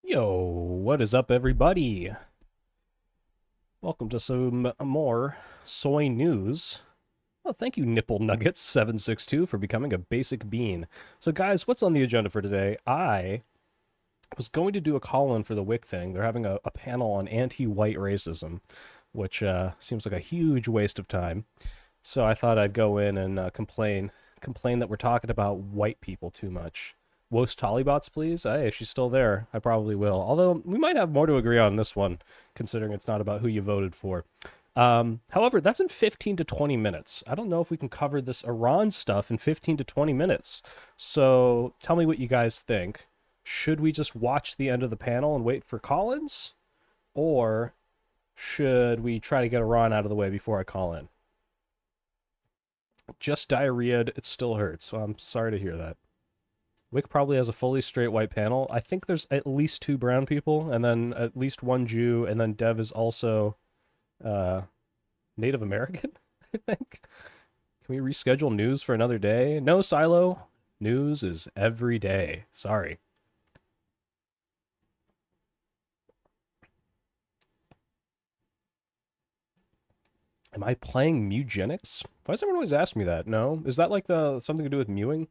Yo, what is up, everybody? Welcome to some more soy news. Oh, thank you, Nipple Nuggets 762 for becoming a basic bean. So, guys, what's on the agenda for today? I was going to do a call-in for the Whick thing. They're having a panel on anti-white racism, which seems like a huge waste of time. So I thought I'd go in and complain that we're talking about white people too much. Woast Tollybots, please. Hey, if she's still there, I probably will. Although we might have more to agree on this one, considering it's not about who you voted for. However, that's in 15 to 20 minutes. I don't know if we can cover this Iran stuff in 15 to 20 minutes. So tell me what you guys think. Should we just watch the end of the panel and wait for Collins? Or should we try to get Iran out of the way before I call in? Just diarrheaed, it still hurts, so I'm sorry to hear that. Wick probably has a fully straight white panel. I think there's at least 2 brown people, and then at least 1 Jew, and then Dev is also Native American, I think. Can we reschedule news for another day? No, Silo. News is every day. Sorry. Am I playing Mugenics? Why does everyone always ask me that? No? Is that like something to do with mewing?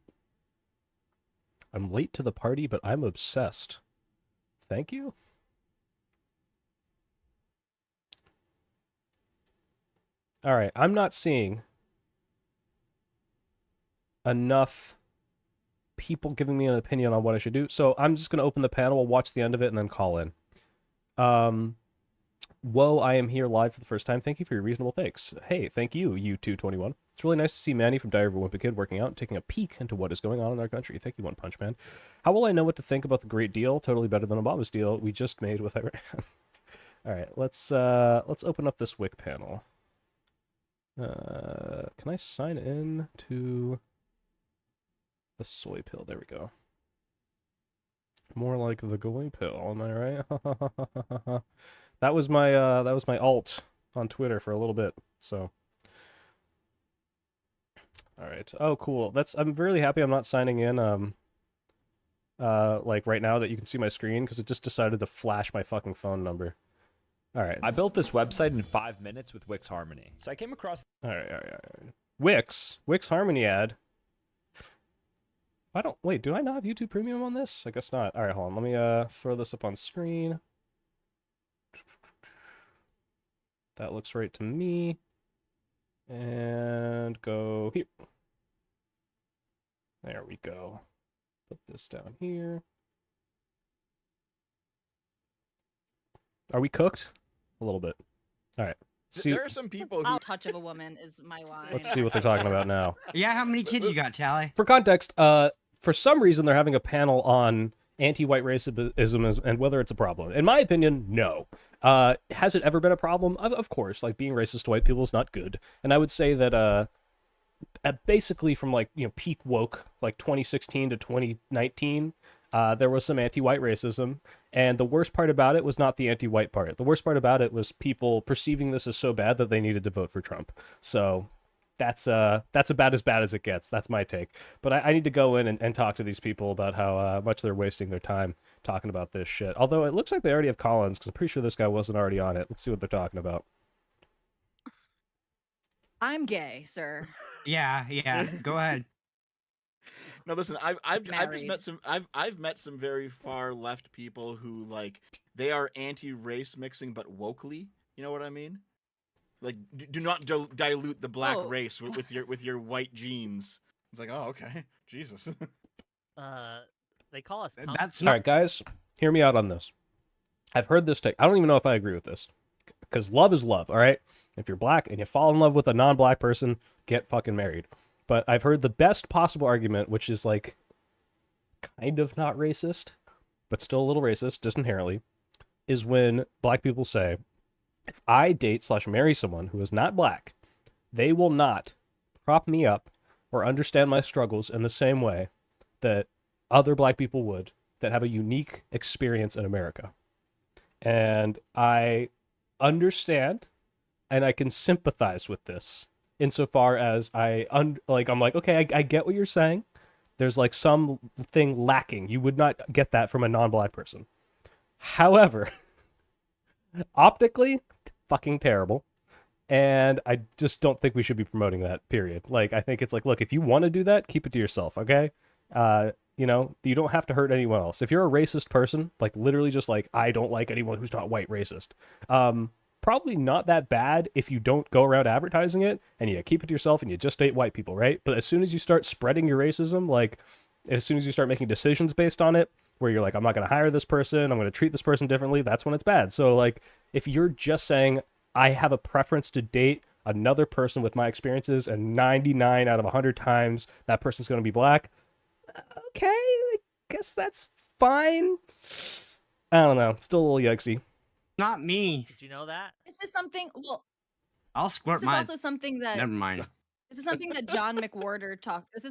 I'm late to the party, but I'm obsessed. Thank you. All right, I'm not seeing enough people giving me an opinion on what I should do, so I'm just going to open the panel, we'll watch the end of it, and then call in. Whoa, I am here live for the first time. Thank you for your reasonable thanks. Hey, thank you, U221. It's really nice to see Manny from Diary of a Wimpy Kid working out and taking a peek into what is going on in our country. Thank you, One Punch Man. How will I know what to think about the great deal? Totally better than Obama's deal we just made with Iran. All right, let's open up this Wick panel. Can I sign in to the soy pill? There we go. More like the goy pill, am I right? That was my alt on Twitter for a little bit. So, all right. Oh, cool. I'm really happy I'm not signing in like right now that you can see my screen because it just decided to flash my fucking phone number. All right. I built this website in 5 minutes with Wix Harmony. So I came across. All right. Wix Harmony ad. Wait, do I not have YouTube Premium on this? I guess not. All right, hold on. Let me throw this up on screen. That looks right to me. And go here. There we go. Put this down here. Are we cooked? A little bit. All right. There are some people who... I'll touch of a woman is my line. Let's see what they're talking about now. Yeah, how many kids you got, Tally? For context, for some reason they're having a panel on anti-white racism and whether it's a problem. In my opinion, no. Has it ever been a problem? Of course, like being racist to white people is not good. And I would say that basically from like, peak woke, like 2016 to 2019, there was some anti-white racism, and the worst part about it was not the anti-white part. The worst part about it was people perceiving this as so bad that they needed to vote for Trump. So that's about as bad as it gets. That's my take. But I need to go in and talk to these people about how much they're wasting their time talking about this shit. Although it looks like they already have Collins, because I'm pretty sure this guy wasn't already on it. Let's see what they're talking about. I'm gay, sir. Yeah, go ahead. No, listen. I've just met some. I've met some very far left people who like they are anti-race mixing, but wokely. You know what I mean? Like, do not dilute the black race with your white genes. It's like, oh, okay, Jesus. They call us. That's All right, guys, hear me out on this. I've heard this take. I don't even know if I agree with this, because love is love. All right, if you're black and you fall in love with a non-black person, get fucking married. But I've heard the best possible argument, which is like kind of not racist, but still a little racist, just inherently, is when black people say, if I date/marry someone who is not black, they will not prop me up or understand my struggles in the same way that other black people would that have a unique experience in America. And I understand and I can sympathize with this insofar as I'm like, okay, I get what you're saying. There's like something lacking. You would not get that from a non-black person. However, optically, fucking terrible. And I just don't think we should be promoting that, period. Like, I think it's like, look, if you want to do that, keep it to yourself, okay? You know, you don't have to hurt anyone else. If you're a racist person, like literally just like, I don't like anyone who's not white racist, probably not that bad if you don't go around advertising it and you keep it to yourself and you just date white people, right? But as soon as you start spreading your racism, like as soon as you start making decisions based on it, where you're like, I'm not going to hire this person, I'm going to treat this person differently, that's when it's bad. So like, if you're just saying, I have a preference to date another person with my experiences, and 99 out of 100 times that person's going to be black, okay, I guess that's fine. I don't know. Still a little yikesy. Not me. Did you know that? This is something. Well, I'll squirt this is my. also something that. Never mind. This is something that John McWhorter talked. This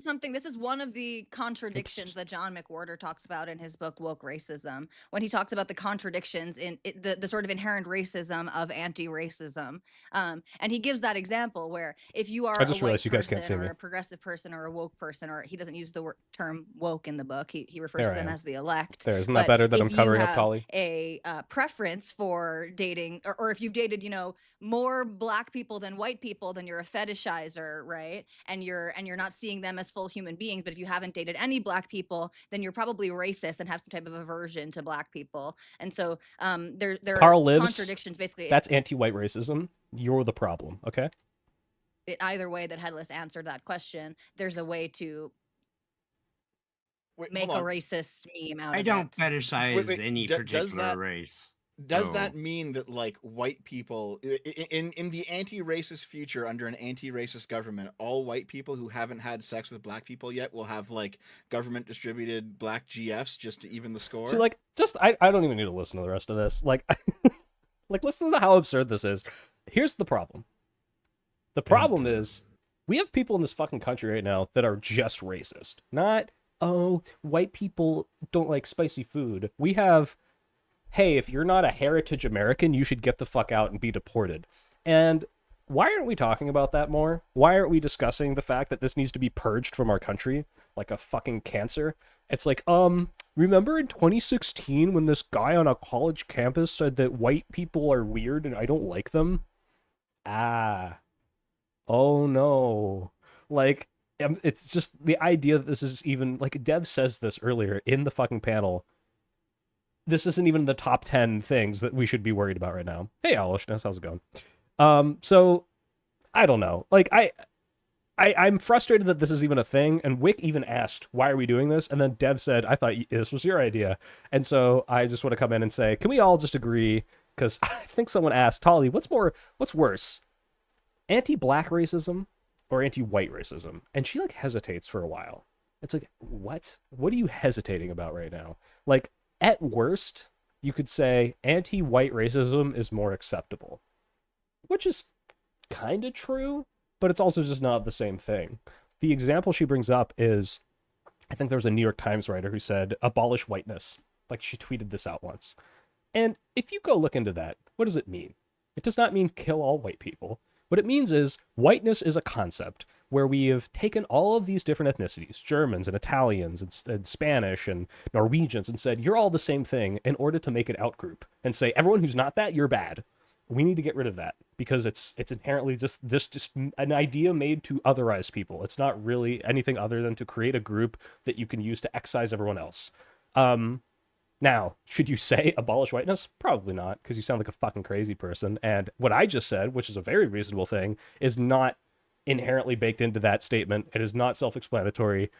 is one of the contradictions that John McWhorter talks about in his book Woke Racism, when he talks about the contradictions in the sort of inherent racism of anti-racism. And he gives that example where if you are I just a white realized you guys can't see person or me. a progressive person or a woke person, or he doesn't use the term woke in the book, he refers There to I them am. as the elect. There, isn't that But better that I'm if you covering up have Tolly? a preference for dating, or if you've dated, more black people than white people, then you're a fetishizer, right? And you're not seeing them as full human beings. But if you haven't dated any black people, then you're probably racist and have some type of aversion to black people. And so there Carl are lives. contradictions. Basically, That's anti-white racism. You're the problem, okay? either way that Headless answered that question, there's a way to Wait, make a hold on. racist meme out I of don't it. fetishize wait, any does particular that- race. Does So- that mean that like white people in the anti-racist future under an anti-racist government, all white people who haven't had sex with black people yet will have like government distributed black GFs just to even the score? See, like, just I don't even need to listen to the rest of this. Like, like listen to how absurd this is. Here's the problem. The problem is we have people in this fucking country right now that are just racist. Not, oh, white people don't like spicy food. We have, hey, if you're not a heritage American, you should get the fuck out and be deported. And why aren't we talking about that more? Why aren't we discussing the fact that this needs to be purged from our country like a fucking cancer? It's like, remember in 2016 when this guy on a college campus said that white people are weird and I don't like them? Oh no. Like, it's just the idea that this is even, like, Dev says this earlier in the fucking panel. This isn't even the top 10 things that we should be worried about right now. Hey, Alishness, how's it going? So, I don't know. Like, I'm frustrated that this is even a thing, and Whick even asked, why are we doing this? And then Dev said, I thought this was your idea. And so I just want to come in and say, can we all just agree? Because I think someone asked, Tolly, what's worse? Anti-black racism or anti-white racism? And she, like, hesitates for a while. It's like, what? What are you hesitating about right now? Like, at worst, you could say anti-white racism is more acceptable. Which is kind of true, but it's also just not the same thing. The example she brings up is, I think there was a New York Times writer who said, abolish whiteness. Like, she tweeted this out once. And if you go look into that, what does it mean? It does not mean kill all white people. What it means is whiteness is a concept where we have taken all of these different ethnicities, Germans and Italians and Spanish and Norwegians, and said, you're all the same thing in order to make an outgroup and say, everyone who's not that, you're bad. We need to get rid of that because it's inherently just an idea made to otherize people. It's not really anything other than to create a group that you can use to excise everyone else. Now, should you say abolish whiteness? Probably not, because you sound like a fucking crazy person. And what I just said, which is a very reasonable thing, is not inherently baked into that statement. It is not self-explanatory.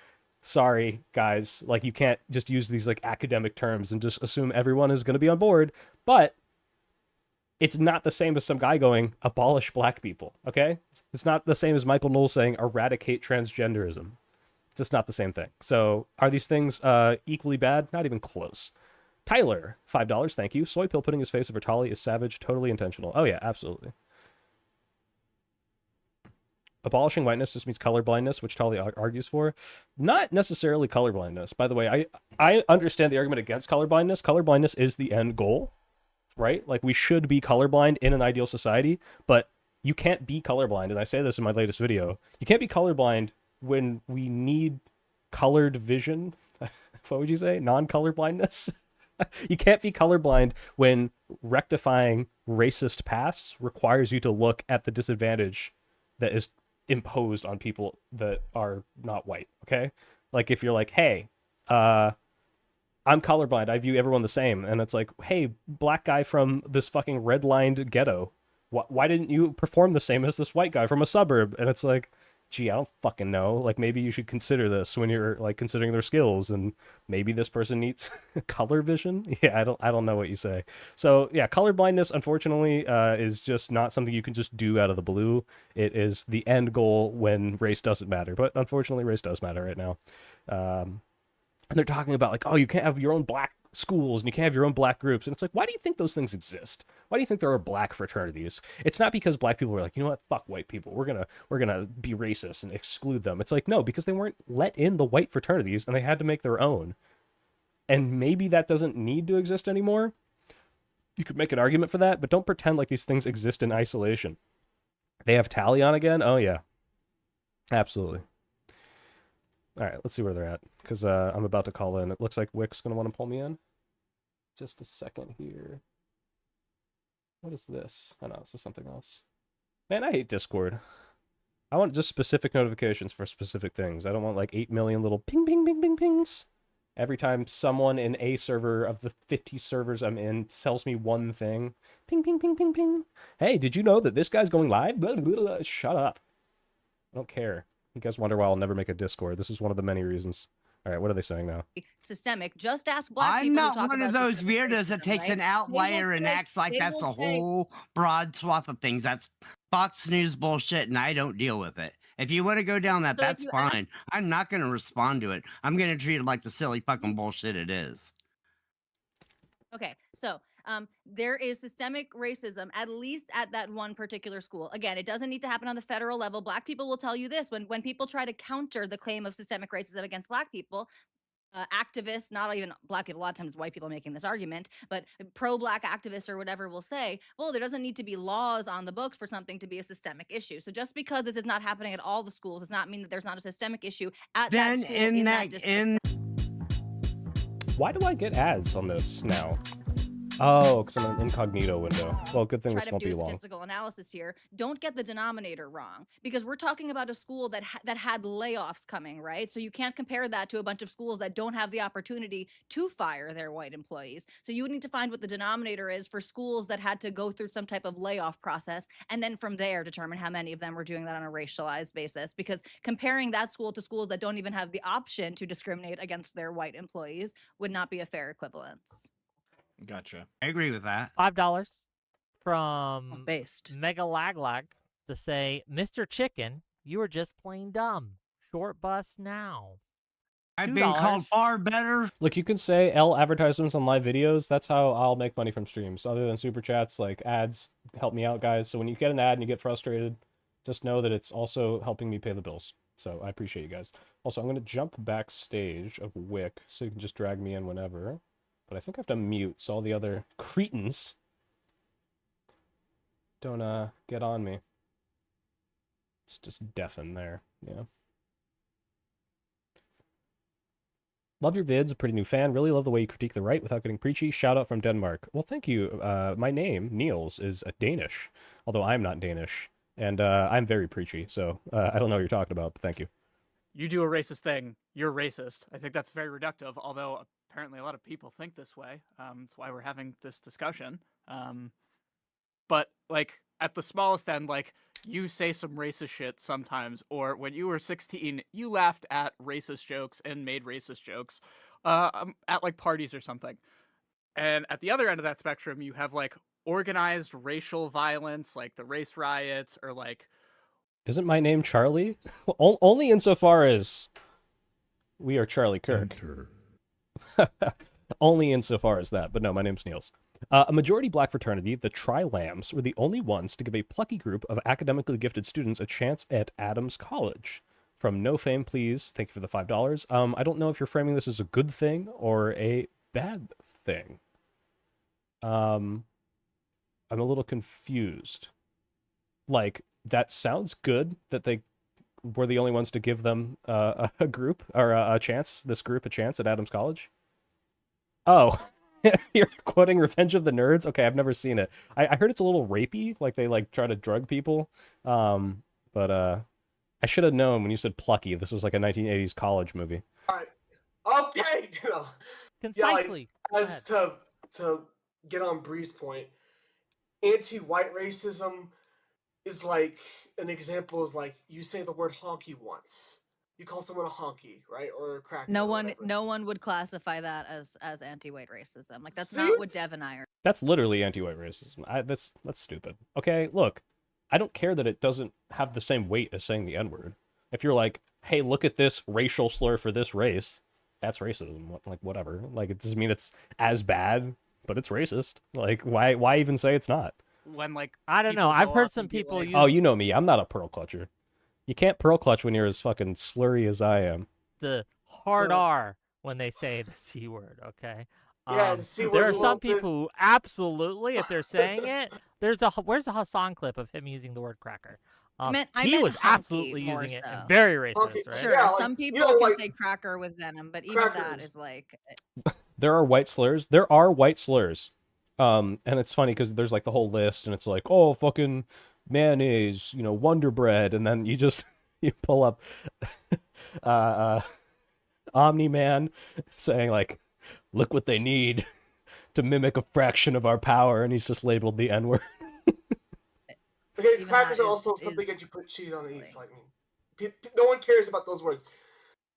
Sorry, guys. Like, you can't just use these, like, academic terms and just assume everyone is going to be on board. But it's not the same as some guy going, abolish black people, okay? It's not the same as Michael Knowles saying, eradicate transgenderism. It's just not the same thing. So, are these things equally bad? Not even close. Tyler, $5, thank you. Soy Pill putting his face over Tolly is savage, totally intentional. Oh yeah, absolutely. Abolishing whiteness just means colorblindness, which Tolly argues for. Not necessarily colorblindness. By the way, I understand the argument against colorblindness. Colorblindness is the end goal, right? Like, we should be colorblind in an ideal society, but you can't be colorblind, and I say this in my latest video, you can't be colorblind when we need colored vision. What would you say? Non-color blindness? You can't be colorblind when rectifying racist pasts requires you to look at the disadvantage that is imposed on people that are not white, okay? Like if you're like, hey, I'm colorblind, I view everyone the same, and it's like, hey, black guy from this fucking red-lined ghetto, why didn't you perform the same as this white guy from a suburb? And it's like, gee, I don't fucking know. Like, maybe you should consider this when you're like considering their skills, and maybe this person needs color vision. Yeah, I don't know what you say. So yeah, color blindness, unfortunately, is just not something you can just do out of the blue. It is the end goal when race doesn't matter, but unfortunately, race does matter right now. And they're talking about like, oh, you can't have your own black schools and you can't have your own black groups. And it's like, why do you think those things exist? Why do you think there are black fraternities? It's not because black people are like, you know what, fuck white people. We're gonna be racist and exclude them. It's like, no, because they weren't let in the white fraternities and they had to make their own. And maybe that doesn't need to exist anymore. You could make an argument for that, but don't pretend like these things exist in isolation. They have Tally on again? Oh yeah. Absolutely. All right, let's see where they're at, because I'm about to call in. It looks like Wick's going to want to pull me in. Just a second here. What is this? Oh, no, this is something else. Man, I hate Discord. I want just specific notifications for specific things. I don't want like 8 million little ping, ping, ping, ping, pings. Every time someone in a server of the 50 servers I'm in tells me one thing. Ping, ping, ping, ping, ping. Hey, did you know that this guy's going live? Blah, blah, blah. Shut up. I don't care. You guys wonder why I'll never make a Discord. This is one of the many reasons. All right, what are they saying now? Systemic. Just ask black I'm people. not who talk one of about those systemic weirdos that racism, takes right? an outlier and say- acts like they that's will a say- whole broad swath of things. That's Fox News bullshit, and I don't deal with it. If you want to go down that, So if that's you ask- fine. I'm not going to respond to it. I'm going to treat it like the silly fucking bullshit it is. Okay, so there is systemic racism, at least at that one particular school. Again, it doesn't need to happen on the federal level. Black people will tell you this when people try to counter the claim of systemic racism against black people. Activists, not even black people, a lot of times white people making this argument, but pro-black activists or whatever will say, well, there doesn't need to be laws on the books for something to be a systemic issue. So just because this is not happening at all the schools does not mean that there's not a systemic issue at Then that school in that district. Why do I get ads on this now? Oh, because I'm in an incognito window. Well, good thing Try this to won't do be a long. statistical analysis here. Don't get the denominator wrong, because we're talking about a school that had layoffs coming, right? So you can't compare that to a bunch of schools that don't have the opportunity to fire their white employees. So you need to find what the denominator is for schools that had to go through some type of layoff process, and then from there determine how many of them were doing that on a racialized basis. Because comparing that school to schools that don't even have the option to discriminate against their white employees would not be a fair equivalence. Gotcha. I agree with that. $5 from Based. Mega Laglag to say, Mr. Chicken, you are just plain dumb. Short bus now. I've been called $2. far better. Look, you can say L advertisements on live videos. That's how I'll make money from streams. Other than super chats, like ads help me out, guys. So when you get an ad and you get frustrated, just know that it's also helping me pay the bills. So I appreciate you guys. Also, I'm going to jump backstage of Whick so you can just drag me in whenever. But I think I have to mute so all the other cretins don't get on me. It's just deafen there, yeah. Love your vids, a pretty new fan. Really love the way you critique the right without getting preachy. Shout out from Denmark. Well, thank you. My name, Niels, is Danish, although I'm not Danish. And I'm very preachy, so I don't know what you're talking about, but thank you. You do a racist thing, you're racist. I think that's very reductive, although apparently a lot of people think this way. That's why we're having this discussion. But, like, at the smallest end, like, you say some racist shit sometimes, or when you were 16, you laughed at racist jokes and made racist jokes at, like, parties or something. And at the other end of that spectrum, you have, like, organized racial violence, like the race riots, or, like... Isn't my name Charlie? Only insofar as we are Charlie Kirk. Only insofar as that, but no, my name's Niels. A majority black fraternity, the Tri-Lambs, were the only ones to give a plucky group of academically gifted students a chance at Adams College. From No Fame, please. Thank you for the $5. I don't know if you're framing this as a good thing or a bad thing. I'm a little confused. Like, that sounds good that they were the only ones to give them a group or a chance, this group a chance at Adams College. Oh. You're quoting Revenge of the Nerds? Okay, I've never seen it. I heard it's a little rapey, like they like try to drug people. But I should have known when you said Plucky. This was like a 1980s college movie. All right. Okay. Concisely. Go As ahead. to get on Bree's point, anti-white racism is like an example is like you say the word honky once. You call someone a honky, right? Or a cracker. No or one, whatever. no one would classify that as anti-white racism. Like that's See, not what it's- Dev and I are. That's literally anti-white racism. That's stupid. Okay, look, I don't care that it doesn't have the same weight as saying the N-word. If you're like, hey, look at this racial slur for this race, that's racism. Like whatever. Like it doesn't mean it's as bad, but it's racist. Like why even say it's not? When like I don't know. people I've go heard up some and be people like, use Oh, you know me. I'm not a pearl clutcher. You can't pearl clutch when you're as fucking slurry as I am. the hard Well- R when they say the C word, okay? Yeah, the C there word are a some little bit- people who absolutely, if they're saying it, where's the Hassan clip of him using the word cracker? I meant he was honky absolutely more using it and so. very racist, Honky, right? Sure, Yeah, some like, you people know, can like, say cracker with venom, but even that crackers. is like There are white slurs. There are white slurs. And it's funny because there's like the whole list, and it's like, oh, fucking mayonnaise, Wonder Bread, and then you just you pull up Omni Man saying like, look what they need to mimic a fraction of our power, and he's just labeled the N-word. Okay, Even crackers that are also is- something is that you put cheese on and eat. silly. Like, no one cares about those words.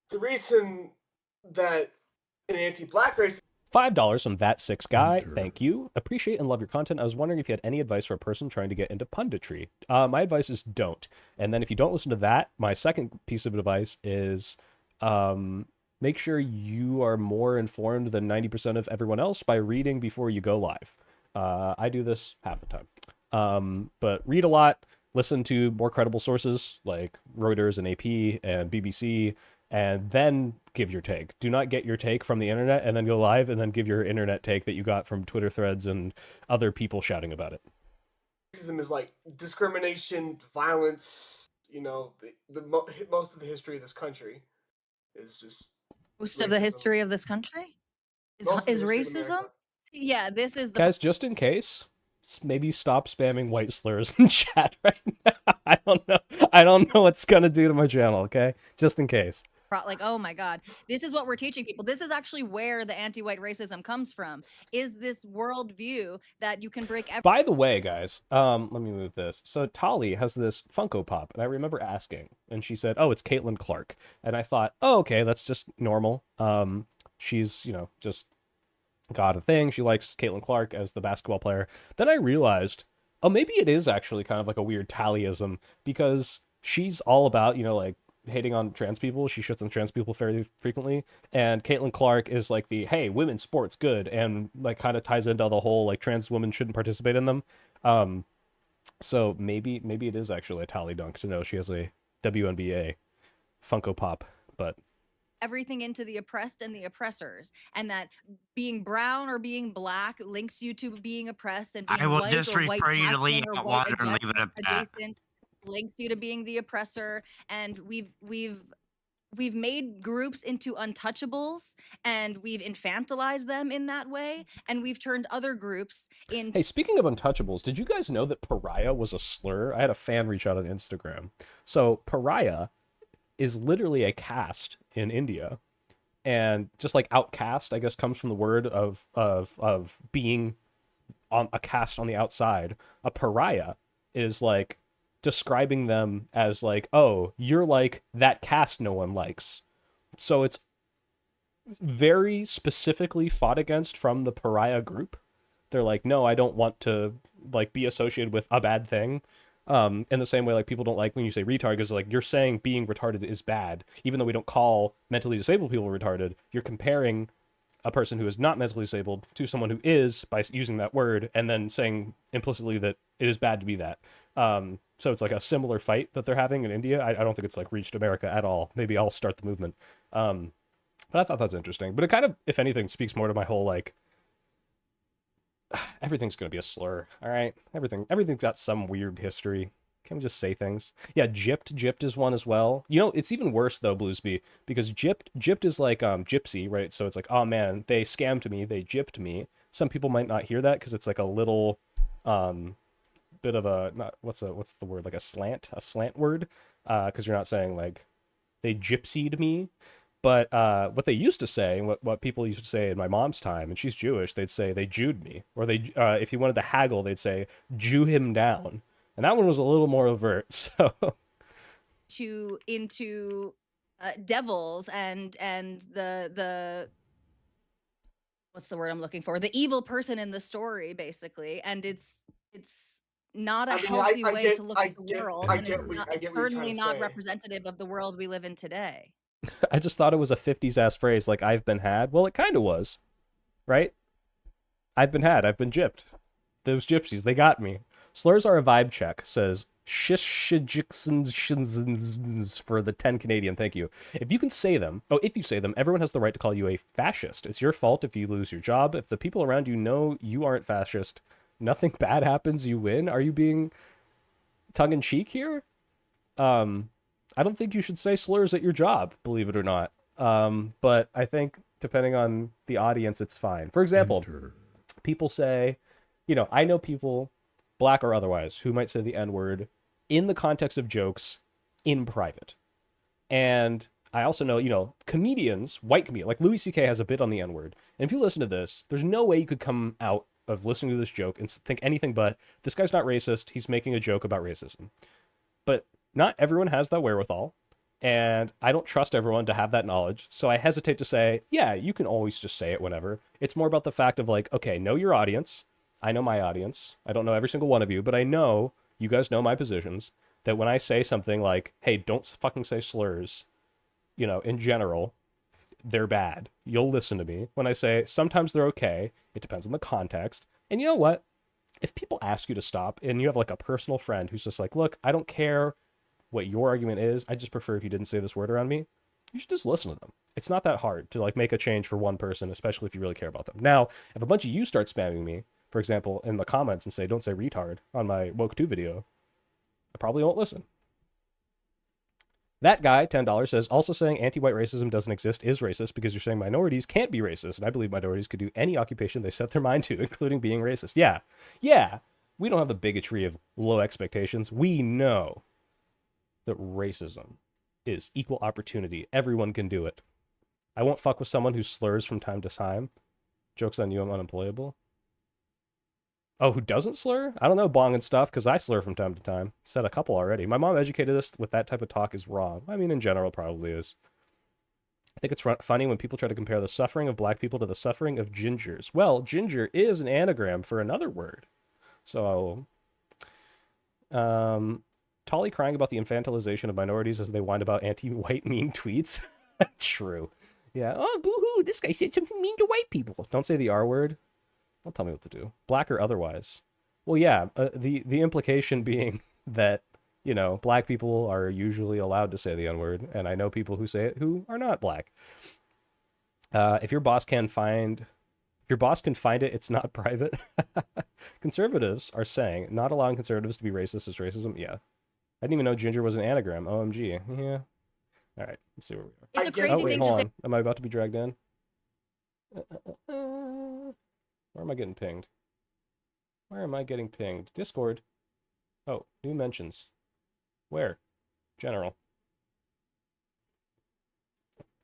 The reason that an anti-black race $5 from that six guy. Hunter. Thank you. Appreciate and love your content. I was wondering if you had any advice for a person trying to get into punditry. My advice is don't. And then if you don't listen to that, my second piece of advice is make sure you are more informed than 90% of everyone else by reading before you go live. I do this half the time. But read a lot, listen to more credible sources like Reuters and AP and BBC, and then give your take. Do not get your take from the internet and then go live and then give your internet take that you got from Twitter threads and other people shouting about it. racism is like discrimination, violence. You know, most of the history of this country is just most of the racism. history of this country is, Most of the is history of racism. America. Yeah, this is the Guys, just in case, maybe stop spamming white slurs in chat right now. I don't know what's gonna do to my channel, okay? Just in case. like, oh my god, this is what we're teaching people. This is actually where the anti-white racism comes from, is this worldview that you can break By the way, guys, let me move this. So Tali has this Funko Pop, and I remember asking, and she said, "Oh, it's Caitlin Clark," and I thought, "Oh, okay, that's just normal." She's just got a thing. She likes Caitlin Clark as the basketball player. Then I realized, oh, maybe it is actually kind of like a weird Tallyism because she's all about like hating on trans people. She shits on trans people fairly frequently, and Caitlin Clark is like the hey, women's sports good, and like kind of ties into the whole like trans women shouldn't participate in them. So maybe it is actually a tally dunk to know she has a WNBA Funko Pop, but everything into the oppressed and the oppressors, and that being brown or being black links you to being oppressed, and being I will white just or white refer you to passing Lee or Hot white Water and leave it at that. adjacent links you to being the oppressor. And we've made groups into untouchables, and we've infantilized them in that way, and we've turned other groups into hey, speaking of untouchables, did you guys know that pariah was a slur? I had a fan reach out on Instagram. So pariah is literally a caste in India, and just like outcast, I guess, comes from the word of being on a caste on the outside. A pariah is like describing them as like, oh, you're like that caste no one likes. So it's very specifically fought against from the pariah group. They're like, no, I don't want to like be associated with a bad thing. In the same way, like people don't like when you say retard, because like you're saying being retarded is bad, even though we don't call mentally disabled people retarded. You're comparing a person who is not mentally disabled to someone who is by using that word, and then saying implicitly that it is bad to be that. So it's like a similar fight that they're having in India. I don't think it's like reached America at all. Maybe I'll start the movement. But I thought that's interesting. But it kind of, if anything, speaks more to my whole like everything's gonna be a slur. All right, everything's got some weird history. Can we just say things? Yeah, gypped is one as well. You know, it's even worse though, Bluesby, because gypped is like gypsy, right? So it's like, oh man, they scammed me, they gypped me. Some people might not hear that because it's like a little bit of a not what's the word, like a slant word, because you're not saying like they gypsied me. But what they used to say, what people used to say in my mom's time, and she's Jewish, they'd say they Jewed me, or they if you wanted to haggle, they'd say Jew him down, and that one was a little more overt. So into devils and the what's the word I'm looking for? The evil person in the story, basically, and it's not a healthy way to look at the world, and it's certainly not representative of the world we live in today. I just thought it was a 50s ass phrase, like I've been had. Well, it kind of was, right? I've been had. I've been gypped. Those gypsies, they got me. Slurs are a vibe check, says Shishijixins for the 10 Canadian. Thank you. If you say them, everyone has the right to call you a fascist. It's your fault if you lose your job. If the people around you know you aren't fascist, nothing bad happens, you win. Are you being tongue-in-cheek here? I don't think you should say slurs at your job, believe it or not. But I think depending on the audience, it's fine. For example, people say, I know people, black or otherwise, who might say the N-word in the context of jokes in private. And I also know, comedians, white comedians, like Louis C.K. has a bit on the N-word. And if you listen to this, there's no way you could come out of listening to this joke and think anything but, this guy's not racist, he's making a joke about racism. But not everyone has that wherewithal, and I don't trust everyone to have that knowledge, so I hesitate to say, yeah, you can always just say it whenever. It's more about the fact of like, okay, know your audience. I know my audience. I don't know every single one of you, but I know you guys know my positions, that when I say something like, hey, don't fucking say slurs, in general, they're bad. You'll listen to me. When I say sometimes they're okay, it depends on the context. And you know what? If people ask you to stop and you have like a personal friend who's just like, look, I don't care what your argument is, I just prefer if you didn't say this word around me, you should just listen to them. It's not that hard to like make a change for one person, especially if you really care about them. Now, if a bunch of you start spamming me, for example, in the comments and say, don't say retard on my Woke 2 video, I probably won't listen. That guy, $10, says, also saying anti-white racism doesn't exist is racist because you're saying minorities can't be racist. And I believe minorities could do any occupation they set their mind to, including being racist. Yeah. We don't have the bigotry of low expectations. We know that racism is equal opportunity. Everyone can do it. I won't fuck with someone who slurs from time to time. Joke's on you, I'm unemployable. Oh, who doesn't slur? I don't know, bong and stuff, because I slur from time to time. Said a couple already. My mom educated us with that type of talk is wrong. I mean, in general, probably is. I think it's funny when people try to compare the suffering of black people to the suffering of gingers. Well, ginger is an anagram for another word. So, Tolly crying about the infantilization of minorities as they whine about anti-white mean tweets. True. Yeah. Oh, boo-hoo, this guy said something mean to white people. Don't say the R word. Don't tell me what to do. Black or otherwise. Well, yeah, the implication being that, black people are usually allowed to say the N-word, and I know people who say it who are not black. If your boss can find it, it's not private. Conservatives are saying not allowing conservatives to be racist is racism. Yeah. I didn't even know ginger was an anagram. OMG. Yeah. All right. Let's see where we are. It's a crazy thing hold to on. say. Am I about to be dragged in? Where am I getting pinged? Where am I getting pinged? Discord. Oh, new mentions. Where? General.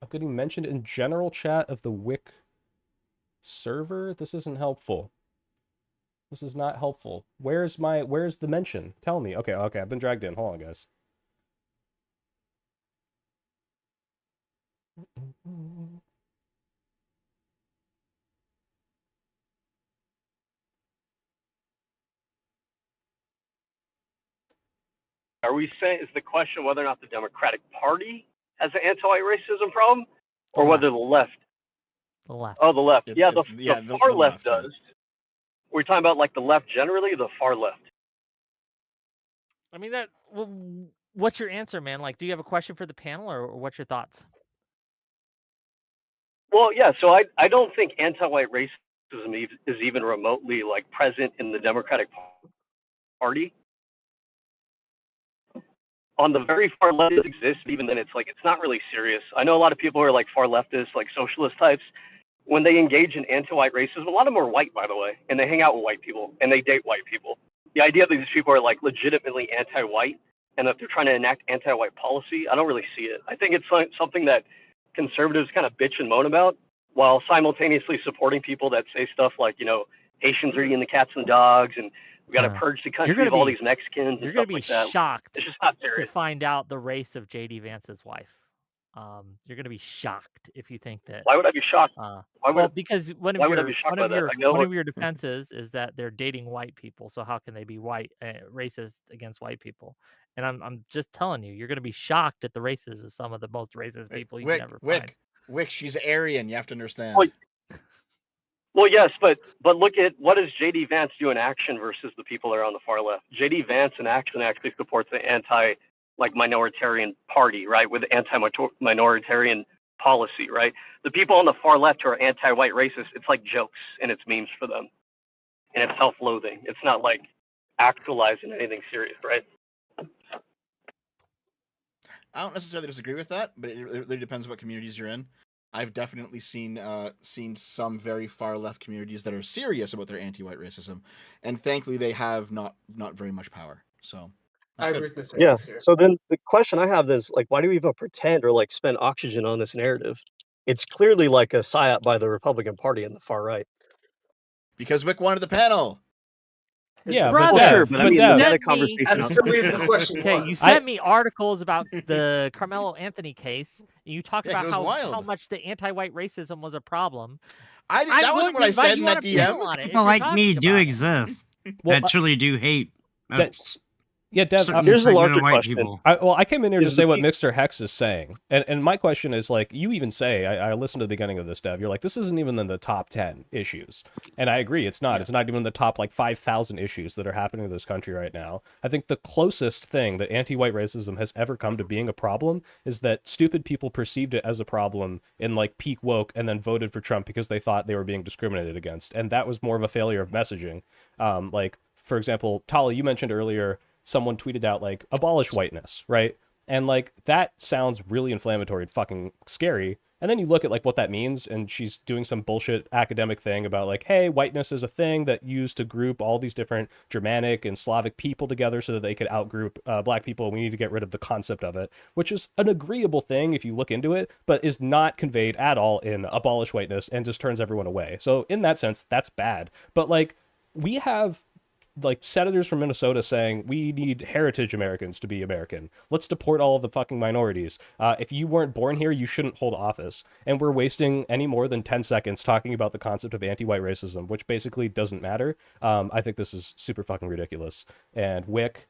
I'm getting mentioned in general chat of the Whick server. This isn't helpful. This is not helpful. Where's the mention? Tell me. Okay, I've been dragged in. Hold on, guys. Are we saying, is the question whether or not the Democratic Party has an anti-racism problem, or whether the left? The left. Oh, the left. It's- Yeah, it's- the yeah, far the left left, yeah. does. We're talking about like the left generally, or the far left? I mean, what's your answer, man? Like, do you have a question for the panel, or what's your thoughts? Well, yeah. So I don't think anti-white racism is even remotely like present in the Democratic Party. on the very far left it exists, but even then it's like it's not really serious. I know a lot of people who are like far leftists, like socialist types. When they engage in anti-white racism, a lot of them are white, by the way, and they hang out with white people and they date white people. The idea that these people are like legitimately anti-white and that they're trying to enact anti-white policy, I don't really see it. I think it's something that conservatives kind of bitch and moan about, while simultaneously supporting people that say stuff like, you know, Haitians are eating the cats and dogs, and we got to purge the country of all these Mexicans and stuff like that. You're going to be shocked it's just not to serious. find out the race of J.D. Vance's wife. You're going to be shocked if you think that. Why would I be shocked? Because one of your defenses is that they're dating white people. So how can they be racist against white people? And I'm just telling you, you're going to be shocked at the races of some of the most racist people you can ever find. Whick, she's Aryan. You have to understand. Well, yes, but look at what does J.D. Vance do in action versus the people that are on the far left. J.D. Vance in action actually supports the minoritarian party, right, with anti-minoritarian policy, right? The people on the far left who are anti-white racist, it's like jokes and it's memes for them, and it's self-loathing. It's not like actualizing anything serious, right? I don't necessarily disagree with that, but it really depends what communities you're in. I've definitely seen some very far left communities that are serious about their anti-white racism, and thankfully they have not very much power. So I agree with Mr. Yeah. here. So then the question I have is like, why do we even pretend or like spend oxygen on this narrative? It's clearly like a psyop by the Republican Party and the far right. Because Whick wanted the panel. Yeah, well, sure, but I mean, the meta conversation. As silly as the question Okay, was. you sent me articles about the Carmelo Anthony case, and you talked about 'cause it was how wild. much the anti-white racism was a problem. That wasn't what I said in that DM. People like me do exist that truly do hate. Dev, here's the larger white question. people. I came in here to Is say the what Mr. Hex is saying. And my question is, like, you even say, I listened to the beginning of this, Dev, you're like, this isn't even in the top 10 issues. And I agree, it's not. It's not even in the top, like, 5,000 issues that are happening in this country right now. I think the closest thing that anti-white racism has ever come to being a problem is that stupid people perceived it as a problem in, like, peak woke and then voted for Trump because they thought they were being discriminated against. And that was more of a failure of messaging. Like, for example, Tali, you mentioned earlier, someone tweeted out, like, abolish whiteness, right? And, like, that sounds really inflammatory and fucking scary. And then you look at, like, what that means, and she's doing some bullshit academic thing about, like, hey, whiteness is a thing that used to group all these different Germanic and Slavic people together so that they could outgroup black people. We need to get rid of the concept of it, which is an agreeable thing if you look into it, but is not conveyed at all in abolish whiteness and just turns everyone away. So in that sense, that's bad. But, like, we have like senators from Minnesota saying we need heritage Americans to be American. Let's deport all of the fucking minorities. If you weren't born here, you shouldn't hold office. And we're wasting any more than 10 seconds talking about the concept of anti-white racism, which basically doesn't matter. I think this is super fucking ridiculous. And Whick,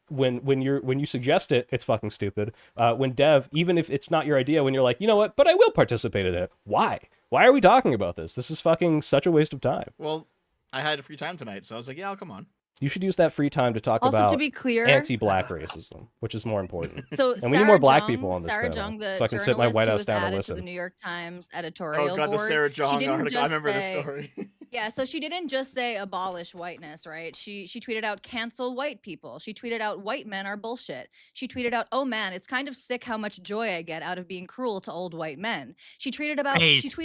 when you suggest it, it's fucking stupid. When Dev, even if it's not your idea, when you're like, you know what, but I will participate in it. Why? Why are we talking about this? This is fucking such a waste of time. Well, I had a free time tonight, so I was like, yeah, I'll come on. You should use that free time to talk Also, about to be clear, anti-black racism, which is more important. So and we need more black Jung, people on this Sarah panel, Jung, the so I can sit my journalist White who House was down and added listen. to the New York Times editorial Oh god, board. the Sarah Jong She didn't article. I just remember say, the story. Yeah, so she didn't just say abolish whiteness, right? She tweeted out cancel white people. She tweeted out white men are bullshit. She tweeted out, oh man, it's kind of sick how much joy I get out of being cruel to old white men. She tweeted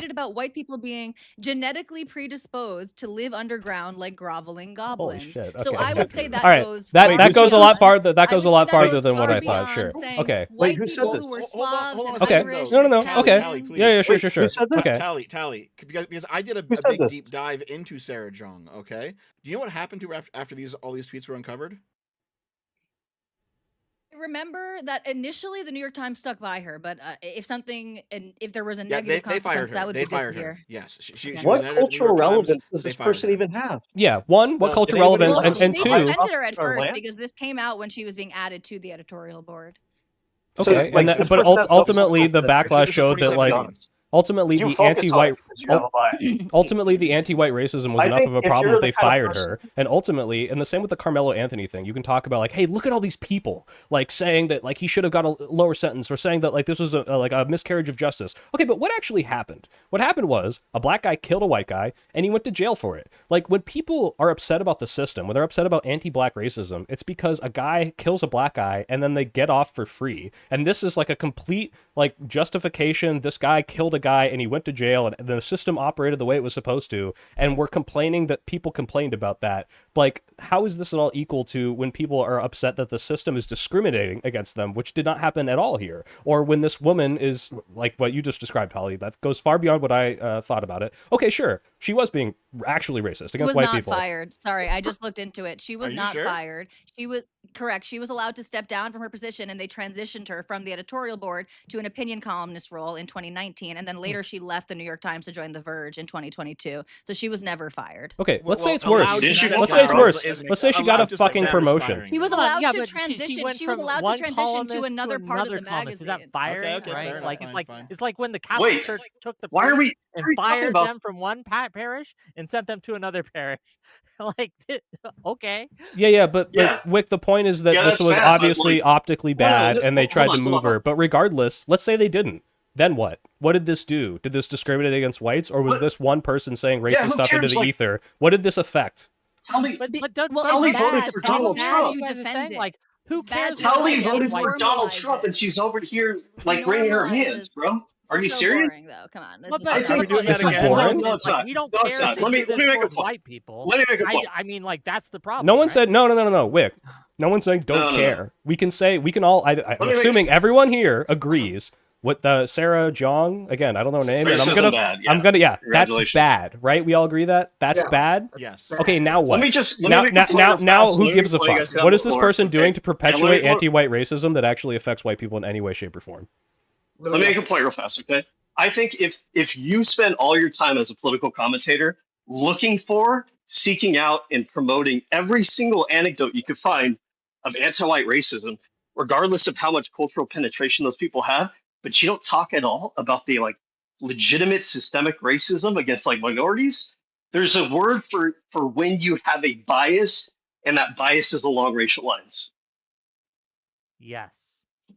about white people being genetically predisposed to live underground like groveling goblins. Holy shit. So Okay. I would say that All right. goes that goes a lot farther. That goes a lot farther goes than what far I thought. Sure. beyond saying Okay. White who said people this? who were Hold on Slav a and second, Irish. though. No. Tally, Okay. Tally, please. Yeah, sure. Who said this? Okay. Tally, because I did a Who said big this? deep dive into Sarah Jong. Okay, do you know what happened to her after all these tweets were uncovered? Remember that initially the New York Times stuck by her, but if there was a Yeah, negative they fired consequence, her. that would They be good fired to her. hear. Yes. She was What an editor at the New cultural York Times. relevance does They this fired person her. even have? Yeah. One, what Did cultural anybody relevance, listen and to They Times two. suspended her at Our first land? because this came out when she was being added to the editorial board. So, Okay, like, and this but person has no ultimately the self-confidence. backlash This is showed that, like, 2017. ultimately You the focus on anti-white. it. because you have a bias. Ultimately, the anti-white racism was I enough think of a if problem you're that the they kind of fired person- her. And ultimately, and the same with the Carmelo Anthony thing, you can talk about like, hey, look at all these people like saying that like he should have got a lower sentence, or saying that like this was like a miscarriage of justice. Okay, but what actually happened? What happened was a black guy killed a white guy, and he went to jail for it. Like when people are upset about the system, when they're upset about anti-black racism, it's because a guy kills a black guy and then they get off for free. And this is like a complete like justification. This guy killed a guy and he went to jail, and the system operated the way it was supposed to, and we're complaining that people complained about that. Like, how is this at all equal to when people are upset that the system is discriminating against them, which did not happen at all here? Or when this woman is like what you just described, Holly, that goes far beyond what I thought about it. Okay, sure, she was being actually racist against white people. Was not fired. Sorry, I just looked into it. She was not fired. She was correct. She was allowed to step down from her position, and they transitioned her from the editorial board to an opinion columnist role in 2019, and then later she left the New York Times to join The Verge in 2022. So she was never fired. Okay, let's say it's allowed worse. to step Let's say it's down worse. is- Let's say she got allowed a to step fucking down is promotion. firing. She was Hold on, allowed yeah, to but she transition. went She was from allowed one to transition columnist to another part of another the columnist. Is that magazine. firing? Okay, fair Right? enough, Like fine, it's like fine. it's like when the Catholic Wait, Church took the why are priest we and talking fired about? them from one parish and sent them to another parish. Like, okay. Yeah, but Yeah. Wick, the point is that Yeah, this that's was bad, but, obviously like- optically bad, no, and they hold tried on, to hold move on. her. But regardless, let's say they didn't. Then what? What did this do? Did this discriminate against whites, or was What? this one person saying racist Yeah, who stuff into cares? the Like- ether? What did this affect? Kelly, But don't, Well, Kelly it's voted bad. for It's Donald bad Trump. to you guys are defend saying? it. Like, who It's bad cares? to what Kelly defend it. voted It for Donald normalizes Trump, it. and she's over here like wringing her hands, bro. Are you This is so serious? boring, though. Come on. But, I think Are we doing this that is again? boring. No, it's like, not. we don't No, it's care not. if they Let me do this make a towards point. white people. Let me make a point. I mean, like, that's the problem. No one right? said no, Wick. No one's saying don't No. care. We can say we can all. I'm me make- assuming everyone here agrees. What the Sarah Jong again? I don't know her name, and I'm Racism bad, yeah. gonna that's Congratulations. bad, right? We all agree that that's Yeah. bad. Yes. Okay, now what? Let me make a now, point real now, fast. who Let me gives a while you fuck? guys have What the is this floor, person okay? doing to perpetuate Yeah, anti-white racism that actually affects white people in any way, shape, or form? Let me make a point real fast, okay? I think if you spend all your time as a political commentator looking for, seeking out, and promoting every single anecdote you could find of anti-white racism, regardless of how much cultural penetration those people have, but you don't talk at all about the like legitimate systemic racism against like minorities, there's a word for when you have a bias, and that bias is along racial lines. Yes.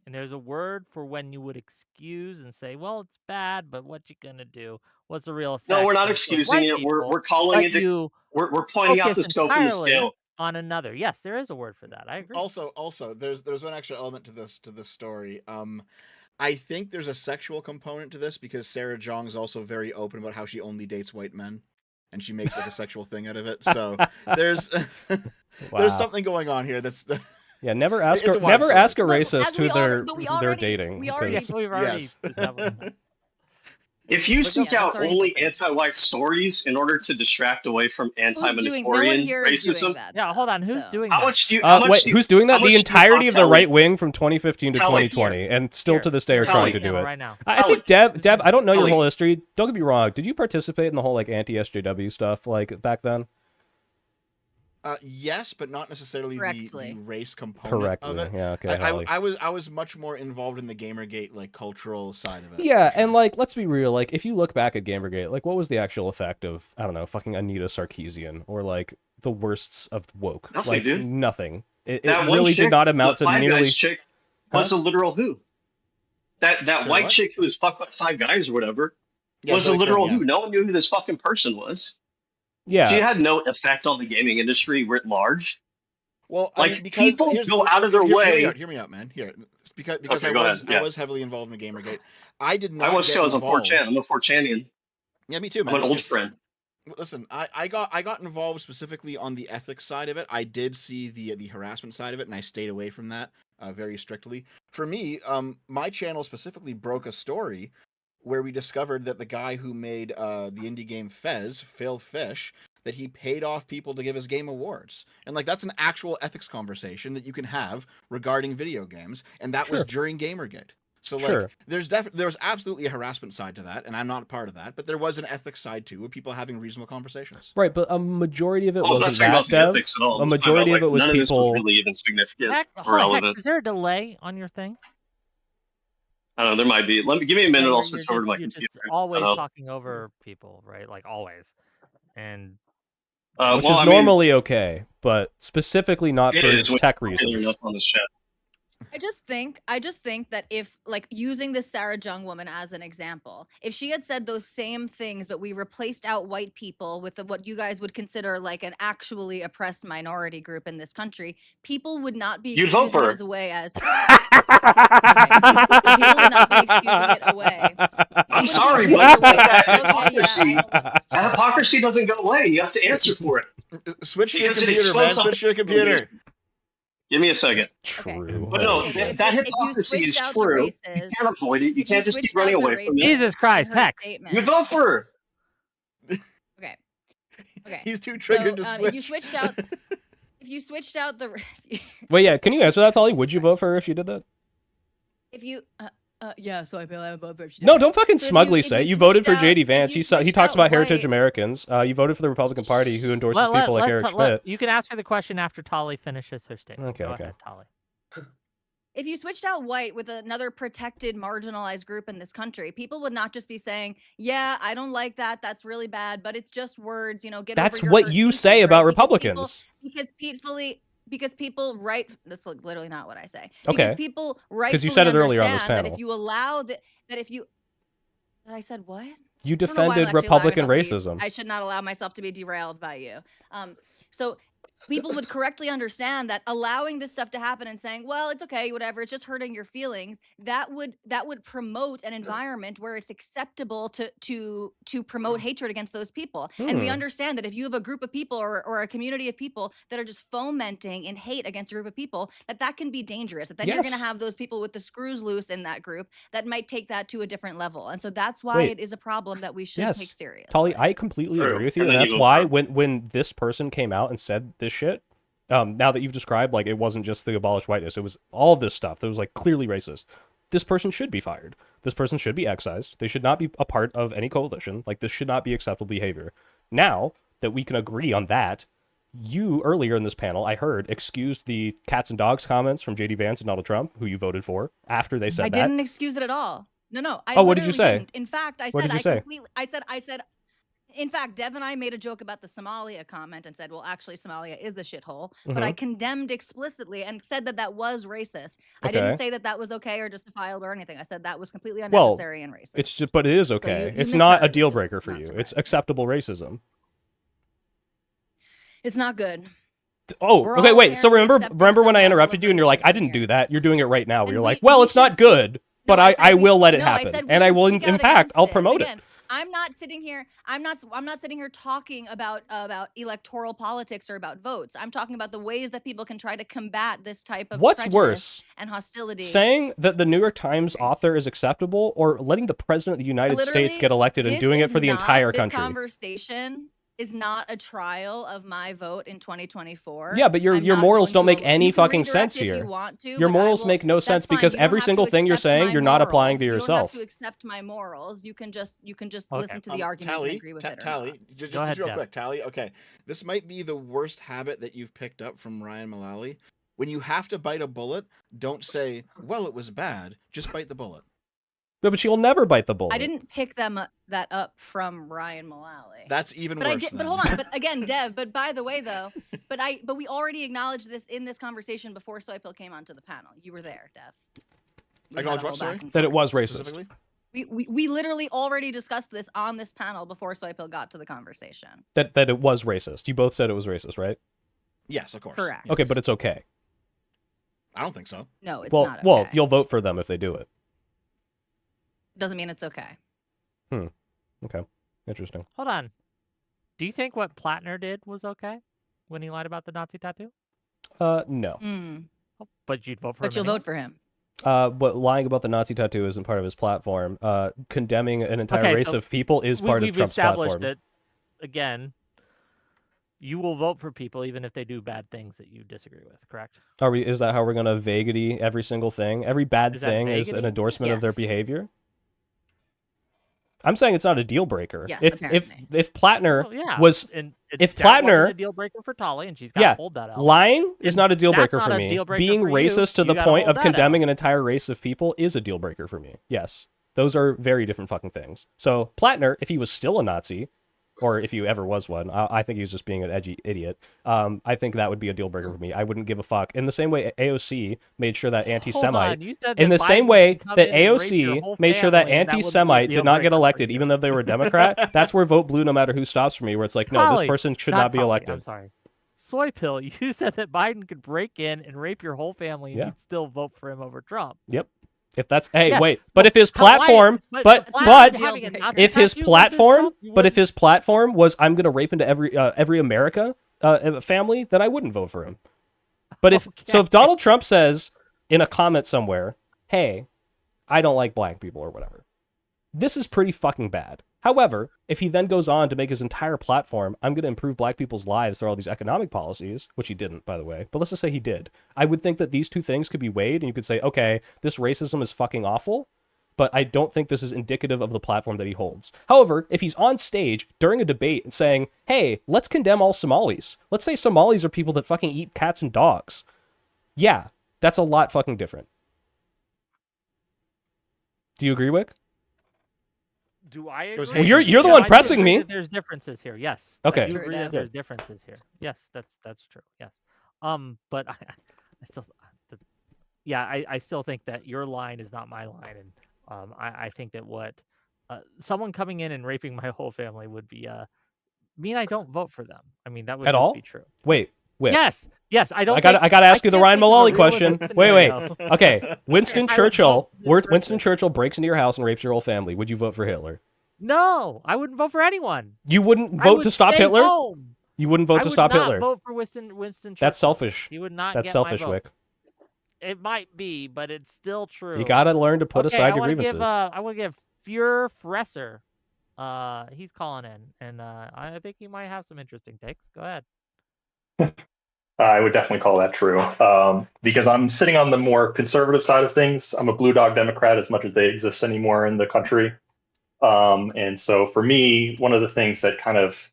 And there's a word for when you would excuse and say, well, it's bad, but what you gonna do? What's the real effect? No, we're not towards excusing white it. We're people, calling but it. you We're pointing out the focus scope and the entirely scale. on another. Yes, there is a word for that. I agree. Also, there's one extra element to this story. I think there's a sexual component to this because Sarah Jong is also very open about how she only dates white men, and she makes like a sexual thing out of it. So there's there's something going on here. That's Yeah, never ask It's a a wide story. racist As who we they're but we who they're already- dating. we already- because- We've already yes. established that. If you But seek yeah, out that's already only built in. anti-white stories in order to distract away from No one anti-Maniforian here is doing racism, that. Yeah, hold on. Who's though. doing how that? much do you? How much wait, do you, who's doing how that? much The do you entirety of the Kelly? right wing from 2015 to Kelly, 2020, and still Here. to this day are Kelly. trying to do it. Right now. I Kelly. think Dev, I don't know your Kelly. whole history. Don't get me wrong. Did you participate in the whole like anti-SJW stuff like back then? yes, but not necessarily the Correctly. race component Correctly. of it. Yeah. Okay. Holly. I was much more involved in the Gamergate like cultural side of it. Yeah, for sure. and like, let's be real. Like, if you look back at Gamergate, like, what was the actual effect of I don't know, fucking Anita Sarkeesian or like the worsts of woke? Nothing, like dude. nothing. It That one really chick, did not amount the to Five nearly. Guys chick was a literal who. That Sorry, white what? chick who was fucked by five guys or whatever Yeah, was a Zoe literal Quinn, who. No one knew who this fucking person was. Yeah. She had no effect on the gaming industry writ large. Well, Like, I mean, because people here's- go out of their way- Hear me out, man. Here, it's because Okay, I go was ahead, yeah. I was heavily involved in Gamergate. I did not. I was get too. I was on involved. 4chan. I'm a 4chanian. Yeah, me too, I'm man. an me old too. friend. Listen, I got involved specifically on the ethics side of it. I did see the harassment side of it, and I stayed away from that very strictly. For me, my channel specifically broke a story where we discovered that the guy who made the indie game Fez, Phil Fish, that he paid off people to give his game awards. And like that's an actual ethics conversation that you can have regarding video games, and that was Sure. during Gamergate. So like Sure. there's absolutely a harassment side to that, and I'm not a part of that, but there was an ethics side too, of people having reasonable conversations. Right, but a majority of it Well, I'm not wasn't talking that, about the Dev. ethics at all. A I'm just talking majority about, of it was none of this people. was really even significant Heck, or hold on, relevant. is there a delay on your thing? I don't know. There might be. Give me a minute. I'll You're switch over to my you're computer. just always talking over people, right? Like always. And which is normally okay, but specifically not for tech reasons. Enough on this chat. I just think that if, like, using this Sarah Jung woman as an example, if she had said those same things, but we replaced out white people with what you guys would consider like an actually oppressed minority group in this country, people would not be excusing it as away as people would not be excusing it away. I'm sorry, but that hypocrisy doesn't go away. You have to answer for it. Switch to your computer, man. Switch to your computer. Give me a second. True. But no, that hypocrisy is true. You can't avoid it. You can't just keep running away from it. Jesus Christ, heck. You vote for her. Okay. Okay. He's too triggered to switch. If you switched out the Wait, yeah, can you answer that, Tolly? Would you vote for her if she did that? If you yeah, so I would vote for her. No, don't fucking smugly say it. You voted for JD Vance. He talks about heritage Americans. You voted for the Republican Party, who endorses people like Eric Schmidt. You can ask her the question after Tolly finishes her statement. Okay, Go okay. ahead, Tolly. If you switched out white with another protected, marginalized group in this country, people would not just be saying, "Yeah, I don't like that. That's really bad, but it's just words. You know, get That's over your what hurt you feelings," say right? about Republicans. Because people write. That's literally not what I say. Okay. Because people write. Because you said it earlier on this that panel. if you allow that if you. That I said what? You I don't know why I'm defended actually Republican allowing myself to racism. I should not allow myself to be derailed by you. So people would correctly understand that allowing this stuff to happen and saying, well, it's okay, whatever, it's just hurting your feelings, that would promote an environment where it's acceptable to promote hatred against those people. And we understand that if you have a group of people or a community of people that are just fomenting and hate against a group of people, that can be dangerous. That then you're going to have those people with the screws loose in that group that might take that to a different level. And so that's why it is a problem that we should take seriously. Tolly, I completely agree with you, and that's why when this person came out and said this shit, now that you've described, like, it wasn't just the abolish whiteness, it was all this stuff that was like clearly racist. This person should be fired. This person should be excised. They should not be a part of any coalition. Like, this should not be acceptable behavior. Now that we can agree on that, you earlier in this panel, I heard, excused the cats and dogs comments from JD Vance and Donald Trump, who you voted for, after they said that. I didn't excuse it at all. No. What did you say? Didn't. In fact, I said in fact, Dev and I made a joke about the Somalia comment and said, well, actually, Somalia is a shithole. But I condemned explicitly and said that was racist. I didn't say that was okay or justifiable or anything. I said that was completely unnecessary and racist. It's just, but it is okay. So it's not a deal breaker for you. It's acceptable racism. It's not good. Oh, okay, wait. So remember when I interrupted you and you're like, I didn't do that. You're doing it right now. Where you're like, well, it's not good, but I will let it happen. And I will, in fact, I'll promote it. I'm not sitting here talking about electoral politics or about votes. I'm talking about the ways that people can try to combat this type of what's worse and hostility. Saying that the New York Times author is acceptable, or letting the president of the United States get elected and doing it for the entire country. This conversation is not a trial of my vote in 2024. Yeah, but your morals don't make any fucking sense here. Your morals make no sense because every single thing you're saying, you're not applying to yourself. You don't have to accept my morals. You can just listen to the arguments and agree with it. Tally, just real quick, Tally. Okay, this might be the worst habit that you've picked up from Ryan Mullally. When you have to bite a bullet, don't say, "Well, it was bad." Just bite the bullet. No, but she'll never bite the bullet. I didn't pick that up from Ryan Mullally. That's even worse. But hold on. But again, Dev. But by the way, though, but we already acknowledged this in this conversation before Soypill came onto the panel. You were there, Dev. Acknowledge what? Sorry. That it was racist. We literally already discussed this on this panel before Soypill got to the conversation. That it was racist. You both said it was racist, right? Yes, of course. Correct. Okay, but it's okay. I don't think so. No, it's not okay. Well, you'll vote for them if they do it. Doesn't mean it's okay. Okay. Interesting. Hold on. Do you think what Plattner did was okay when he lied about the Nazi tattoo? No. Oh, but you'd vote for him. But you'll vote for him. But lying about the Nazi tattoo isn't part of his platform. Condemning an entire race of people is part of Trump's platform. We've established that, again, you will vote for people even if they do bad things that you disagree with, correct? Is that how we're going to vagity every single thing? Every bad thing is an endorsement of their behavior? I'm saying it's not a deal breaker. Yes, if apparently. Plattner yeah. was and if that Plattner wasn't a deal breaker for Tolly, and she's got to hold that out. Lying is And not a deal breaker that's for not a me. deal breaker Being for you. racist to You the gotta point hold of that condemning out. an entire race of people is a deal breaker for me. Yes. Those are very different fucking things. So Plattner, if he was still a Nazi, or if he ever was one, I think he was just being an edgy idiot. I think that would be a deal breaker for me. I wouldn't give a fuck. In the same way AOC made sure that anti-Semite, in the same way that AOC made sure that anti-Semite did not get elected, even though they were a Democrat, that's where vote blue no matter who stops for me, where it's like, no, this person should not be elected. I'm sorry. Soy Pill, you said that Biden could break in and rape your whole family and you'd still vote for him over Trump. Yep. If that's Yes. wait, Well, but if his platform, but if his platform was I'm gonna rape into every America family, then I wouldn't vote for him. But if Donald Trump says in a comment somewhere, hey, I don't like black people or whatever, this is pretty fucking bad. However, if he then goes on to make his entire platform, I'm going to improve black people's lives through all these economic policies, which he didn't, by the way, but let's just say he did. I would think that these two things could be weighed, and you could say, okay, this racism is fucking awful, but I don't think this is indicative of the platform that he holds. However, if he's on stage during a debate and saying, hey, let's condemn all Somalis. Let's say Somalis are people that fucking eat cats and dogs. Yeah, that's a lot fucking different. Do you agree, Whick? Do I agree? Well, you're the one pressing me. There's differences here. Yes. Okay. I do agree that there's differences here. Yes, that's true. Yes. But I still, I still think that your line is not my line, and I think that what someone coming in and raping my whole family would be mean I don't vote for them. I mean that would just be true. Wait. Yes, I don't. I gotta ask you the Ryan Mullally question. Wait. Okay, Winston Churchill breaks into your house and rapes your whole family. Would you vote for Hitler? No, I wouldn't vote for anyone. You wouldn't vote to stop Hitler? Home. You wouldn't vote to stop Hitler? I would not vote for Winston Churchill. That's selfish. He would not. That's get selfish, my vote. Wick. It might be, but it's still true. You gotta learn to put aside your grievances. I want to give Fuhrer Fresser. He's calling in, and I think he might have some interesting takes. Go ahead. I would definitely call that true, because I'm sitting on the more conservative side of things. I'm a blue dog Democrat as much as they exist anymore in the country. And so for me, one of the things that kind of,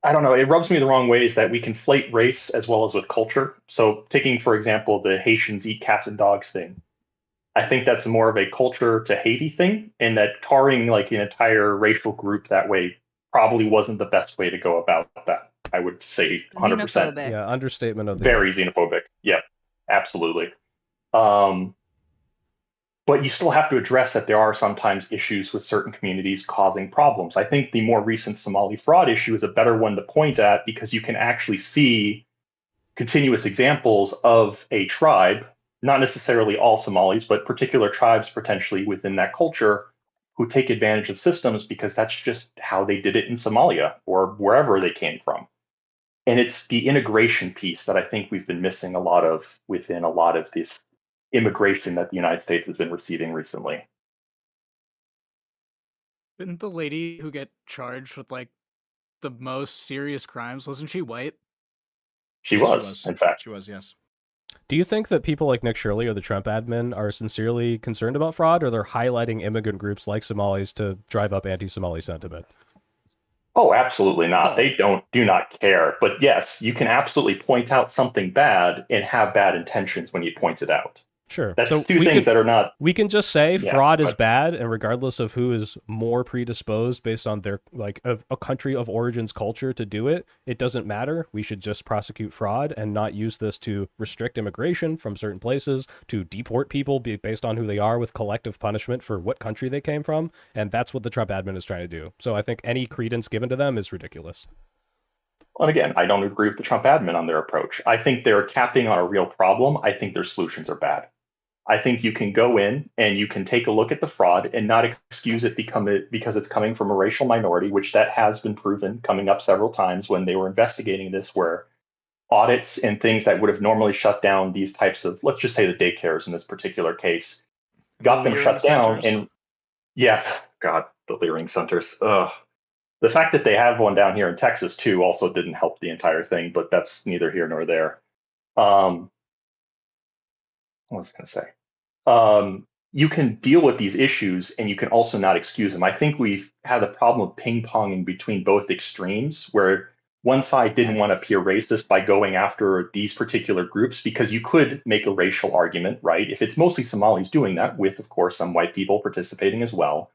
I don't know, it rubs me the wrong way is that we conflate race as well as with culture. So taking, for example, the Haitians eat cats and dogs thing, I think that's more of a culture to Haiti thing, and that tarring like an entire racial group that way probably wasn't the best way to go about that. I would say 100%. Xenophobic. Yeah, understatement of the very xenophobic. Yeah, absolutely. But you still have to address that there are sometimes issues with certain communities causing problems. I think the more recent Somali fraud issue is a better one to point at because you can actually see continuous examples of a tribe, not necessarily all Somalis, but particular tribes potentially within that culture who take advantage of systems because that's just how they did it in Somalia or wherever they came from. And it's the integration piece that I think we've been missing a lot of within a lot of this immigration that the United States has been receiving recently. Didn't the lady who get charged with like the most serious crimes, wasn't she white? She was, in fact. She was, yes. Do you think that people like Nick Shirley or the Trump admin are sincerely concerned about fraud, or they're highlighting immigrant groups like Somalis to drive up anti-Somali sentiment? Oh, absolutely not. They do not care. But yes, you can absolutely point out something bad and have bad intentions when you point it out. Sure. That's two things that are not... We can just say fraud is bad, and regardless of who is more predisposed based on their, like, a country of origin's culture to do it, it doesn't matter. We should just prosecute fraud and not use this to restrict immigration from certain places, to deport people based on who they are with collective punishment for what country they came from, and that's what the Trump admin is trying to do. So I think any credence given to them is ridiculous. And again, I don't agree with the Trump admin on their approach. I think they're tapping on a real problem. I think their solutions are bad. I think you can go in and you can take a look at the fraud and not excuse it because it's coming from a racial minority, which that has been proven coming up several times when they were investigating this, where audits and things that would have normally shut down these types of, let's just say the daycares in this particular case, got them shut down. And yeah, God, the Leering centers. The fact that they have one down here in Texas too also didn't help the entire thing, but that's neither here nor there. What was I going to say? you can deal with these issues and you can also not excuse them. I think we've had the problem of ping-ponging between both extremes, where one side didn't want to appear racist by going after these particular groups, because you could make a racial argument, right? If it's mostly Somalis doing that, with, of course, some white people participating as well,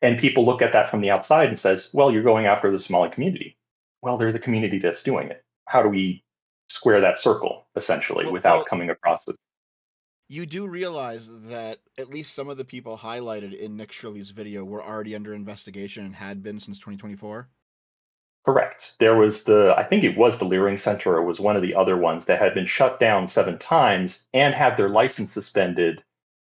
and people look at that from the outside and says, well, you're going after the Somali community. Well, they're the community that's doing it. How do we square that circle, essentially, without coming across this? You do realize that at least some of the people highlighted in Nick Shirley's video were already under investigation and had been since 2024? Correct. There was I think it was the Leering Center, or was one of the other ones that had been shut down 7 times and had their license suspended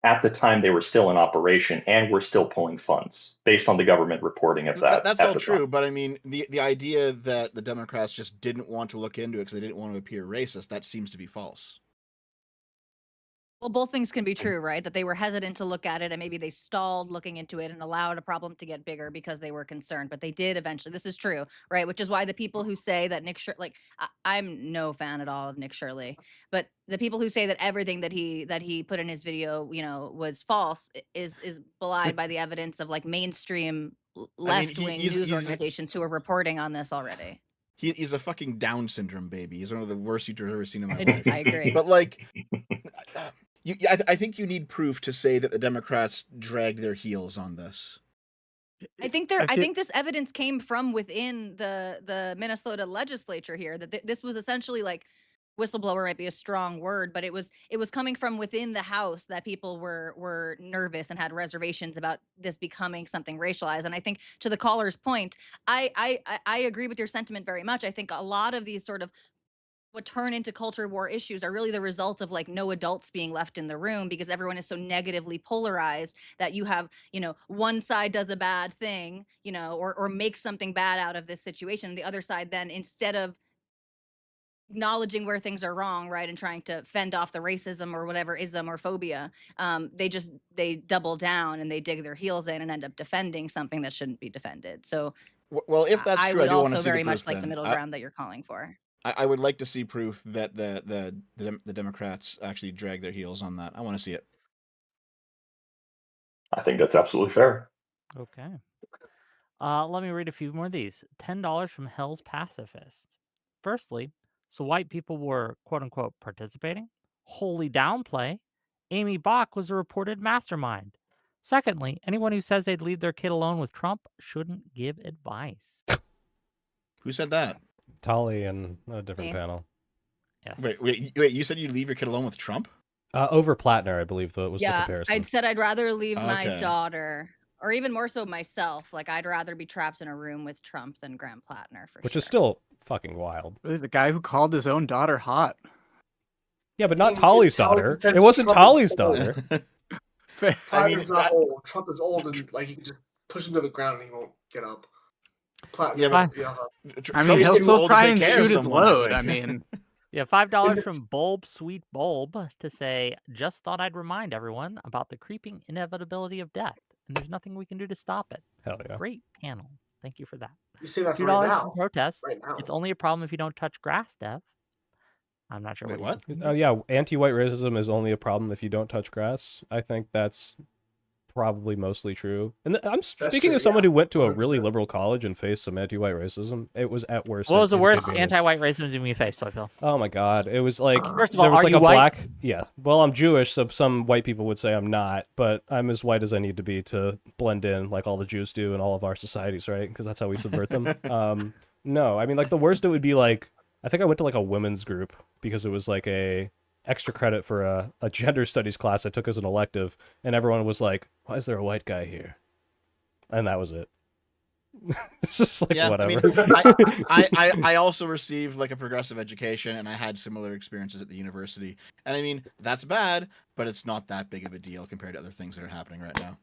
at the time they were still in operation and were still pulling funds, based on the government reporting of that. That's all true, but I mean, the idea that the Democrats just didn't want to look into it because they didn't want to appear racist, that seems to be false. Well, both things can be true, right? That they were hesitant to look at it and maybe they stalled looking into it and allowed a problem to get bigger because they were concerned, but they did eventually. This is true, right? Which is why the people who say that Nick Shirley, like I'm no fan at all of Nick Shirley, but the people who say that everything that he put in his video, was false is belied by the evidence of like mainstream left-wing news organizations who are reporting on this already. He's a fucking Down syndrome baby. He's one of the worst YouTubers I've ever seen in my life. I agree. But like, I think you need proof to say that the Democrats dragged their heels on this. I think this evidence came from within the Minnesota legislature here. That this was essentially like, whistleblower might be a strong word, but it was coming from within the House that people were nervous and had reservations about this becoming something racialized. And I think, to the caller's point, I agree with your sentiment very much. I think a lot of these sort of what turn into culture war issues are really the result of like no adults being left in the room, because everyone is so negatively polarized that you have, one side does a bad thing, or makes something bad out of this situation. The other side then, instead of acknowledging where things are wrong, right, and trying to fend off the racism or whatever ism or phobia, they double down and they dig their heels in and end up defending something that shouldn't be defended. So, well, if that's I true, would I do want also to see very the proof, much like the middle ground that you're calling for. I would like to see proof that the Democrats actually drag their heels on that. I want to see it. I think that's absolutely fair. Okay. Let me read a few more of these. $10 from Hell's Pacifist. Firstly, so white people were quote-unquote participating. Wholly downplay. Amy Bach was a reported mastermind. Secondly, anyone who says they'd leave their kid alone with Trump shouldn't give advice. Who said that? Tolly and a different panel. Yes. Wait, you said you'd leave your kid alone with Trump? Over Plattner, I believe, though, was the comparison. I'd said I'd rather leave my daughter, or even more so myself. Like, I'd rather be trapped in a room with Trump than Graham Plattner, for Which is still fucking wild. Really, the guy who called his own daughter hot. Yeah, but not Tolly's daughter. It wasn't Tolly's daughter. Plattner's not old. Trump is old, and like you can just push him to the ground and he won't get up. Yeah, I mean, he'll still try and shoot his load. I mean, yeah, $5 from Bulb Sweet Bulb to say, just thought I'd remind everyone about the creeping inevitability of death, and there's nothing we can do to stop it. Hell yeah. Great panel. Thank you for that. You say that for $2 right now. from Protest. Right now. It's only a problem if you don't touch grass, Dev. I'm not sure what. Oh yeah, anti-white racism is only a problem if you don't touch grass. I think that's probably mostly true. And I'm speaking of someone who went to a really liberal college and faced some anti-white racism. It was at worst. What was the worst anti-white racism you faced, Soypil? Oh my god, it was like, first of all, there was are like you a white? black. Yeah, well, I'm Jewish, so some white people would say I'm not, but I'm as white as I need to be to blend in, like all the Jews do in all of our societies, right? Because that's how we subvert them. No, I mean, like the worst it would be like, I think I went to like a women's group because it was like a extra credit for a gender studies class I took as an elective, and everyone was like, why is there a white guy here? And that was it. It's just like, whatever. I mean, I also received like a progressive education, and I had similar experiences at the university. And I mean, that's bad, but it's not that big of a deal compared to other things that are happening right now.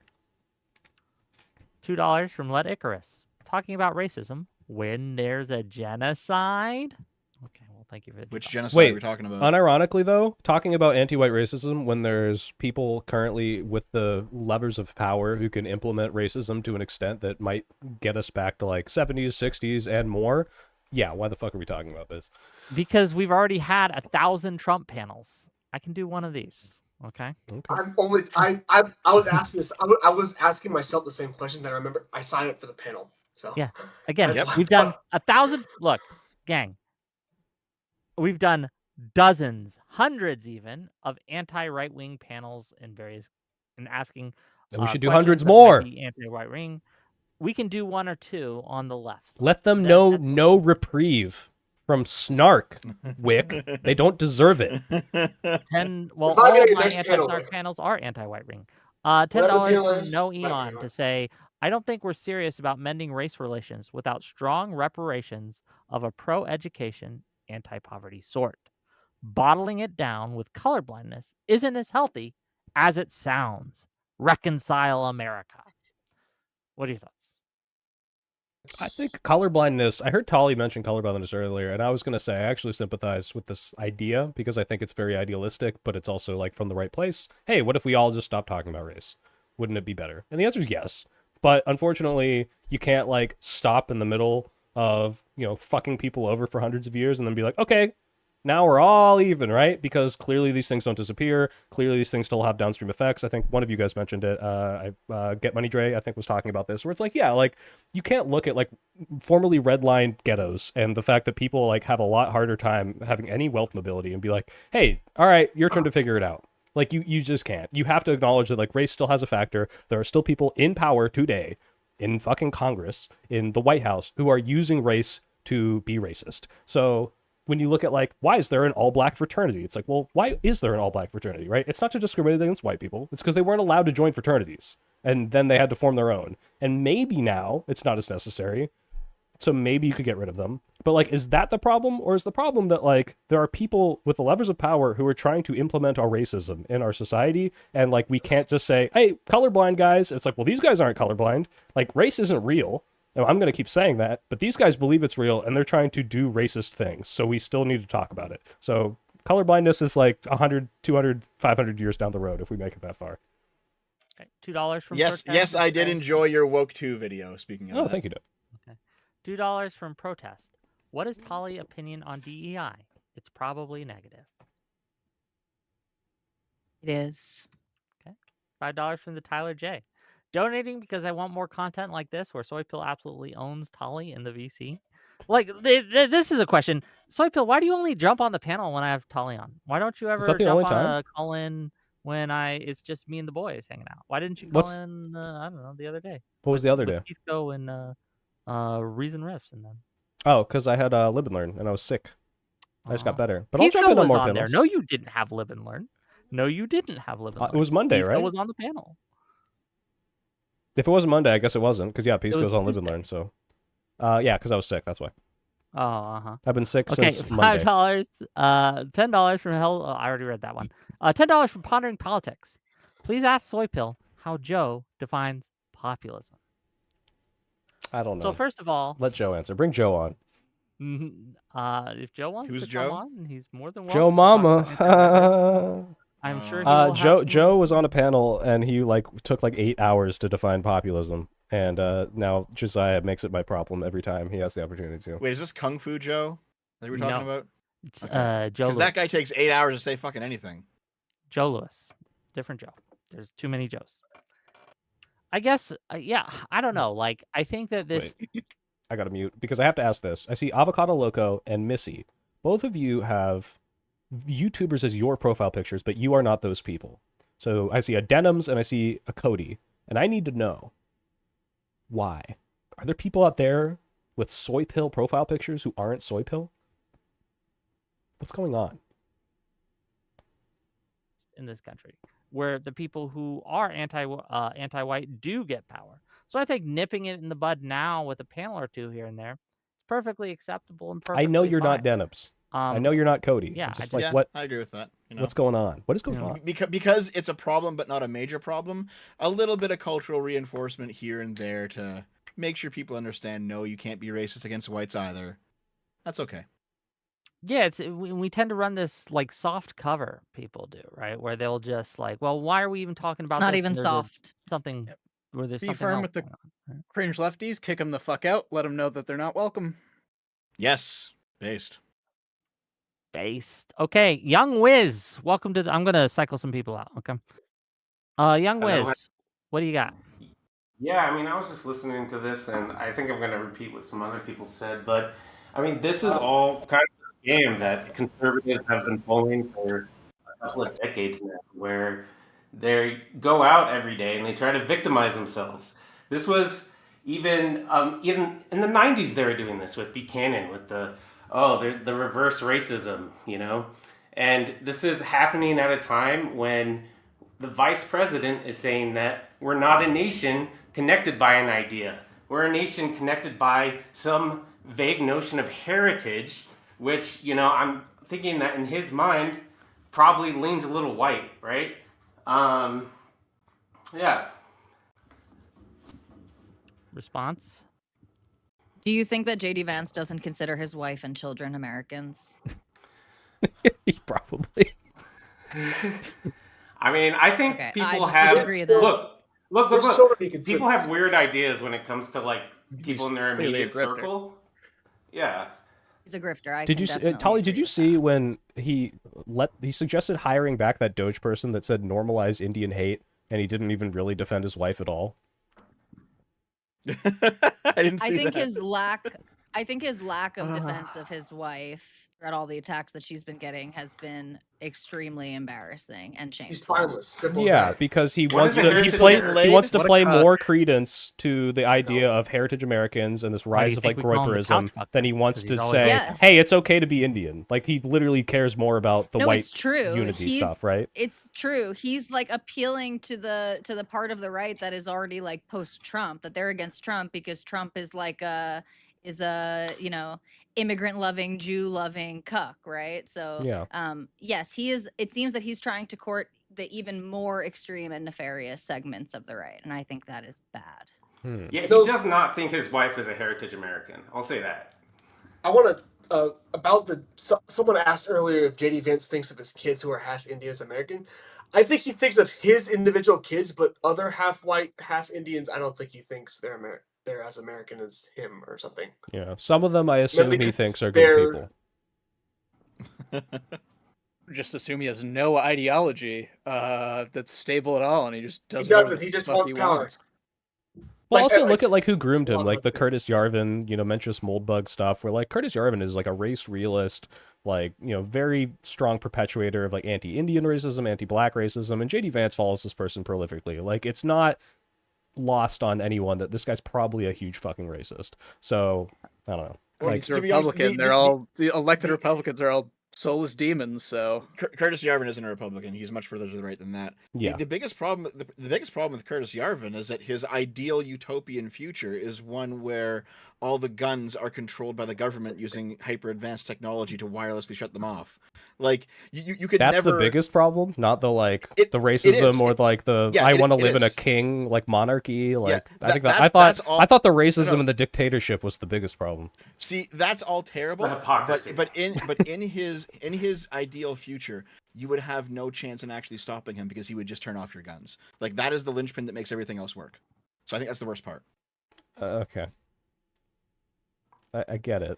$2 from Let Icarus. Talking about racism when there's a genocide. Okay, well, thank you for Which genocide are we talking about? Unironically, though, talking about anti-white racism when there's people currently with the levers of power who can implement racism to an extent that might get us back to like 70s, 60s, and more. Yeah, why the fuck are we talking about this? Because we've already had 1,000 Trump panels. I can do one of these. Okay. I was asking this. I was asking myself the same question that I remember. I signed up for the panel. So yeah, again, that's why- we've done 1,000. Look, gang, we've done dozens, hundreds even of anti-right wing panels in various and asking. And we should do questions hundreds that might more. be anti-right wing. We can do 1 or 2 on the left side. Let them know no reprieve from snark, Whick. They don't deserve it. 10. Well, Probably all of your my next panel, anti-snark Whick. panels are anti-white ring. Whatever the $10 panel from is, No let me Eon know. to say, I don't think we're serious about mending race relations without strong reparations of a pro-education, anti-poverty sort. Bottling it down with colorblindness isn't as healthy as it sounds. Reconcile America. What are your thoughts? I think colorblindness, I heard Tolly mention colorblindness earlier, and I was going to say I actually sympathize with this idea because I think it's very idealistic, but it's also like from the right place. Hey, what if we all just stop talking about race? Wouldn't it be better? And the answer is yes. But unfortunately, you can't like stop in the middle of, fucking people over for hundreds of years and then be like, okay, now we're all even, right? Because clearly these things don't disappear. Clearly these things still have downstream effects. I think one of you guys mentioned it. Get Money Dre, I think, was talking about this, where it's like, yeah, like you can't look at like formerly redlined ghettos and the fact that people like have a lot harder time having any wealth mobility and be like, hey, all right, your turn to figure it out. Like you just can't. You have to acknowledge that like race still has a factor. There are still people in power today, in fucking Congress, in the White House, who are using race to be racist. So when you look at like, why is there an all-black fraternity? It's like, well, why is there an all-black fraternity, right? It's not to discriminate against white people. It's because they weren't allowed to join fraternities. And then they had to form their own. And maybe now it's not as necessary. So maybe you could get rid of them. But like, is that the problem? Or is the problem that like, there are people with the levers of power who are trying to implement our racism in our society? And like, we can't just say, hey, colorblind guys. It's like, well, these guys aren't colorblind. Like, race isn't real. Now, I'm going to keep saying that, but these guys believe it's real and they're trying to do racist things. So we still need to talk about it. So colorblindness is like 100, 200, 500 years down the road if we make it that far. Okay. $2 from Yes, I did enjoy your Woke 2 video, speaking of that. Oh, thank you, Dave. Okay. $2 from Protest. What is Tolly's opinion on DEI? It's probably negative. It is. Okay. $5 from the Tyler J. Donating because I want more content like this where Soy Pill absolutely owns Tolly in the VC. Like, this is a question. Soy Pill, why do you only jump on the panel when I have Tolly on? Why don't you ever jump on a call in when it's just me and the boys hanging out? Why didn't you call in, I don't know, the other day? What was the other day? Pisco and Reason Riffs and then. Oh, because I had Live and Learn and I was sick. I just got better. But Pisco I'll jump in on more on panels. There. No, you didn't have Live and Learn. No, you didn't have Live and Learn. It was Monday, Pisco right? was on the panel. If it wasn't Monday, I guess it wasn't. Because, yeah, Pisco's on Live and Learn. So, yeah, because I was sick. That's why. Oh, uh-huh. I've been sick since Monday. $5, $10 from Hell. I already read that one. $10 from Pondering Politics. Please ask Soy Pill how Joe defines populism. I don't know. So first of all, let Joe answer. Bring Joe on. If Joe wants to Joe? come on, he's more than welcome. Joe Mama. I'm sure Joe was on a panel and he took 8 hours to define populism, and now Josiah makes it my problem every time he has the opportunity to. Wait, is this Kung Fu Joe that we're talking about? It's Joe. Because that guy takes 8 hours to say fucking anything. Joe Lewis, different Joe. There's too many Joes. I guess, yeah. I don't know. I think that this. Wait. I gotta mute because I have to ask this. I see Avocado Loco and Missy. Both of you have YouTubers as your profile pictures, but you are not those people. So I see a Denims and I see a Cody, and I need to know why. Are there people out there with Soy Pill profile pictures who aren't Soy Pill? What's going on in this country, where the people who are anti-white do get power? So I think nipping it in the bud now with a panel or two here and there is perfectly acceptable and perfectly I know you're fine. not Denims. I know you're not Cody. Yeah, what? I agree with that. What's going on? What is going on? Because it's a problem, but not a major problem. A little bit of cultural reinforcement here and there to make sure people understand. No, you can't be racist against whites either. That's okay. Yeah, we tend to run this soft cover. People do, right? Where they'll just well, why are we even talking about? It's not even soft. Something. Where there's be firm with the cringe lefties. Kick them the fuck out. Let them know that they're not welcome. Yes, based. based. Okay, Young Wiz, welcome to. I'm gonna cycle some people out. Okay. Young Hello. Wiz, what do you got? Yeah, I mean, I was just listening to this, and I think I'm going to repeat what some other people said, but I mean, this is all kind of a game that conservatives have been pulling for a couple of decades now, where they go out every day and they try to victimize themselves. This was even in the '90s they were doing this with Buchanan, with the reverse racism, and this is happening at a time when the vice president is saying that we're not a nation connected by an idea. We're a nation connected by some vague notion of heritage, which, I'm thinking that in his mind probably leans a little white, right? Yeah. Response? Do you think that JD Vance doesn't consider his wife and children Americans? Probably. I mean, I think Okay, people I just have disagree then. look. People have weird ideas when it comes to like people in their clearly a immediate grifter. circle. Yeah. He's a grifter. I Did can you see, definitely Tolly? agree Did you with see when he suggested hiring back that Doge person that said normalize Indian hate, and he didn't even really defend his wife at all? I didn't see that. I think his lack of defense of his wife throughout all the attacks that she's been getting has been extremely embarrassing and shameful. He's spineless. Simple as Yeah, that. because he What wants is a to heritage he wants to What a play cuck. more credence to the idea of heritage Americans and this Why do rise you of think like we call him the groyperism couch than he wants 'Cause to he's always say, Yes. hey, it's okay to be Indian. Like he literally cares more about the No, white it's true. unity He's- stuff, right? It's true. He's like appealing to the part of the right that is already like post-Trump, that they're against Trump because Trump is like a immigrant loving, Jew loving cuck, right? So Yeah. yes, he is. It seems that he's trying to court the even more extreme and nefarious segments of the right, and I think that is bad. Yeah, he Those- does not think his wife is a heritage American. I'll say that. I want to about someone asked earlier if JD Vance thinks of his kids who are half Indian as American. I think he thinks of his individual kids, but other half white, half Indians, I don't think he thinks they're as American as him or something. Yeah. Some of them I assume he because thinks are they're- good people. Just assume he has no ideology that's stable at all, and he just does. He doesn't. whatever He the just fuck wants he power. wants. Well, also like- look at like who groomed him, Well, like the okay. Curtis Yarvin, Mencius Moldbug stuff, where like Curtis Yarvin is like a race realist, like, very strong perpetuator of like anti-Indian racism, anti-black racism, and JD Vance follows this person prolifically. Like it's not lost on anyone that this guy's probably a huge fucking racist. So, I don't know. Well, Like, He's a to be honest, Republican. The elected Republicans are all soulless demons. So Curtis Yarvin isn't a Republican. He's much further to the right than that. Yeah. The biggest problem, the biggest problem with Curtis Yarvin is that his ideal utopian future is one where all the guns are controlled by the government using hyper advanced technology to wirelessly shut them off. Like you could that's never. the biggest problem, not the It- the it racism is. or like the Yeah, I it- want to it live in a is. king like monarchy. Like I think that's all- I thought the racism no, no. and the dictatorship was the biggest problem. See, that's all terrible. hypocrisy. But in his ideal future, you would have no chance in actually stopping him because he would just turn off your guns. Like that is the linchpin that makes everything else work. So I think that's the worst part. Okay. I get it.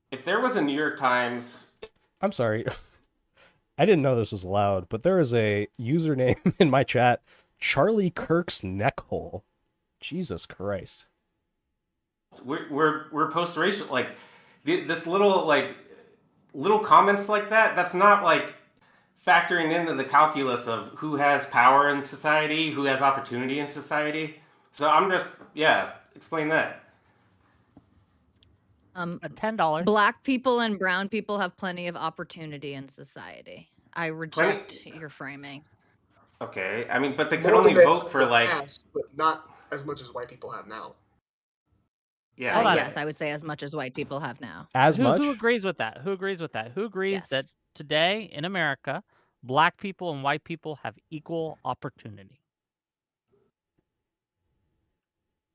If there was a New York Times, I'm sorry. I didn't know this was allowed, but there is a username in my chat, Charlie Kirk's Neckhole. Jesus Christ. we're post-racial, like this little comments like that. That's not like factoring into the calculus of who has power in society, who has opportunity in society. So I'm just explain that. $10. Black people and brown people have plenty of opportunity in society. I reject your framing. Okay, I mean, but they could More only than vote for in the like past, but not as much as white people have now. yeah. Yes, I would say as much as white people have now. Who agrees with that? Who agrees with that? Who agrees that Yes. today in America, black people and white people have equal opportunity?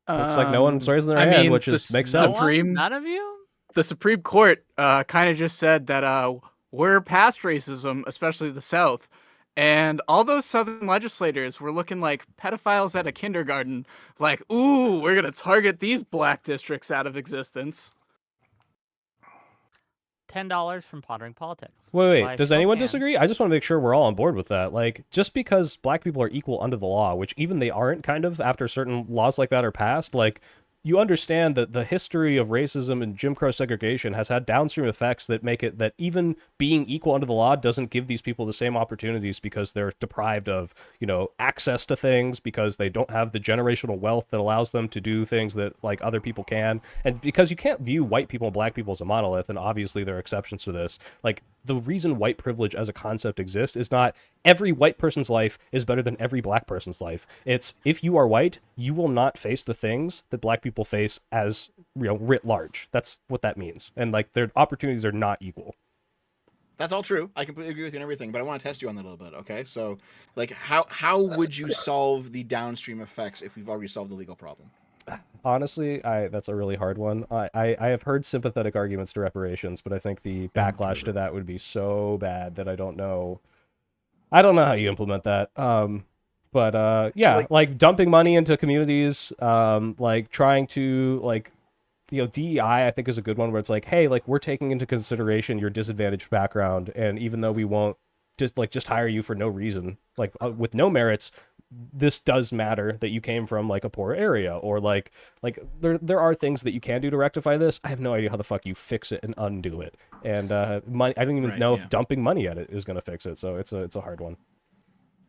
Looks like no one's raising their hand, which makes sense. None of you? The Supreme Court kind of just said that we're past racism, especially the South. And all those Southern legislators were looking like pedophiles at a kindergarten, like, ooh, we're going to target these black districts out of existence. $10 from Pondering Politics. Wait. Does anyone disagree? I just want to make sure we're all on board with that. Like, just because black people are equal under the law, which even they aren't, kind of, after certain laws like that are passed, like, you understand that the history of racism and Jim Crow segregation has had downstream effects that make it that even being equal under the law doesn't give these people the same opportunities because they're deprived of, access to things, because they don't have the generational wealth that allows them to do things that like other people can. And because you can't view white people and black people as a monolith, and obviously there are exceptions to this, like the reason white privilege as a concept exists is not every white person's life is better than every black person's life. It's if you are white, you will not face the things that black people face as writ large. That's what that means. And like their opportunities are not equal. That's all true. I completely agree with you on everything, but I want to test you on that a little bit. Okay, so like how would you solve the downstream effects if we've already solved the legal problem? Honestly, that's a really hard one. I have heard sympathetic arguments to reparations, but I think the backlash to that would be so bad that I don't know how you implement that. But yeah, so like dumping money into communities, like trying to like, DEI I think is a good one where it's like, hey, like we're taking into consideration your disadvantaged background, and even though we won't just hire you for no reason, like with no merits, this does matter that you came from like a poor area, or like there are things that you can do to rectify this. I have no idea how the fuck you fix it and undo it. And money, I don't even know if dumping money at it is going to fix it. So it's a hard one.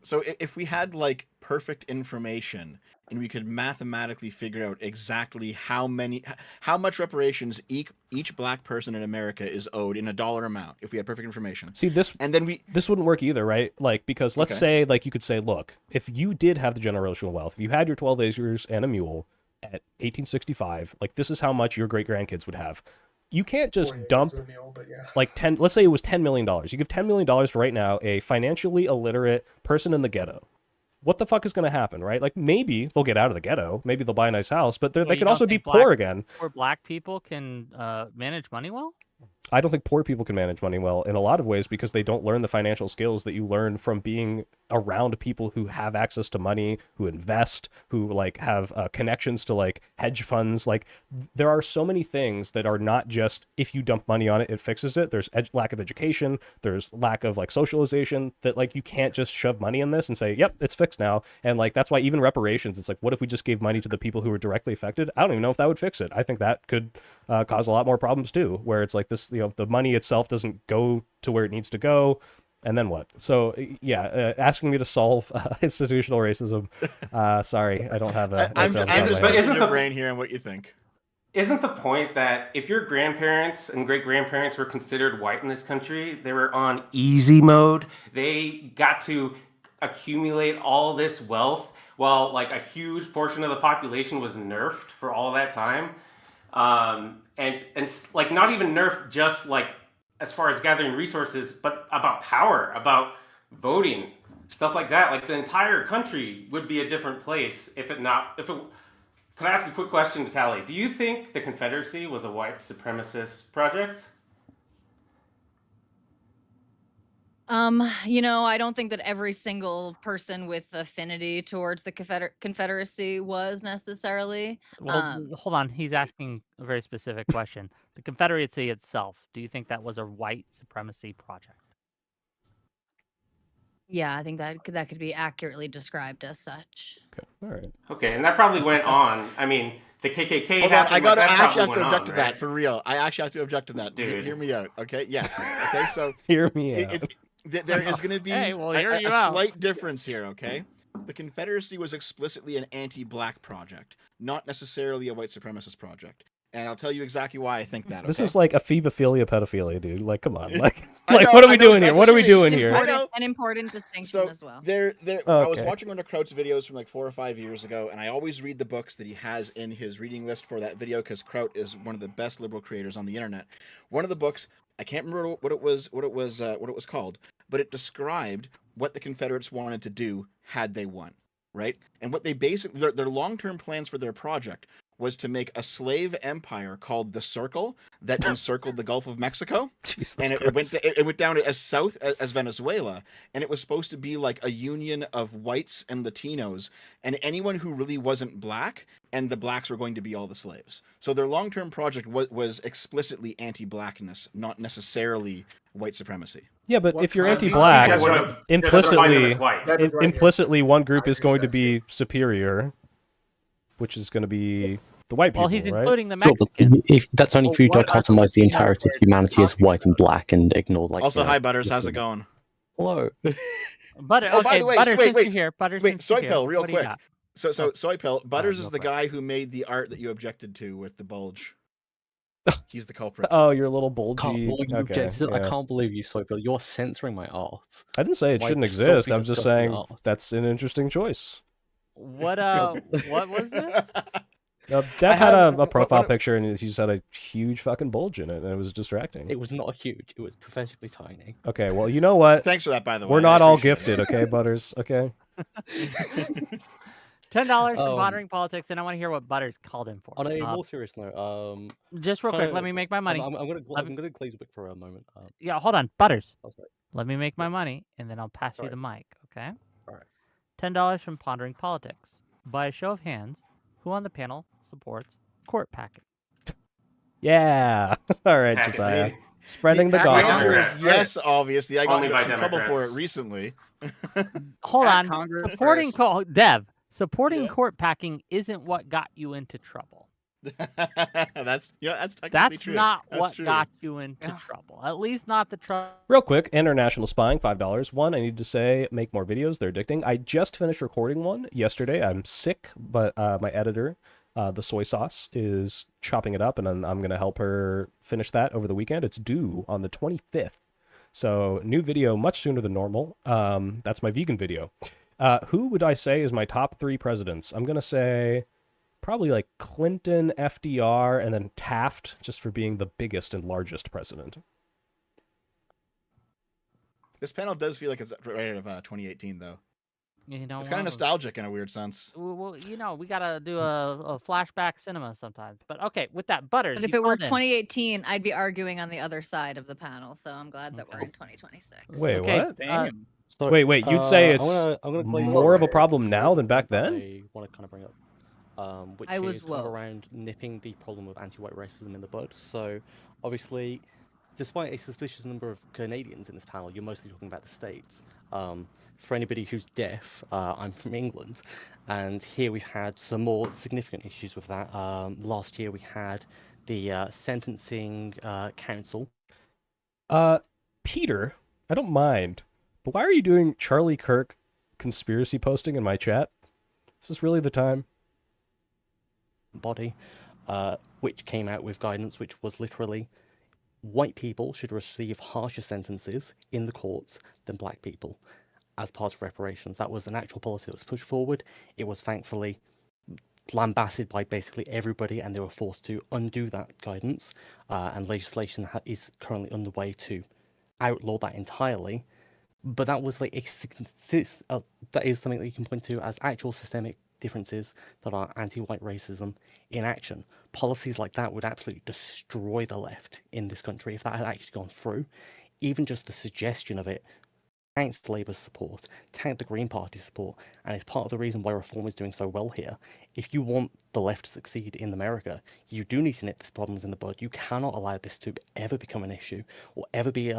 So if we had like perfect information and we could mathematically figure out exactly how much reparations each black person in America is owed in a dollar amount, if we had perfect information. See, this wouldn't work either, right? Like, because let's say, like, you could say, look, if you did have the generational wealth, if you had your 12 acres and a mule at 1865, like, this is how much your great grandkids would have. You can't just dump like 10, let's say it was $10 million. You give $10 million to right now a financially illiterate person in the ghetto. What the fuck is going to happen, right? Like maybe they'll get out of the ghetto. Maybe they'll buy a nice house, but they can also be poor again. Or black people can manage money well? I don't think poor people can manage money well in a lot of ways because they don't learn the financial skills that you learn from being around people who have access to money, who invest, who like have connections to like hedge funds. Like there are so many things that are not just if you dump money on it, it fixes it. There's lack of education. There's lack of like socialization that like you can't just shove money in this and say, yep, it's fixed now. And like that's why even reparations, it's like, what if we just gave money to the people who were directly affected? I don't even know if that would fix it. I think that could cause a lot more problems too, where it's like this, the money itself doesn't go to where it needs to go. And then what? So yeah, asking me to solve institutional racism. Sorry, I don't have a. I'm just your brain here and what you think. Isn't the point that if your grandparents and great-grandparents were considered white in this country, they were on easy mode? They got to accumulate all this wealth while like a huge portion of the population was nerfed for all that time. And like not even nerfed just like as far as gathering resources, but about power, about voting, stuff like that. Like the entire country would be a different place if it. Can I ask a quick question to Tally? Do you think the Confederacy was a white supremacist project? I don't think that every single person with affinity towards the Confederacy was necessarily. Well, hold on. He's asking a very specific question. The Confederacy itself, do you think that was a white supremacy project? Yeah, I think that could be accurately described as such. Okay, all right. Okay, and that probably went on. I mean, the KKK. Hold on, I actually have to object to that for real. I actually have to object to that. Dude. Hear me out, okay? Yes. Okay, so hear me out. There is going to be a slight difference here, okay? The Confederacy was explicitly an anti-black project, not necessarily a white supremacist project. And I'll tell you exactly why I think that. Okay? This is like a phebophilia pedophilia, dude. Like, come on. Like what are we doing here? What are we doing here? An important distinction as well. Okay. I was watching one of Kraut's videos from like 4 or 5 years ago, and I always read the books that he has in his reading list for that video because Kraut is one of the best liberal creators on the internet. One of the books, I can't remember what it was called, but it described what the Confederates wanted to do had they won, right? And what they basically their long-term plans for their project was to make a slave empire called the Circle that encircled the Gulf of Mexico. Jesus And it went down as south as Venezuela, and it was supposed to be like a union of whites and Latinos and anyone who really wasn't black, and the blacks were going to be all the slaves. So their long-term project was explicitly anti-blackness, not necessarily white supremacy. Yeah, but What if you're kind of- anti-black, That's what- implicitly, That is right here. implicitly one group I is agree going with to that be superior, which is going to be the white people, Well, he's right? including the Sure, but Mexicans. if that's only if you What- dichotomize the entirety of humanity as white and black and ignore like. Also, you know, hi Butters, how's it going? Hello. Butter. Oh, Okay, by the way, Butter, wait, since wait, you're here. Butter, Wait, since you're Soy here, Pill, real what do you quick. got? So Soy Pill, Butters real is the quick. guy who made the art that you objected to with the bulge. He's the culprit. Oh, your little Can't bulgy. believe you Okay, objected- I yeah. can't believe you, Soybill. You're censoring my art. I didn't say it Why shouldn't filthy, exist. I'm just disgusting saying art. that's an interesting choice. What what was this? Dev had have- a profile what- picture and he just had a huge fucking bulge in it, and it was distracting. It was not huge. It was pathetically tiny. Okay, well, you know what? Thanks for that, by the way. We're I not all appreciate gifted, it. okay, Butters? Okay. $10 from Pondering Politics, and I want to hear what Butters called him for. On a more serious note, just real quick, kinda- let me make my money. I'm gonna glaze Whick for a moment. Yeah, hold on, Butters. Oh, sorry. Let me make my money, and then I'll pass you Sorry. the mic, okay? All right. $10 from Pondering Politics. By a show of hands, who on the panel supports court packing? Yeah. All right, Packet Josiah. meeting. Spreading the The gospel. answer is Democrats. yes, obviously. I got Only into by some trouble for it Democrats. recently. Hold At on. Congress Supporting first. Dev. Supporting Yeah. court packing isn't what got you into trouble. that's technically That's true. not That's what true. got you into trouble. At least not the trouble. Real quick, international spying, $5. One, I need to say, make more videos. They're addicting. I just finished recording one yesterday. I'm sick, but my editor, the soy sauce, is chopping it up, and I'm going to help her finish that over the weekend. It's due on the 25th. So, new video much sooner than normal. That's my vegan video. Who would I say is my top 3 presidents? I'm going to say probably like Clinton, FDR, and then Taft, just for being the biggest and largest president. This panel does feel like it's right out of 2018, though. You know, It's kind of nostalgic in a weird sense. Well, you know, we gotta do a flashback cinema sometimes. But okay, with that, Butters. But if you it were called in. 2018, I'd be arguing on the other side of the panel. So I'm glad that we're in 2026. Wait, Okay, what? Damn. So, Wait, you'd say it's I'm gonna glaze more over of a here, problem because now than back there's a then? point I want to kind of bring up, which I was is kind of woke. around nipping the problem of anti-white racism in the bud. So, obviously, despite a suspicious number of Canadians in this panel, you're mostly talking about the States. For anybody who's deaf, I'm from England, and here we've had some more significant issues with that. Last year we had the sentencing council. Peter, I don't mind, but why are you doing Charlie Kirk conspiracy posting in my chat? Is this really the time? Body, which came out with guidance which was literally white people should receive harsher sentences in the courts than black people as part of reparations. That was an actual policy that was pushed forward. It was thankfully lambasted by basically everybody, and they were forced to undo that guidance, and legislation is currently underway to outlaw that entirely. But that was like that is something that you can point to as actual systemic differences that are anti-white racism in action. Policies like that would absolutely destroy the left in this country if that had actually gone through. Even just the suggestion of it tanked Labour's support, tanked the Green Party's support, and it's part of the reason why reform is doing so well here. If you want the left to succeed in America, you do need to nip these problems in the bud. You cannot allow this to ever become an issue or ever be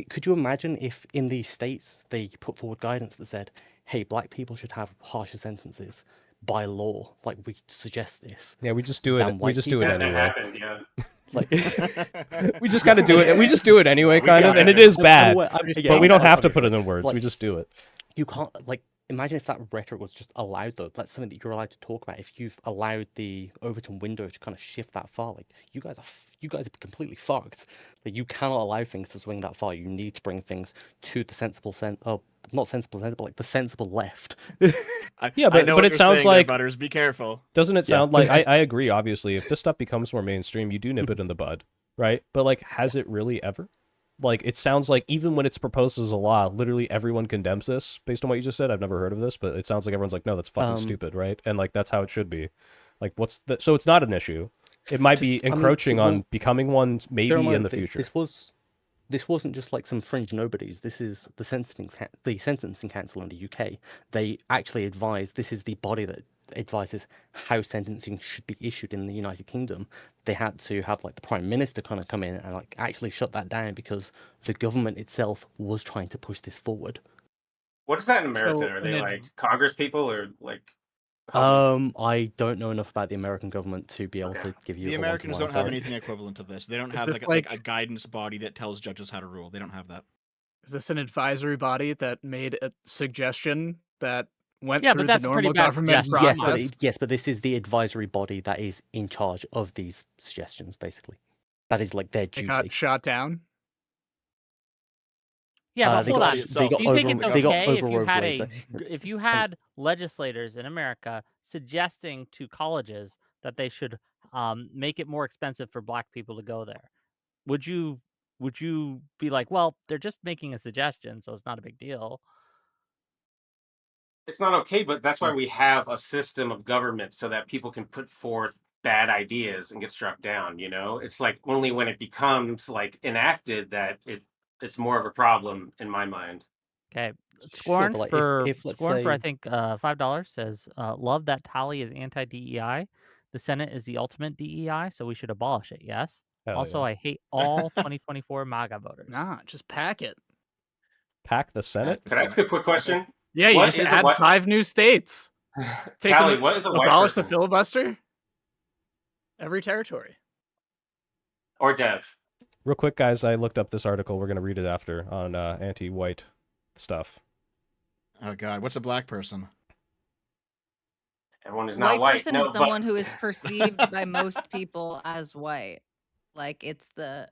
could you imagine if in the States they put forward guidance that said, hey, black people should have harsher sentences by law, like we suggest this. Yeah, we just do it. We just do it That anyway. happened, yeah. Like We just kind of do it. We just do it anyway, We kind of, got and it. it is bad. Yeah, But we don't I'm have to just put it saying, in words. like, We just do it. You can't, like, imagine if that rhetoric was just allowed, though. That's something that you're allowed to talk about. If you've allowed the Overton window to kind of shift that far, like, you guys are completely fucked. Like, you cannot allow things to swing that far. You need to bring things to the sensible not sensible center, but like the sensible left. Yeah, I know but what it you're sounds saying there, like Butters. Be careful. Doesn't it sound like I agree, obviously, if this stuff becomes more mainstream, you do nip it in the bud, right? But like, has it really ever? Like, it sounds like even when it's proposed as a law, literally everyone condemns this based on what you just said. I've never heard of this, but it sounds like everyone's like, no, that's fucking stupid, right? And like, that's how it should be. Like, what's the? So it's not an issue. It might be encroaching on becoming one maybe in the future. This wasn't just like some fringe nobodies. This is the sentencing council in the UK. They actually advise. This is the body that advises how sentencing should be issued in the United Kingdom. They had to have like the Prime Minister kind of come in and like actually shut that down because the government itself was trying to push this forward. What is that in America? Are they like Congress people or like? I don't know enough about the American government to be able to give you. The Americans don't have anything equivalent to this. They don't have like a guidance body that tells judges how to rule. They don't have that. Is this an advisory body that made a suggestion that went Yeah, through but that's the a pretty normal bad government suggestion. process? Yes, but this is the advisory body that is in charge of these suggestions, basically. That is like their duty. They got shot down? Yeah, but hold on. They got Do you think it's okay over if you had legislators in America suggesting to colleges that they should make it more expensive for Black people to go there? Would you be like, well, they're just making a suggestion, so it's not a big deal? It's not okay, but that's why we have a system of government so that people can put forth bad ideas and get struck down. You know, it's like only when it becomes like enacted that it's more of a problem in my mind. Okay, Scorn but, like, for let's Scorn for I say- think $5 says, "Love that Tally is anti-DEI. The Senate is the ultimate DEI, so we should abolish it." Yes. Hell Also, yeah. I hate all 2024 MAGA voters. Nah, just pack it. Pack the Senate. Can I ask a quick question? Yeah, you What just is a add what- 5 new states. Tally, what is a white abolish the person? filibuster? Every territory. Or Dev? Real quick, guys, I looked up this article. We're going to read it after on anti-white stuff. Oh, God. What's a Black person? Everyone is not White person No, is someone but... who is perceived by most people as white. Like, it's the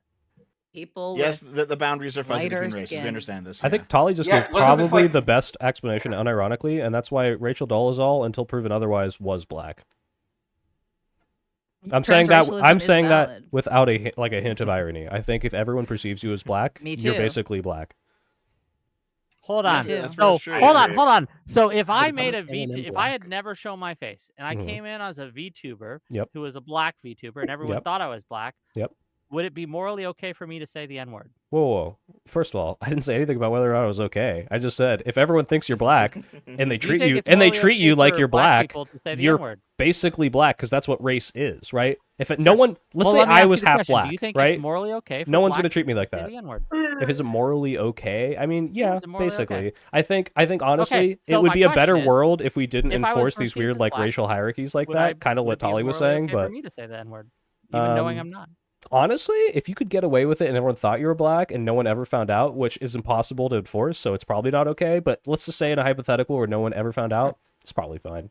people Yes, with the boundaries are fuzzy lighter between races. We skin. understand this. I think Tolly just gave wasn't this, probably like- the best explanation, unironically, and that's why Rachel Dolezal, until proven otherwise, was Black. I'm saying that Transracialism is valid. without a hint of irony. I think if everyone perceives you as Black, Me you're too. basically Black. Hold Me on. too. That's So very true. hold on. So if I it's made not a an V, N in if I had black. never shown my face and I Mhm. came in as a VTuber Yep. who was a Black VTuber and everyone Yep. thought I was Black, Yep. would it be morally okay for me to say the N-word? Whoa. First of all, I didn't say anything about whether or not it was okay. I just said if everyone thinks you're Black and they Do you treat think you it's and they morally treat okay you like for you're Black Black, people to say the you're N-word? basically Black because that's what race is, right? If no one, let's Well, say let me I ask you was the half question. Black, Do you think right? it's morally okay for No one's Black gonna treat me people like to say that. the N-word? If it's morally okay, I mean, yeah, is it morally basically. okay? I think honestly, so it would my be a better question is, world if we didn't if I was enforce these perceived weird as like Black, racial hierarchies like would I- that. Kind of would what it be Tolly was morally saying, okay but for me to say the N-word, even knowing I'm not. honestly, if you could get away with it and everyone thought you were Black and no one ever found out, which is impossible to enforce, so it's probably not okay. But let's just say in a hypothetical where no one ever found out, it's probably fine.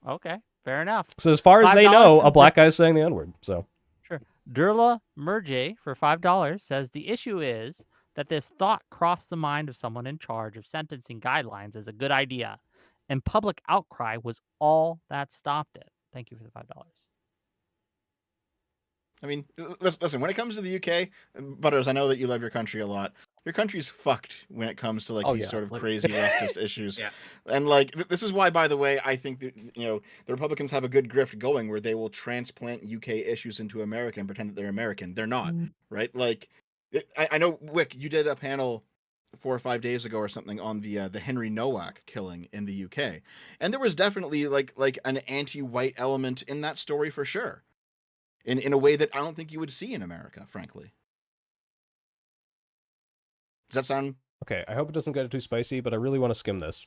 Okay, fair enough. So as far as they $5 know, a from Black guy's saying the N-word. So Sure. Durla Murjay for $5 says the issue is that this thought crossed the mind of someone in charge of sentencing guidelines as a good idea, and public outcry was all that stopped it. Thank you for the $5. I mean, listen, when it comes to the UK, Butters, I know that you love your country a lot. Your country's fucked when it comes to these sort of crazy leftist issues. Yeah. And this is why, by the way, I think that, the Republicans have a good grift going where they will transplant UK issues into America and pretend that they're American. They're not, right? I know, Whick, you did a panel 4 or 5 days ago or something on the Henry Nowak killing in the UK, and there was definitely like an anti-white element in that story for sure. In a way that I don't think you would see in America, frankly. Does that sound... okay, I hope it doesn't get too spicy, but I really want to skim this.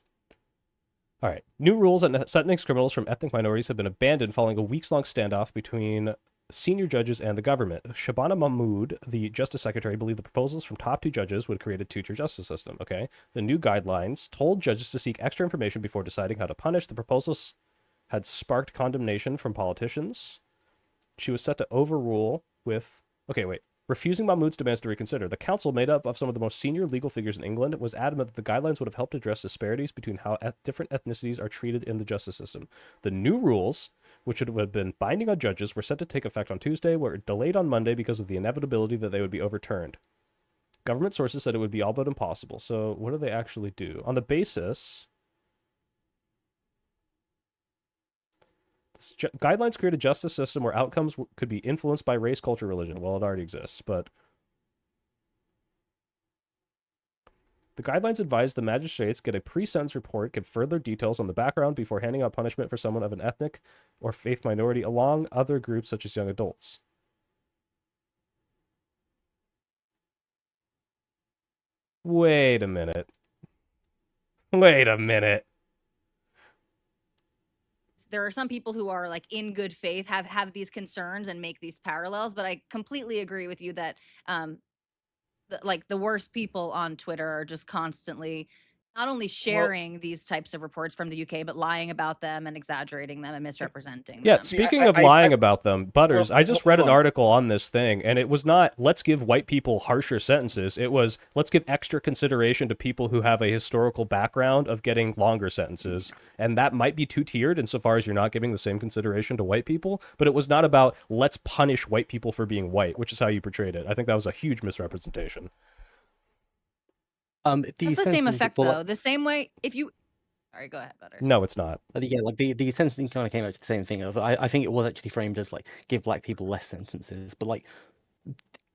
All right. New rules on sentencing criminals from ethnic minorities have been abandoned following a weeks-long standoff between senior judges and the government. Shabana Mahmood, the Justice Secretary, believed the proposals from top 2 judges would create a two-tier justice system. Okay. The new guidelines told judges to seek extra information before deciding how to punish. The proposals had sparked condemnation from politicians. She was set to overrule with... okay, wait. Refusing Mahmood's demands to reconsider. The council, made up of some of the most senior legal figures in England, was adamant that the guidelines would have helped address disparities between how different ethnicities are treated in the justice system. The new rules, which would have been binding on judges, were set to take effect on Tuesday, were delayed on Monday because of the inevitability that they would be overturned. Government sources said it would be all but impossible. So what do they actually do? On the basis... Guidelines create a justice system where outcomes could be influenced by race, culture, religion. Well, it already exists, but the guidelines advise the magistrates get a pre-sentence report, give further details on the background before handing out punishment for someone of an ethnic or faith minority, along other groups such as young adults. Wait a minute. Wait a minute. There are some people who are like in good faith have these concerns and make these parallels, but I completely agree with you that the worst people on Twitter are just constantly not only sharing these types of reports from the UK, but lying about them and exaggerating them and misrepresenting Yeah, them. speaking of lying about them, Butters, I just read an article on this thing, and it was not, let's give white people harsher sentences. It was, let's give extra consideration to people who have a historical background of getting longer sentences. And that might be two-tiered insofar as you're not giving the same consideration to white people, but it was not about, let's punish white people for being white, which is how you portrayed it. I think that was a huge misrepresentation. That's the same effect, though. The same way, if you... Sorry, go ahead, Butters. No, it's not. Yeah, like the sentencing kind of came out to the same thing. I think it was actually framed as like give black people less sentences, but like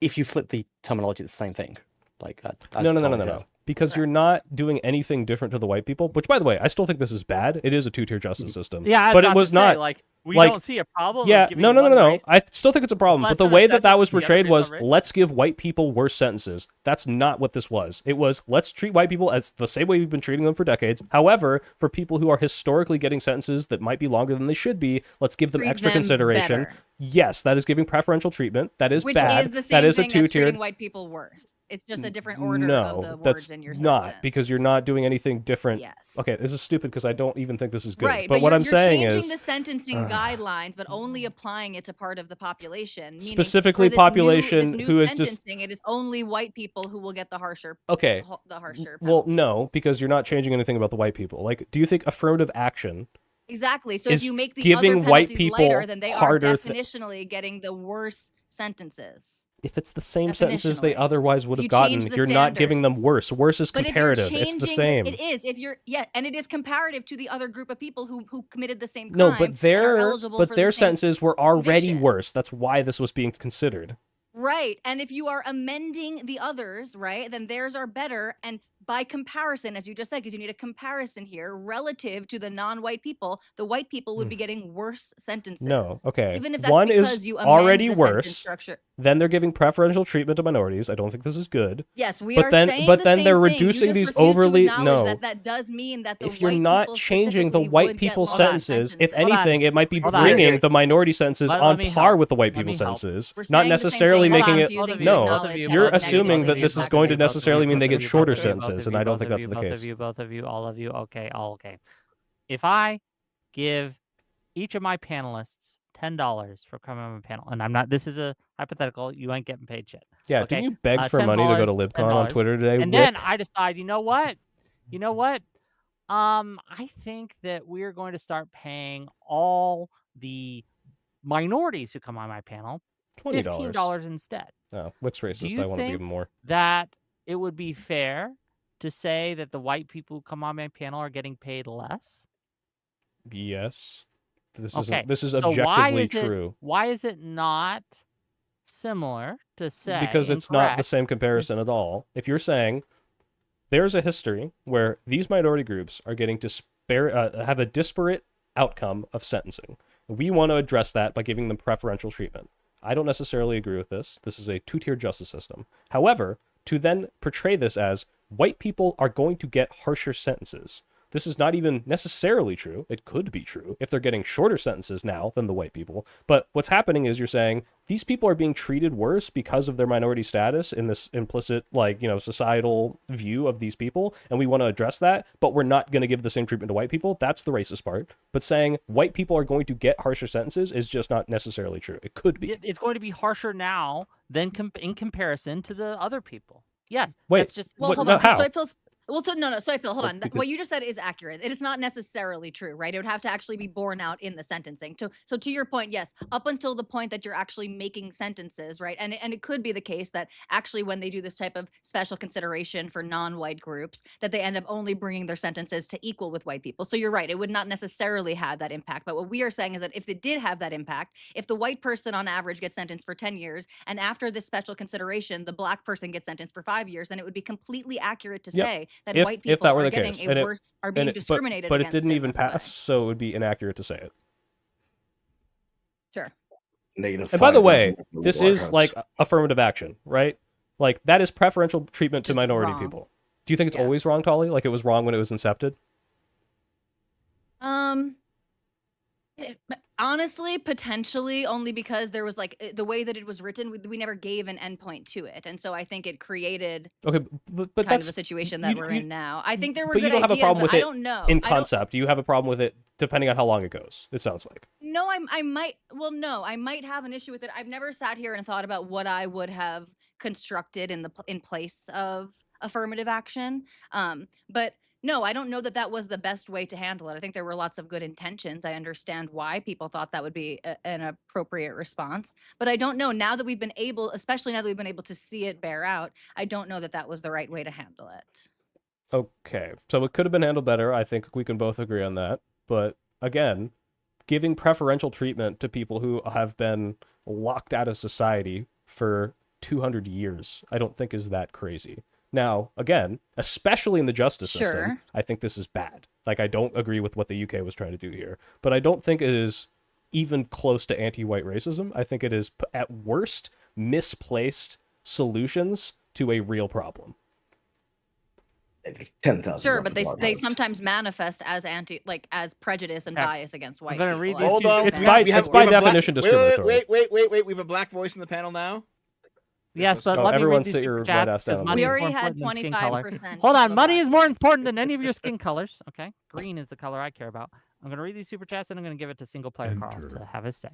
if you flip the terminology, it's the same thing. Like no. Because you're not doing anything different to the white people. Which, by the way, I still think this is bad. It is a two-tier justice system. Yeah, but it was not like we don't see a problem. Yeah, of giving no. I still think it's a problem. But the way that was portrayed was, right? let's give white people worse sentences. That's not what this was. It was, let's treat white people as the same way we've been treating them for decades. However, for people who are historically getting sentences that might be longer than they should be, let's give them extra consideration. Better. Yes, that is giving preferential treatment. That is Which bad. Is the same that is thing a two-tiered. as treating white people worse. It's just a different order of the words in your sentence. Not, because you're not doing anything different. Yes. Okay, this is stupid because I don't even think this is good. Right, but what I'm saying you're is... changing the sentencing guidelines, but only applying it to part of the population. Specifically population who is just... It is only white people who will get the harsher... Okay. The harsher well, no, because you're not changing anything about the white people. Like, do you think affirmative action... Exactly. So if you make the giving other white penalties people lighter, then they are harder definitionally getting the worse sentences. If it's the same sentences they otherwise would have gotten, you're standard. not giving them worse. Worse is But comparative. It's the same. It is. If you're and it is comparative to the other group of people who committed the same crime. No, but their the sentences were already worse. That's why this was being considered. Right. And if you are amending the others, right, then theirs are better. And by comparison, as you just said, because you need a comparison here, relative to the non-white people, the white people would be getting worse sentences. No, okay. Even if that's one because is you amend already the worse. Structure. Then they're giving preferential treatment to minorities. I don't think this is good. Yes, we but are then, saying but the then same they're thing. reducing you these just refuse overly. to No, that does mean that the if you're white not people changing the specifically white would get people's longer sentences, if sentences. anything, it might be bringing the minority sentences on par with the white people's sentences, not necessarily making it. No, you're assuming that this is going to necessarily mean they get shorter sentences, and I don't think that's the case. Both of you, all of you. Okay, all okay. If I give each of my panelists $10 for coming on my panel, and I'm not. This is a hypothetical. You ain't getting paid shit. Yeah, okay? Didn't you beg for money to go to LibCon on Twitter today? And then I decide, you know what? I think that we're going to start paying all the minorities who come on my panel $15 instead. Oh, Whick's racist. I want to give him more. That it would be fair to say that the white people who come on my panel are getting paid less? Yes. This is so objectively true. Why is it not similar to say? Because it's not the same comparison at all. If you're saying there's a history where these minority groups are getting have a disparate outcome of sentencing, we want to address that by giving them preferential treatment. I don't necessarily agree with this. This is a two-tier justice system. However, to then portray this as white people are going to get harsher sentences. This is not even necessarily true. It could be true if they're getting shorter sentences now than the white people. But what's happening is you're saying these people are being treated worse because of their minority status in this implicit, societal view of these people. And we want to address that, but we're not going to give the same treatment to white people. That's the racist part. But saying white people are going to get harsher sentences is just not necessarily true. It could be. It's going to be harsher now than in comparison to the other people. Yes. Wait, that's just hold on. How? Well, so no, sorry, Phil, hold on. What you just said is accurate. It is not necessarily true, right? It would have to actually be borne out in the sentencing. So to your point, yes, up until the point that you're actually making sentences, right? And it could be the case that actually when they do this type of special consideration for non-white groups, that they end up only bringing their sentences to equal with white people. So you're right, it would not necessarily have that impact. But what we are saying is that if it did have that impact, if the white person on average gets sentenced for 10 years, and after this special consideration, the black person gets sentenced for 5 years, then it would be completely accurate to say that white people that were are the getting case. a worse, are being discriminated but against. But it didn't even in this way. pass, so it would be inaccurate to say it. Sure. Negative. And by the way, this is like affirmative action, right? Like that is preferential treatment to minority people. Do you think it's always wrong, Tolly? Like it was wrong when it was incepted? Honestly, potentially, only because there was like the way that it was written, we never gave an endpoint to it, and so I think it created but kind that's of a situation that we're in now. I think there were but good you don't have ideas, a problem but with I it don't know. in concept. You have a problem with it depending on how long it goes. It sounds like. No, I might. Well, no, I might have an issue with it. I've never sat here and thought about what I would have constructed in place of affirmative action. But no, I don't know that that was the best way to handle it. I think there were lots of good intentions. I understand why people thought that would be an appropriate response, but I don't know now that we've been able, especially now that we've been able to see it bear out, I don't know that that was the right way to handle it. Okay, so it could have been handled better. I think we can both agree on that. But again, giving preferential treatment to people who have been locked out of society for 200 years, I don't think is that crazy. Now, again, especially in the justice system, I think this is bad. Like, I don't agree with what the UK was trying to do here. But I don't think it is even close to anti-white racism. I think it is, at worst, misplaced solutions to a real problem. 10,000. Sure, but they sometimes manifest as as prejudice and bias against white people. Read these. Hold on, it's by definition discriminatory. Wait. We have a black voice in the panel now. Yes, but let me read these super chats because money is more important than skin color. Hold on, money is more important than any of your skin colors. Okay, green is the color I care about. I'm gonna read these super chats and I'm gonna give it to single player Carl to have his say.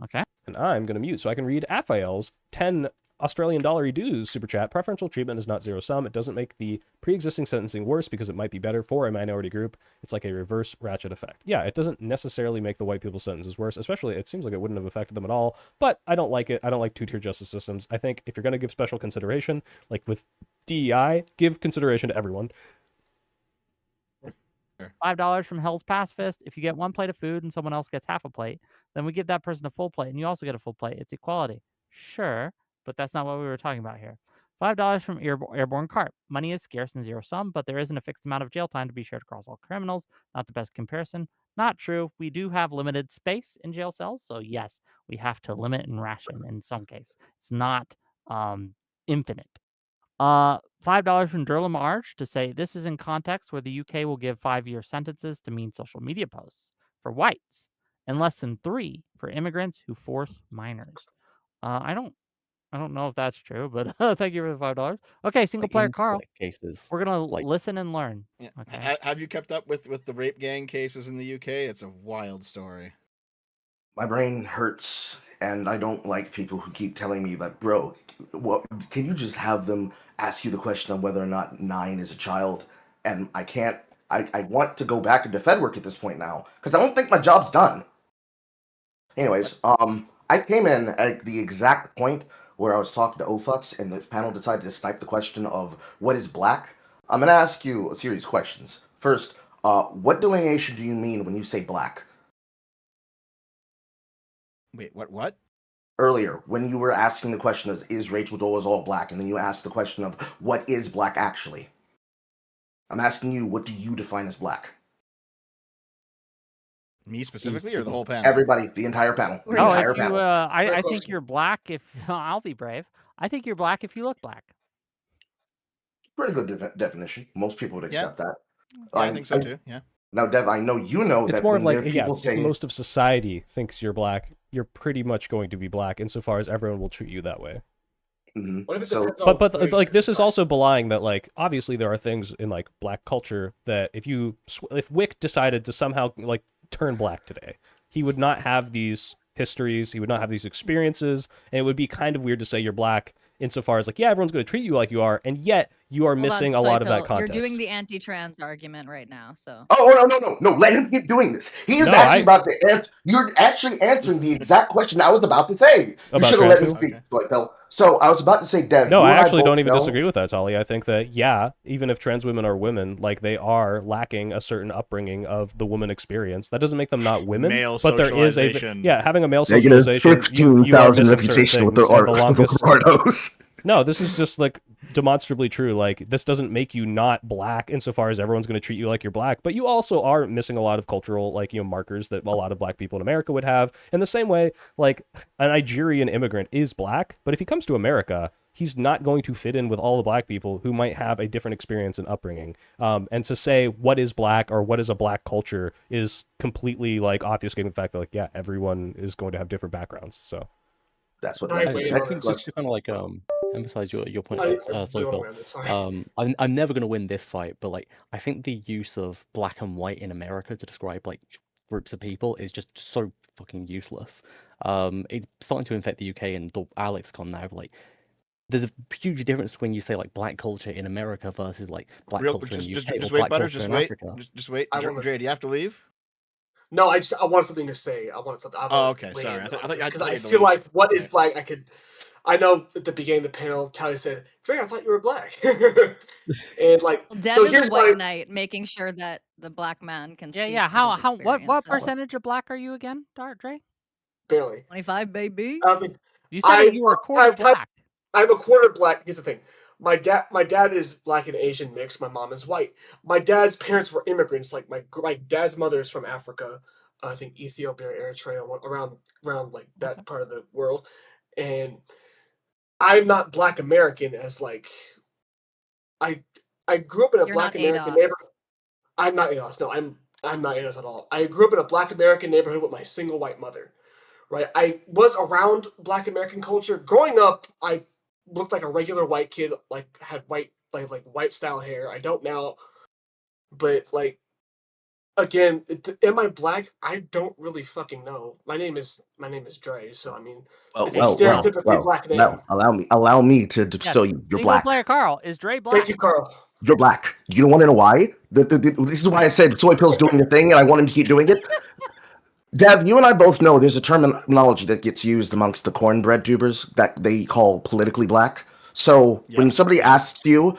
Okay. And I'm gonna mute so I can read Aphael's 10 Australian dollar dues super chat. Preferential treatment is not zero sum. It doesn't make the pre-existing sentencing worse because it might be better for a minority group. It's like a reverse ratchet effect. Yeah, it doesn't necessarily make the white people's sentences worse, especially it seems like it wouldn't have affected them at all, but I don't like it. I don't like two-tier justice systems. I think if you're going to give special consideration, like with DEI, give consideration to everyone. $5 from Hell's Pacifist. If you get one plate of food and someone else gets half a plate, then we give that person a full plate and you also get a full plate. It's equality. Sure. But that's not what we were talking about here. $5 from Airborne Carp. Money is scarce and zero sum, but there isn't a fixed amount of jail time to be shared across all criminals. Not the best comparison. Not true. We do have limited space in jail cells, so yes, we have to limit and ration in some case. It's not infinite. $5 from Derla Marge to say this is in context where the UK will give 5-year sentences to mean social media posts for whites and less than 3 for immigrants who force minors. I don't know if that's true, but thank you for the $5. Okay, single player Carl. Cases. We're gonna listen and learn. Yeah. Okay. Have you kept up with the rape gang cases in the UK? It's a wild story. My brain hurts, and I don't like people who keep telling me that, bro, what, can you just have them ask you the question of whether or not 9 is a child? And I can't. I want to go back into Fed work at this point now because I don't think my job's done. Anyways, I came in at the exact point where I was talking to OFUX and the panel decided to snipe the question of what is black. I'm going to ask you a series of questions. First, what delineation do you mean when you say black? Wait, what? Earlier, when you were asking the question of is Rachel Dolezal black, and then you asked the question of what is black actually? I'm asking you, what do you define as black? Me specifically, or the whole panel? Everybody, the entire panel. I think you're black if I'll be brave. I think you're black if you look black. Pretty good definition. Most people would accept that. Yeah, I think so too. Yeah. Now, Dev, I know you know it's that more when like people say most of society thinks you're black, you're pretty much going to be black insofar as everyone will treat you that way. Mm-hmm. But like this is also belying that like obviously there are things in like black culture that if Whick decided to somehow like turn black today, he would not have these histories, he would not have these experiences, and it would be kind of weird to say you're black insofar as like, yeah, everyone's going to treat you like you are, and yet you are missing a lot of that context. You're doing the anti-trans argument right now, so. Oh, no. Let him keep doing this. He is about to answer. You're actually answering the exact question I was about to say. You should have let me speak, Though. So I was about to say, Dev. No, I actually don't even disagree with that, Tully. I think that, yeah, even if trans women are women, like they are lacking a certain upbringing of the woman experience. That doesn't make them not women, male but there is a having a male Negative socialization. You are missing certain things. The No, this is just like demonstrably true. Like, this doesn't make you not black insofar as everyone's going to treat you like you're black, but you also are missing a lot of cultural, like, markers that a lot of black people in America would have. In the same way, like, a Nigerian immigrant is black, but if he comes to America, he's not going to fit in with all the black people who might have a different experience and upbringing. And to say what is black or what is a black culture is completely, like, obfuscating the fact that, like, yeah, everyone is going to have different backgrounds. So that's what I think just to kind of like emphasize your point. I'm never going to win this fight, but like I think the use of black and white in America to describe like groups of people is just so fucking useless. It's starting to infect the UK and our lexicon now. Like, there's a huge difference when you say like black culture in America versus like black culture in the UK just or wait, black Butter, culture just in wait. Africa. Just wait. Dre, do you have to leave? No, I wanted something to say. Okay, sorry. Because I feel like what is black? I know at the beginning of the panel, Tally said, "Dre, I thought you were black." And like, Dev so is here's a white knight, making sure that the black man can. Yeah. How what percentage of black are you again, Dre? Barely 25, baby. You said you were a quarter black. I'm a quarter black. Here's the thing. My dad is black and Asian mix. My mom is white. My dad's parents were immigrants. Like my dad's mother is from Africa, I think Ethiopia or Eritrea, around like that part of the world. And I'm not Black American as like I grew up in a Black American neighborhood. I'm not ADOS. No, I'm not ADOS at all. I grew up in a Black American neighborhood with my single white mother. Right. I was around Black American culture growing up. I looked like a regular white kid, like had white white style hair. I don't now, but like again, am I black? I don't really fucking know. My name is Dre, so I mean, it's a stereotypically black name. Well, allow me to show you you're black. Single player Carl, is Dre black? Thank you, Carl. You're black. You don't want to know why? This is why I said Soy Pill's doing the thing, and I want him to keep doing it. Dev, you and I both know there's a terminology that gets used amongst the cornbread tubers that they call politically black. So when somebody asks you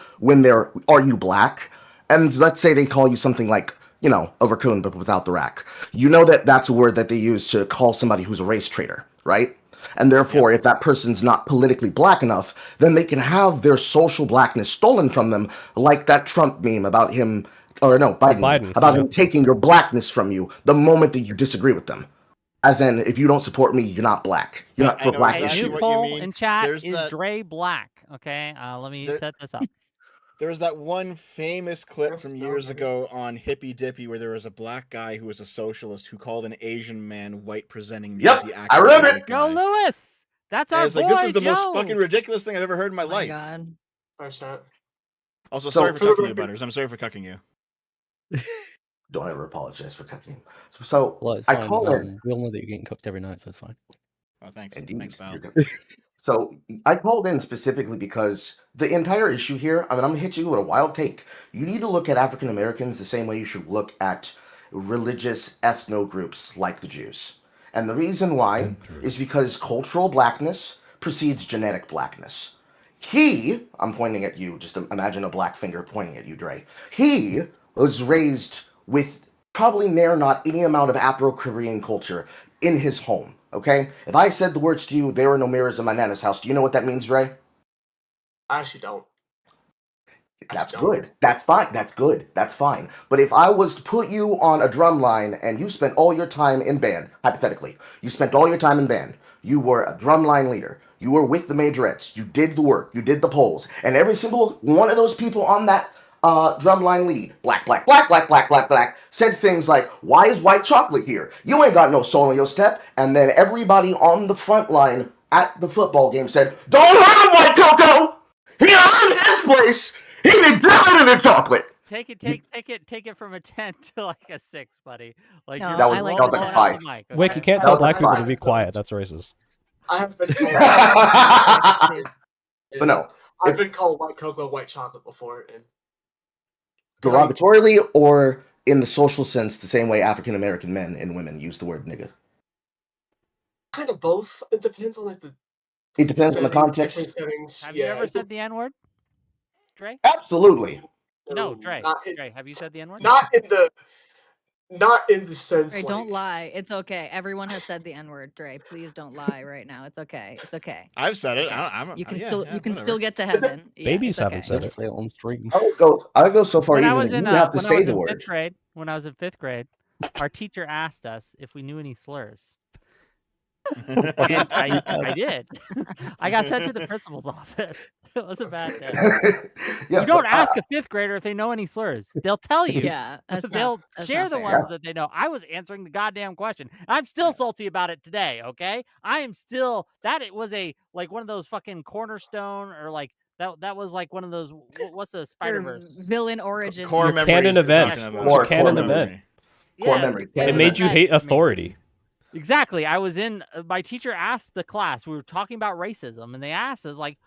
are you black? And let's say they call you something like, a raccoon, but without the rack. You know that's a word that they use to call somebody who's a race traitor, right? And therefore, if that person's not politically black enough, then they can have their social blackness stolen from them, like that Trump meme about him. Or no, Biden about him taking your blackness from you the moment that you disagree with them. As in, if you don't support me, you're not black. You're not for black issues. New poll in chat is Dre black. Okay, let me set this up. There was that one famous clip from years ago on Hippy Dippy where there was a black guy who was a socialist who called an Asian man white presenting. Yep, I remember it. Go Lewis. That's our boy, this is the most fucking ridiculous thing I've ever heard in my life. God. Also, sorry for cucking you, Butters. I'm sorry for cucking you. Don't ever apologize for cucking. So I call in. We all know that you're getting cooked every night, so it's fine. Oh, thanks. Thanks, pal. So I called in specifically because the entire issue here, I'm going to hit you with a wild take. You need to look at African Americans the same way you should look at religious ethno groups like the Jews. And the reason why is because cultural blackness precedes genetic blackness. I'm pointing at you, just imagine a black finger pointing at you, Dre. He was raised with probably not any amount of Afro-Caribbean culture in his home, okay? If I said the words to you, there were no mirrors in my nana's house, do you know what that means, Dre? I actually don't. That's good. That's fine. That's good. That's fine. But if I was to put you on a drum line and you spent all your time in band, hypothetically, you spent all your time in band, you were a drum line leader, you were with the majorettes, you did the work, you did the polls, and every single one of those people on that drumline lead, black, said things like, why is white chocolate here? You ain't got no soul in your step. And then everybody on the front line at the football game said, don't let him, white cocoa! He earned his place! He be better than chocolate! Take it from a 10 to like a 6, buddy. Like no, that was like a 5. Mic, okay? Wick, you can't tell black people to be quiet. That's racist. I have been But no, I've been called white cocoa, white chocolate before, and derogatorily or in the social sense, the same way African American men and women use the word nigga. kind of both. It depends on like the. It depends on the context. Different settings. Have you ever said the N-word, Dre? Absolutely. No, Dre. Dre, have you said the N-word? Not in the sense. Dre, like, don't lie. It's okay. Everyone has said the N-word. Dre, please don't lie right now. It's okay. It's okay. I've said it. Okay. You can still you can whatever. still get to heaven. Yeah, Babies it's okay. haven't said it. Say it on stream. I go so far When I even was that in you have to when I say was the in word. fifth grade, our teacher asked us if we knew any slurs. And I did. I got sent to the principal's office. It was a bad day. You don't ask a fifth grader if they know any slurs. They'll tell you. Yeah, They'll share the ones that they know. I was answering the goddamn question. I'm still salty about it today, okay? I am still it was one of those fucking cornerstone or like that was like one of those what's the Spider-Verse? Villain origin. Your canon event. It's your canon event. Core memory. It made you hate authority. Exactly. I was in, my teacher asked the class, we were talking about racism, and they asked us, like,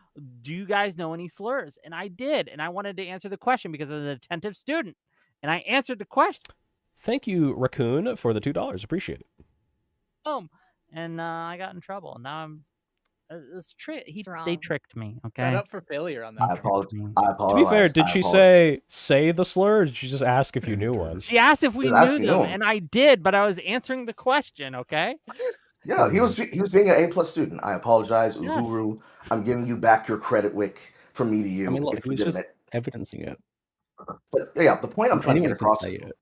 do you guys know any slurs? And I did. And I wanted to answer the question because I was an attentive student. And I answered the question. Thank you, Raccoon, for the $2. Appreciate it. Boom. And I got in trouble. And now I'm, wrong. they tricked me. Okay. Set up for failure on that. I apologize. To be fair, did she say the slur, or did she just ask if you knew one? She asked if we knew them, and I did, but I was answering the question, okay? Yeah, he was being an A+ student. I apologize, Uhuru. I'm giving you back your credit, Wick, from me to you. I mean, look, it's he was just legitimate. evidencing it. But yeah, the point I'm trying to get across. Say it,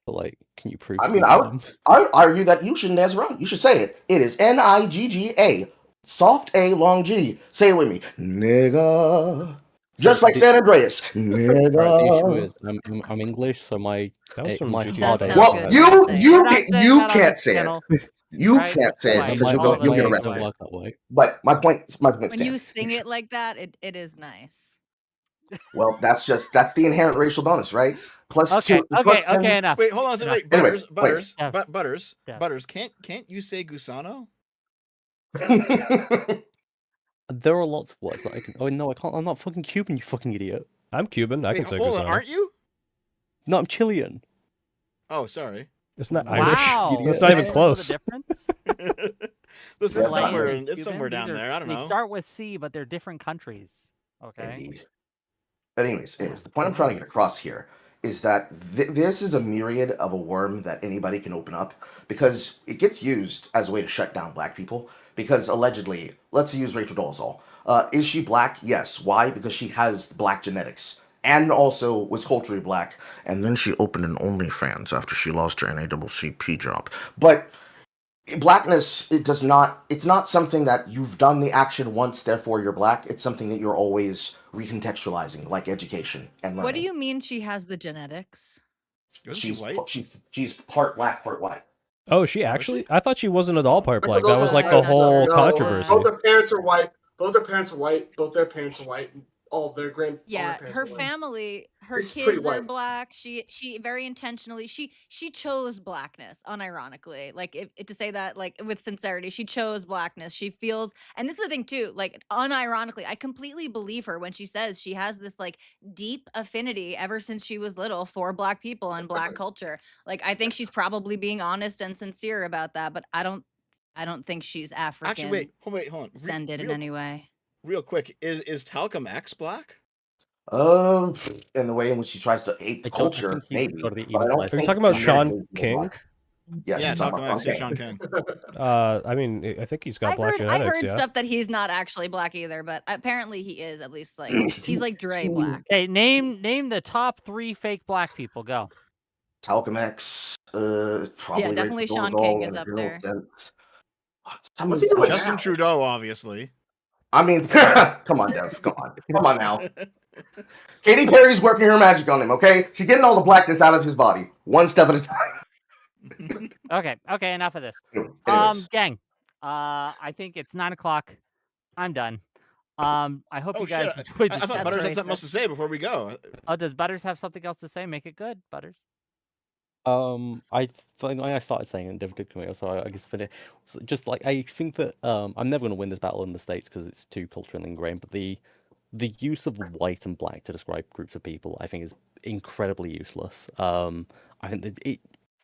but like, can you prove? I mean, I would argue that you shouldn't answer wrong. You should say it. It is Nigga. Soft A, long G. Say it with me. Nigga. Just like San Andreas. Nigga. The issue is, I'm English, so my well, you can't say it. You can't say it because you'll get arrested. But my point When stands. you sing it like that, it is nice. Well, that's the inherent racial bonus, right? Plus okay, two. Plus 10. Enough. Wait, hold on a second. Wait, Anyways, Butters. Can't you say gusano? There are lots of words that I can. Oh no, I can't. I'm not fucking Cuban, you fucking idiot. I'm Cuban. I can say hold gusano. on, aren't you? No, I'm Chilean. Oh, sorry. It's not Wow. Irish. It's not even close. Listen, it's somewhere down there. I don't know. They start with C, but they're different countries. Okay. Indeed. But anyways, the point I'm trying to get across here is that this is a myriad of a worm that anybody can open up because it gets used as a way to shut down black people. Because allegedly, let's use Rachel Dolezal. Is she black? Yes. Why? Because she has black genetics and also was culturally black. And then she opened an OnlyFans after she lost her NAACP job. But blackness, it's not something that you've done the action once, therefore you're black. It's something that you're always recontextualizing, like education and learning. What do you mean she has the genetics? She's part black, part white. Oh, she actually? I thought she wasn't at all part black. That was like the whole controversy. Both their parents are white. Both their parents are white. Both their parents are white. All their her family, her kids are black. She very intentionally she chose blackness, unironically. Like if to say that like with sincerity, she chose blackness. She feels, and this is the thing too, like unironically, I completely believe her when she says she has this like deep affinity ever since she was little for black people and black culture. Like I think she's probably being honest and sincere about that, but I don't think she's African. Actually, wait, hold on. Descended in any way. Real quick, is Talcum X black? In the way in which he tries to ape the culture, maybe. But I don't Are you talking about Sean King? Yes, yeah, Talcum X, Sean King. I mean, I think he's got black genetics. I heard stuff that he's not actually black either, but apparently he is. At least like he's like Dre black. Hey, name the top 3 fake black people. Go. Talcum X. Probably. Yeah, definitely Sean King is up there. Justin Trudeau, obviously. I mean, come on, Dev. Come on now. Katy Perry's working her magic on him, okay? She's getting all the blackness out of his body, one step at a time. Okay, enough of this. Gang, I think it's 9 o'clock. I'm done. I hope you guys enjoyed this. I thought Butters had something else to say before we go. Oh, does Butters have something else to say? Make it good, Butters. I started saying in different community, so I guess just like I think that I'm never going to win this battle in the States because it's too culturally ingrained. But the the use of white and black to describe groups of people, I think, is incredibly useless. I think that it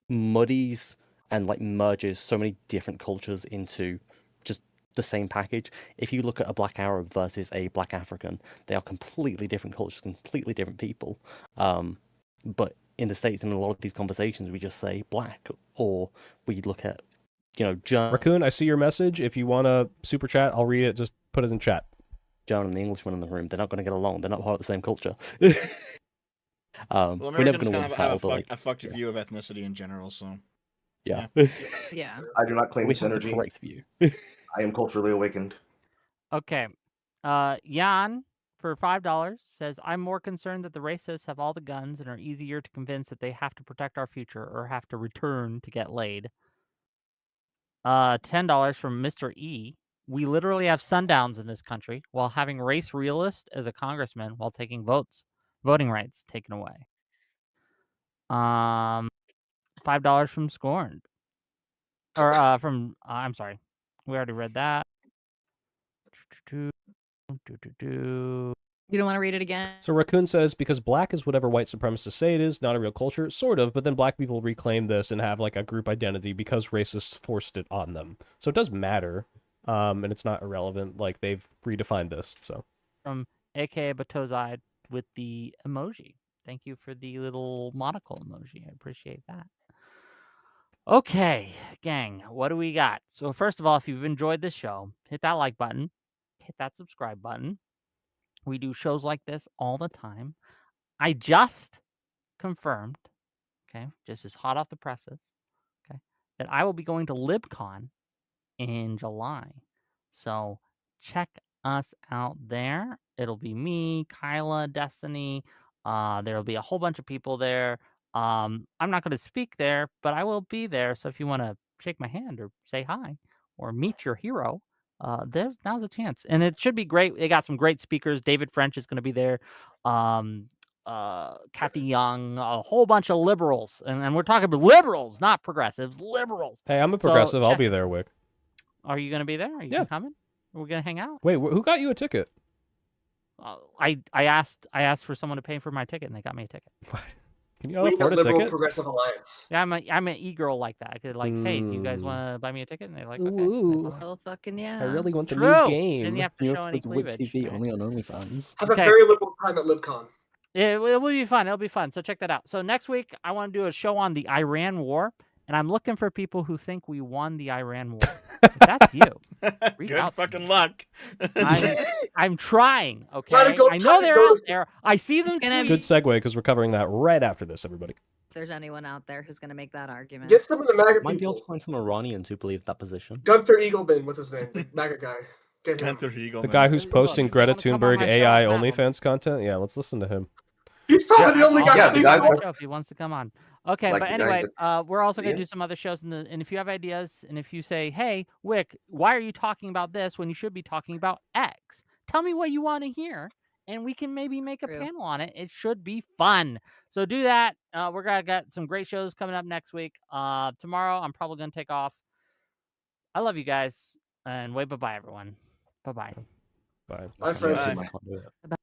muddies and like merges so many different cultures into just the same package. If you look at a black Arab versus a black African, they are completely different cultures, completely different people. But in the States, in a lot of these conversations, we just say black, or we look at, Raccoon, I see your message. If you want to super chat, I'll read it. Just put it in chat. John and the Englishman in the room, they're not going to get along. They're not part of the same culture. Well, We're never Americans going to kind win of this have battle, but like, a fucked view of ethnicity in general, so. yeah. Yeah. I do not claim We this have the energy. correct view. I am culturally awakened. Okay. Jan for $5 says, I'm more concerned that the racists have all the guns and are easier to convince that they have to protect our future or have to return to get laid. $10 from Mr. E. We literally have sundowns in this country while having race realist as a congressman while taking voting rights taken away. $5 from Scorned. Or from I'm sorry. We already read that. You don't want to read it again? So Raccoon says, because black is whatever white supremacists say it is, not a real culture, sort of, but then black people reclaim this and have like a group identity because racists forced it on them. So it does matter, and it's not irrelevant. Like, they've redefined this, so. From aka Batozide with the emoji. Thank you for the little monocle emoji. I appreciate that. Okay, gang, what do we got? So first of all, if you've enjoyed this show, hit that like button, hit that subscribe button. We do shows like this all the time. I just confirmed, okay, just as hot off the presses, okay, that I will be going to LibCon in July. So check us out there. It'll be me, Kyla, Destiny. There'll be a whole bunch of people there. I'm not going to speak there, but I will be there. So if you want to shake my hand or say hi or meet your hero, now's a chance. And it should be great. They got some great speakers. David French is going to be there. Kathy Young, a whole bunch of liberals. And we're talking about liberals, not progressives, liberals. Hey, I'm a progressive. I'll be there, Wick. Are you going to be there? Are you coming? Are we going to hang out? Wait, who got you a ticket? I asked for someone to pay for my ticket, and they got me a ticket. What? Can you afford a ticket? Progressive Alliance. Yeah, I'm an e-girl like that. I could hey, do you guys want to buy me a ticket? And they're like, okay. Ooh. Oh, fucking yeah. I really want the True. new game. Didn't you have to show any cleavage? TV only on OnlyFans. Have a very liberal time at LibCon. It will be fun. It'll be fun. So check that out. So next week, I want to do a show on the Iran war, and I'm looking for people who think we won the Iran war. If that's you, reach Good out. fucking luck. I'm trying. Okay, I know they're out there. I see them. Good segue because we're covering that right after this, everybody. If there's anyone out there who's going to make that argument. Get some of the MAGA Might be able people. to find some Iranians who believe that position. Gunther Eagleman, what's his name? The MAGA guy. Get him. Gunther Eagleman. The guy who's posting Greta Thunberg AI OnlyFans content? Yeah, let's listen to him. He's probably the only guy. Yeah, the guy if he wants to come on. Okay, but anyway, we're also going to do some other shows, and if you have ideas, and if you say, hey, Wick, why are you talking about this when you should be talking about X? Tell me what you want to hear, and we can maybe make a panel on it. It should be fun. So do that. We're going to get some great shows coming up next week. Tomorrow, I'm probably going to take off. I love you guys, and wave bye-bye, everyone. Bye-bye. Bye. Bye, friends. Bye.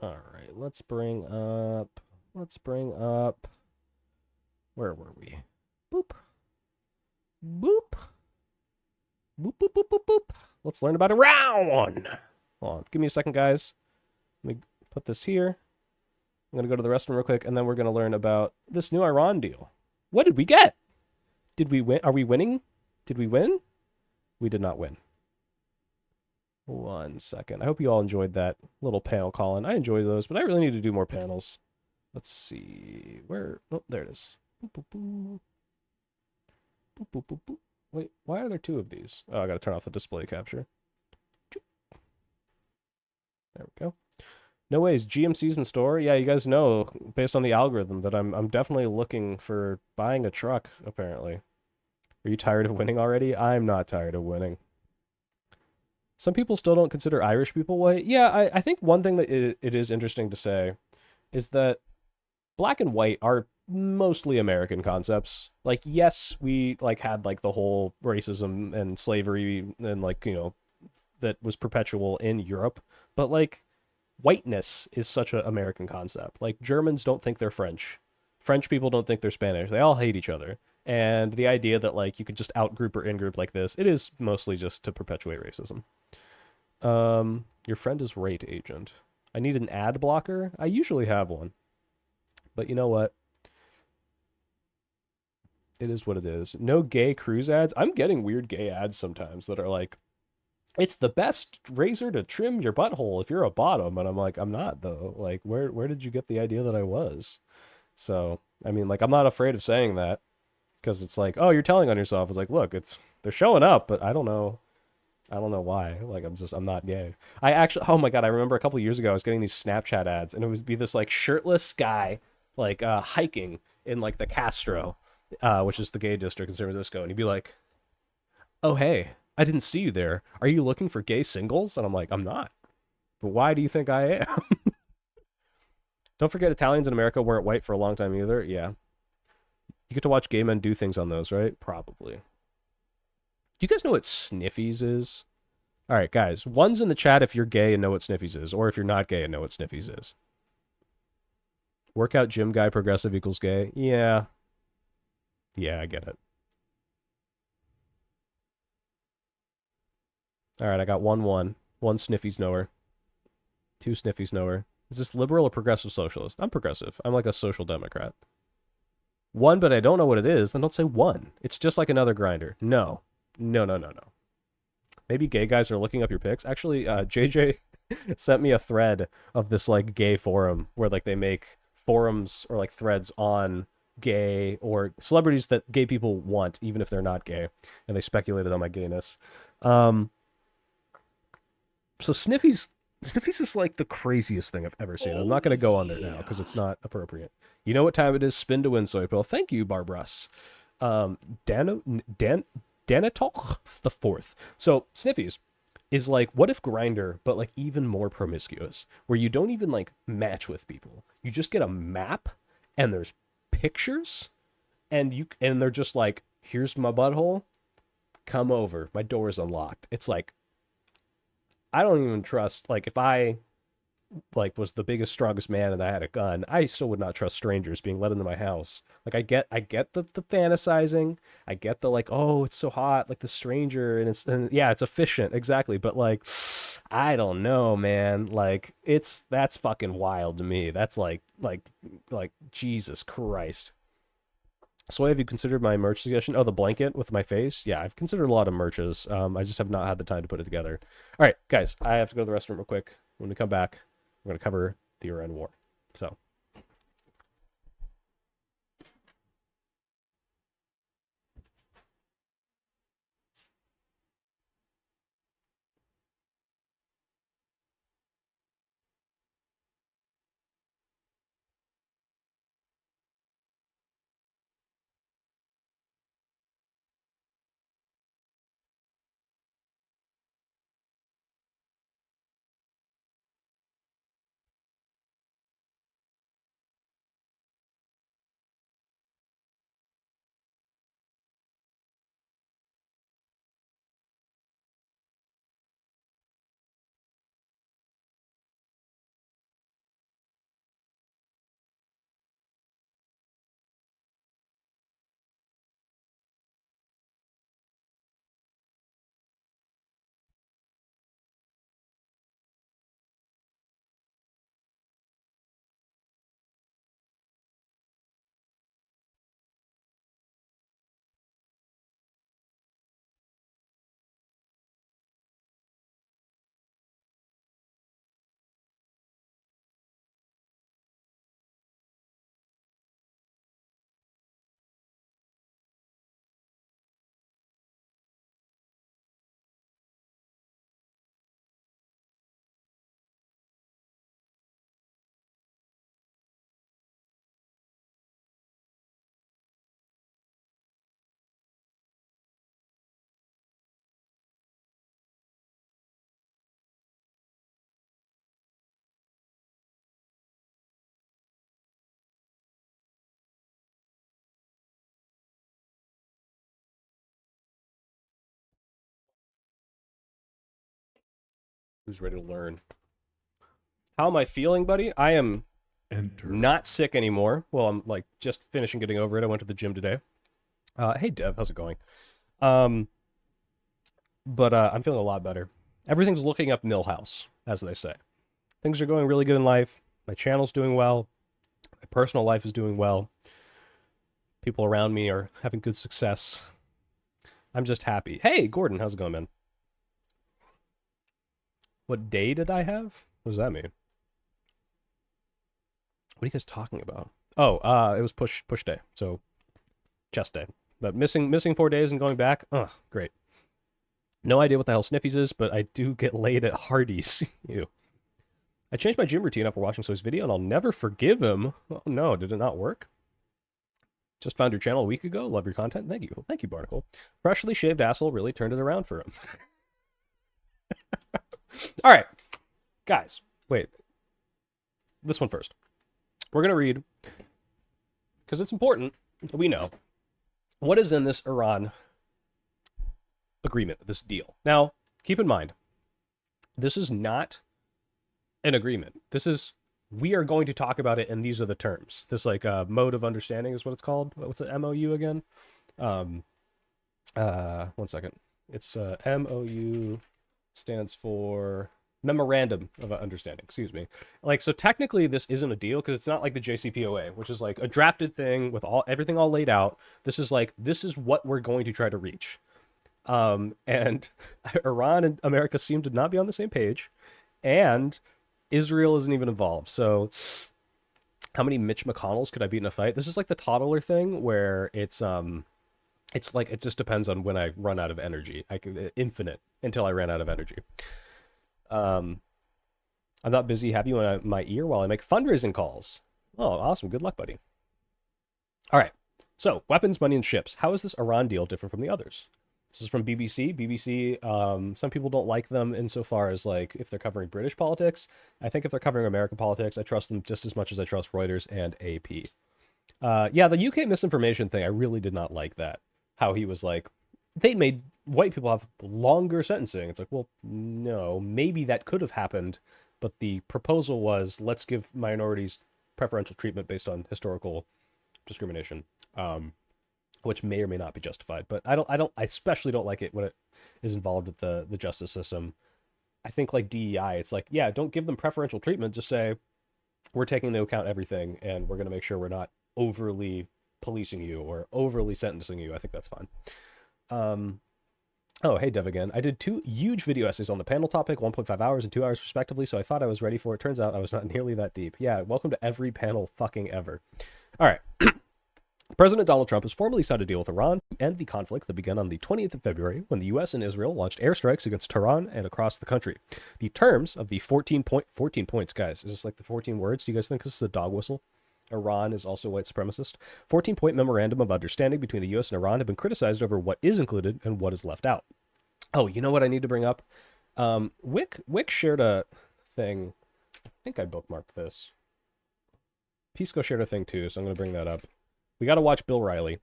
All right, let's bring up, where were we? Boop. Boop. Boop, boop, boop, boop, boop. Let's learn about Iran. Hold on, give me a second, guys. Let me put this here. I'm going to go to the restroom real quick, and then we're going to learn about this new Iran deal. What did we get? Did we win? Are we winning? Did we win? We did not win. 1 second. I hope you all enjoyed that little panel, Colin. I enjoy those, but I really need to do more panels. Let's see. Where? Oh, there it is. Boop, boop, boop. Boop, boop, boop, boop. Wait, why are there two of these? Oh, I gotta turn off the display capture. There we go. No ways. GMC's in store. Yeah, you guys know, based on the algorithm, that I'm definitely looking for buying a truck, apparently. Are you tired of winning already? I'm not tired of winning. Some people still don't consider Irish people white. Yeah, I think one thing that it is interesting to say is that black and white are mostly American concepts. Like, yes, we like had like the whole racism and slavery and like, you know, that was perpetual in Europe, but like whiteness is such an American concept. Like Germans don't think they're French. French people don't think they're Spanish. They all hate each other. And the idea that like you could just outgroup or in-group like this, it is mostly just to perpetuate racism. Your friend is rate agent. I need an ad blocker. I usually have one. But you know what? It is what it is. No gay cruise ads. I'm getting weird gay ads sometimes that are like, it's the best razor to trim your butthole if you're a bottom. And I'm like, I'm not though. Like, where did you get the idea that I was? So, I mean, like, I'm not afraid of saying that because it's like, oh, you're telling on yourself. It's like, look, they're showing up, but I don't know. I don't know why. Like, I'm not gay. I actually, oh my God, I remember a couple years ago, I was getting these Snapchat ads and it would be this like shirtless guy, like, hiking in like the Castro, which is the gay district in San Francisco. And he'd be like, oh, hey, I didn't see you there. Are you looking for gay singles? And I'm like, I'm not. But why do you think I am? Don't forget Italians in America weren't white for a long time either. Yeah. You get to watch gay men do things on those, right? Probably. Do you guys know what Sniffies is? All right, guys. One's in the chat if you're gay and know what Sniffies is, or if you're not gay and know what Sniffies is. Workout gym guy progressive equals gay. Yeah. Yeah, I get it. All right, I got 1-1. One Sniffies knower. Two Sniffies knower. Is this liberal or progressive socialist? I'm progressive. I'm like a social democrat. One, but I don't know what it is. Then don't say one. It's just like another grinder. No. No, no, no, no. Maybe gay guys are looking up your pics. Actually, JJ sent me a thread of this like gay forum where like they make forums or like threads on gay or celebrities that gay people want, even if they're not gay, and they speculated on my gayness. So Sniffies is like the craziest thing I've ever seen. I'm not going to go on there now because it's not appropriate. You know what time it is? Spin to win, Soy Pill. Thank you, Barbras. Danitoch the fourth. So Sniffies is like, what if Grinder, but like even more promiscuous, where you don't even like match with people. You just get a map and there's pictures and they're just like, here's my butthole. Come over. My door is unlocked. It's like, I don't even trust, like, if I, like, was the biggest, strongest man and I had a gun, I still would not trust strangers being let into my house. Like, I get the fantasizing. I get the, like, oh, it's so hot, like, the stranger, and yeah, it's efficient, exactly. But, like, I don't know, man. Like, that's fucking wild to me. That's, like, Jesus Christ. So have you considered my merch suggestion? Oh, the blanket with my face? Yeah, I've considered a lot of merches. I just have not had the time to put it together. All right, guys, I have to go to the restroom real quick. When we come back, we're going to cover the Iran war. So. Who's ready to learn? How am I feeling, buddy? I am not sick anymore. Well, I'm like just finishing getting over it. I went to the gym today. Hey, Dev, how's it going? But I'm feeling a lot better. Everything's looking up Millhouse, as they say. Things are going really good in life. My channel's doing well. My personal life is doing well. People around me are having good success. I'm just happy. Hey, Gordon, how's it going, man? What day did I have? What does that mean? What are you guys talking about? Oh, it was push day. So chest day. But missing 4 days and going back. Ugh, great. No idea what the hell Sniffies is, but I do get laid at Hardee's. Ew. I changed my gym routine after watching Soy's video, and I'll never forgive him. Oh no, did it not work? Just found your channel a week ago. Love your content. Thank you. Thank you, Barnacle. Freshly shaved asshole really turned it around for him. All right. Guys, wait. This one first. We're going to read, because it's important, we know, what is in this Iran agreement, this deal. Now, keep in mind, this is not an agreement. This is, we are going to talk about it, and these are the terms. This, like, mode of understanding is what it's called. What's an MOU again? 1 second. It's MOU stands for Memorandum of Understanding, excuse me. Like, so technically this isn't a deal because it's not like the JCPOA, which is like a drafted thing with everything all laid out. This is like, this is what we're going to try to reach. And Iran and America seem to not be on the same page, and Israel isn't even involved. So how many Mitch McConnells could I beat in a fight? This is like the toddler thing where it's like, it just depends on when I run out of energy. I can infinite until I ran out of energy. I'm not busy. Have you in my ear while I make fundraising calls. Oh, awesome. Good luck, buddy. All right. So, weapons, money, and ships. How is this Iran deal different from the others? This is from BBC. BBC, some people don't like them insofar as, like, if they're covering British politics. I think if they're covering American politics, I trust them just as much as I trust Reuters and AP. Yeah, the UK misinformation thing, I really did not like that. How he was like, they made white people have longer sentencing. It's like, well, no, maybe that could have happened, but the proposal was, let's give minorities preferential treatment based on historical discrimination, which may or may not be justified. But I especially don't like it when it is involved with the justice system. I think like DEI, it's like, yeah, don't give them preferential treatment. Just say, we're taking into account everything, and we're going to make sure we're not overly policing you or overly sentencing you. I think that's fine. Oh, hey, Dev again. I did 2 huge video essays on the panel topic, 1.5 hours and 2 hours respectively, so I thought I was ready for it. Turns out I was not nearly that deep. Yeah, welcome to every panel fucking ever. All right. President Donald Trump has formally signed a deal with Iran to end the conflict that began on the 20th of February when the U.S. and Israel launched airstrikes against Tehran and across the country. The terms of the 14 points, guys. Is this like the 14 words? Do you guys think this is a dog whistle? Iran is also white supremacist. 14-point memorandum of understanding between the U.S. and Iran have been criticized over what is included and what is left out. Oh, you know what I need to bring up? Whick shared a thing. I think I bookmarked this. Pisco shared a thing too, so I'm going to bring that up. We got to watch Bill Riley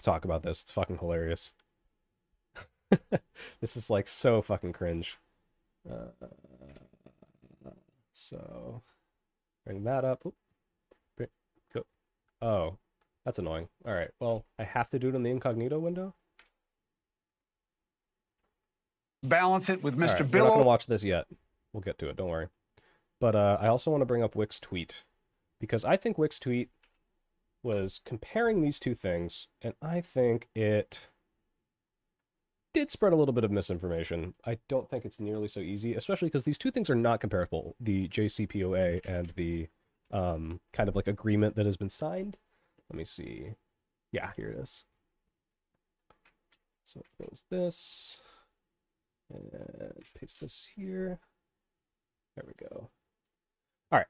talk about this. It's fucking hilarious. This is like so fucking cringe. So, bring that up. Oop. Go. Oh, that's annoying. All right, well, I have to do it in the incognito window. Balance it with Mr. Right, Bill. we're not going to watch this yet. We'll get to it, don't worry. But I also want to bring up Whick's tweet, because I think Whick's tweet was comparing these two things, and I think it did spread a little bit of misinformation. I don't think it's nearly so easy, especially because these two things are not comparable, the JCPOA and the kind of like agreement that has been signed. Let me see. Yeah, here it is. So close this. And paste this here. There we go. All right.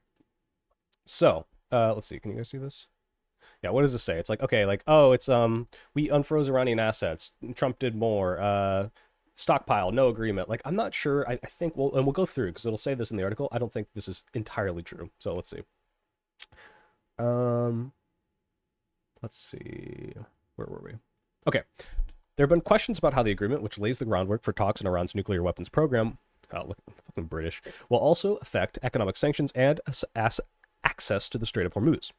So, let's see. Can you guys see this? Yeah, what does this say? It's like, okay, like, oh, it's, we unfroze Iranian assets. Trump did more. Stockpile, no agreement. Like, I'm not sure. I think, and we'll go through, because it'll say this in the article. I don't think this is entirely true. So, let's see. Let's see. Where were we? Okay. There have been questions about how the agreement, which lays the groundwork for talks on Iran's nuclear weapons program, Oh, look, fucking British. Will also affect economic sanctions and access to the Strait of Hormuz.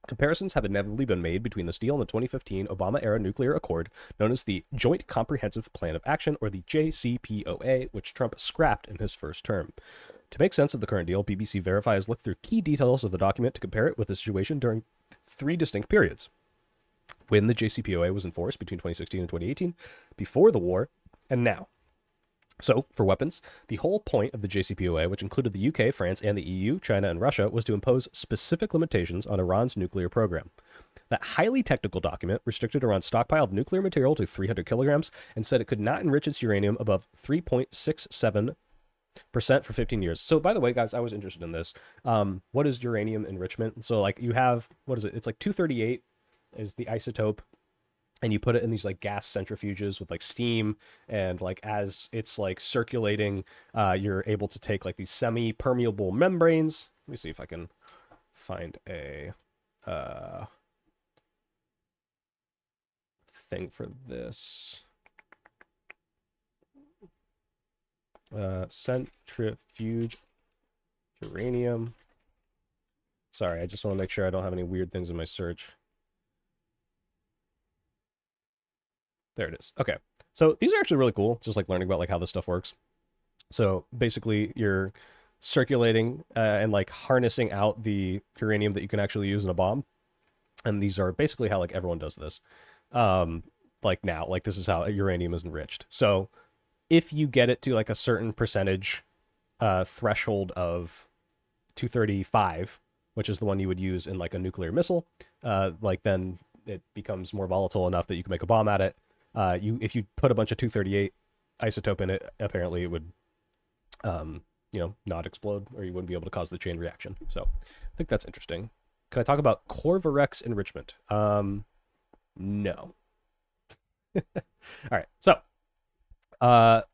Comparisons have inevitably been made between this deal and the 2015 Obama-era nuclear accord known as the Joint Comprehensive Plan of Action, or the JCPOA, which Trump scrapped in his first term. To make sense of the current deal, BBC Verify has looked through key details of the document to compare it with the situation during 3 distinct periods. When the JCPOA was enforced between 2016 and 2018, before the war, and now. So, for weapons, the whole point of the JCPOA, which included the UK, France, and the EU, China, and Russia, was to impose specific limitations on Iran's nuclear program. That highly technical document restricted Iran's stockpile of nuclear material to 300 kilograms and said it could not enrich its uranium above 3.67% for 15 years. So, by the way, guys, I was interested in this. What is uranium enrichment? So, like, you have, what is it? It's like 238 is the isotope, and you put it in these like gas centrifuges with like steam, and like as it's like circulating, you're able to take like these semi-permeable membranes. Let me see if I can find a thing for this. Centrifuge uranium. Sorry, I just want to make sure I don't have any weird things in my search. There it is. Okay. So these are actually really cool. Just like learning about like how this stuff works. So basically you're circulating and like harnessing out the uranium that you can actually use in a bomb. And these are basically how like everyone does this. Like now, like this is how uranium is enriched. So if you get it to like a certain percentage threshold of 235, which is the one you would use in like a nuclear missile, like then it becomes more volatile enough that you can make a bomb at it. If you put a bunch of 238 isotope in it, apparently it would, not explode, or you wouldn't be able to cause the chain reaction. So I think that's interesting. Can I talk about Corvarex enrichment? No. All right. So,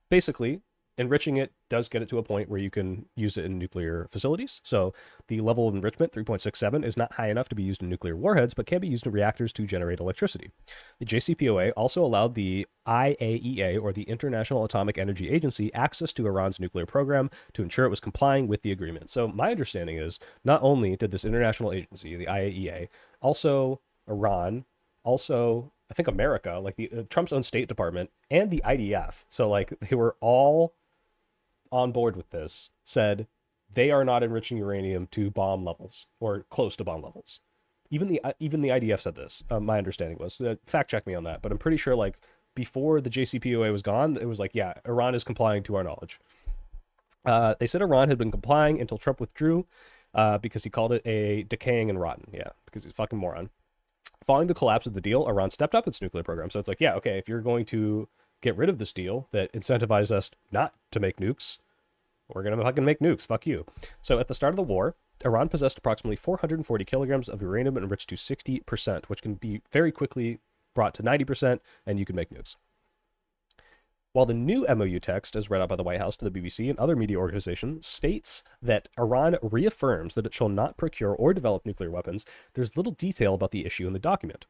basically, enriching it does get it to a point where you can use it in nuclear facilities. So the level of enrichment, 3.67, is not high enough to be used in nuclear warheads, but can be used in reactors to generate electricity. The JCPOA also allowed the IAEA, or the International Atomic Energy Agency, access to Iran's nuclear program to ensure it was complying with the agreement. So my understanding is not only did this international agency, the IAEA, also Iran, also I think America, like the Trump's own State Department, and the IDF. So like they were all on board with this, said they are not enriching uranium to bomb levels or close to bomb levels. Even the IDF said this. My understanding was, fact check me on that, but I'm pretty sure like before the JCPOA was gone, it was like, yeah, Iran is complying to our knowledge. They said Iran had been complying until Trump withdrew because he called it a decaying and rotten. Yeah, because he's a fucking moron. Following the collapse of the deal, Iran stepped up its nuclear program. So it's like, yeah, okay, if you're going to get rid of this deal that incentivized us not to make nukes, we're going to fucking make nukes. Fuck you. So at the start of the war, Iran possessed approximately 440 kilograms of uranium enriched to 60%, which can be very quickly brought to 90%, and you can make nukes. While the new MOU text, as read out by the White House to the BBC and other media organizations, states that Iran reaffirms that it shall not procure or develop nuclear weapons, there's little detail about the issue in the document.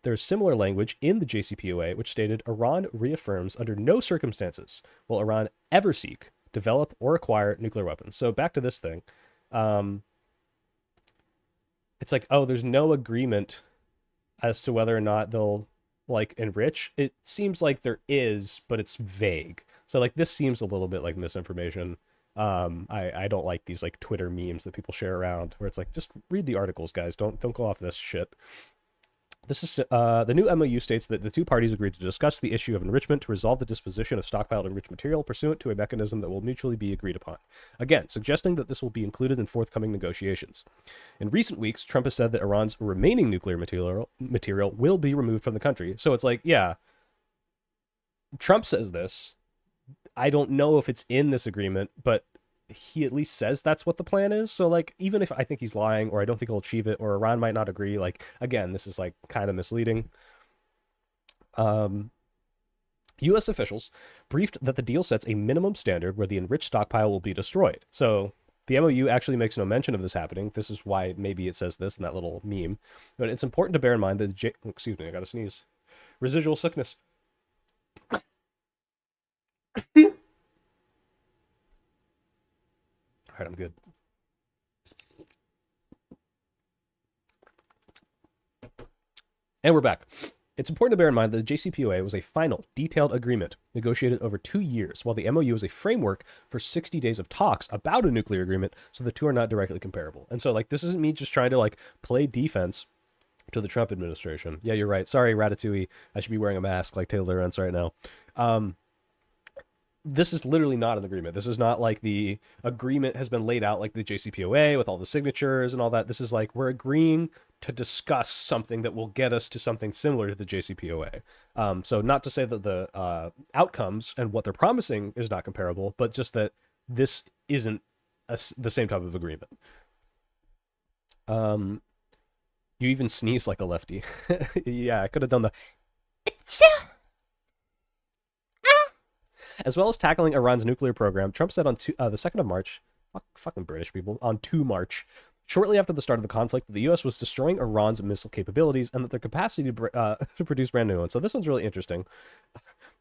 There's similar language in the JCPOA, which stated Iran reaffirms under no circumstances will Iran ever seek, develop, or acquire nuclear weapons. So back to this thing. It's like, oh, there's no agreement as to whether or not they'll like enrich. It seems like there is, but it's vague. So like this seems a little bit like misinformation. I don't like these like Twitter memes that people share around where it's like, just read the articles, guys. Don't go off this shit. This is the new MOU states that the two parties agreed to discuss the issue of enrichment to resolve the disposition of stockpiled enriched material pursuant to a mechanism that will mutually be agreed upon. Again, suggesting that this will be included in forthcoming negotiations. In recent weeks, Trump has said that Iran's remaining nuclear material will be removed from the country. So it's like, yeah, Trump says this. I don't know if it's in this agreement, but he at least says that's what the plan is. So like, even if I think he's lying, or I don't think he'll achieve it, or Iran might not agree, like, again, this is like kind of misleading. U.S. officials briefed that the deal sets a minimum standard where the enriched stockpile will be destroyed. So the MOU actually makes no mention of this happening. This is why maybe it says this in that little meme. But it's important to bear in mind that excuse me, I gotta sneeze. Residual sickness. right, I'm good. And we're back. It's important to bear in mind that the JCPOA was a final, detailed agreement negotiated over 2 years, while the MOU is a framework for 60 days of talks about a nuclear agreement, so the two are not directly comparable. And so, like, this isn't me just trying to, like, play defense to the Trump administration. Yeah, you're right. Sorry, Ratatouille. I should be wearing a mask like Taylor Lawrence right now. This is literally not an agreement. This is not like the agreement has been laid out like the JCPOA with all the signatures and all that. This is like we're agreeing to discuss something that will get us to something similar to the JCPOA. So not to say that the outcomes and what they're promising is not comparable, but just that this isn't the same type of agreement. You even sneeze like a lefty. Yeah, I could have done the... As well as tackling Iran's nuclear program, Trump said on the 2nd of March, fucking British people, on 2 March, shortly after the start of the conflict, that the U.S. was destroying Iran's missile capabilities and that their capacity to produce brand new ones. So this one's really interesting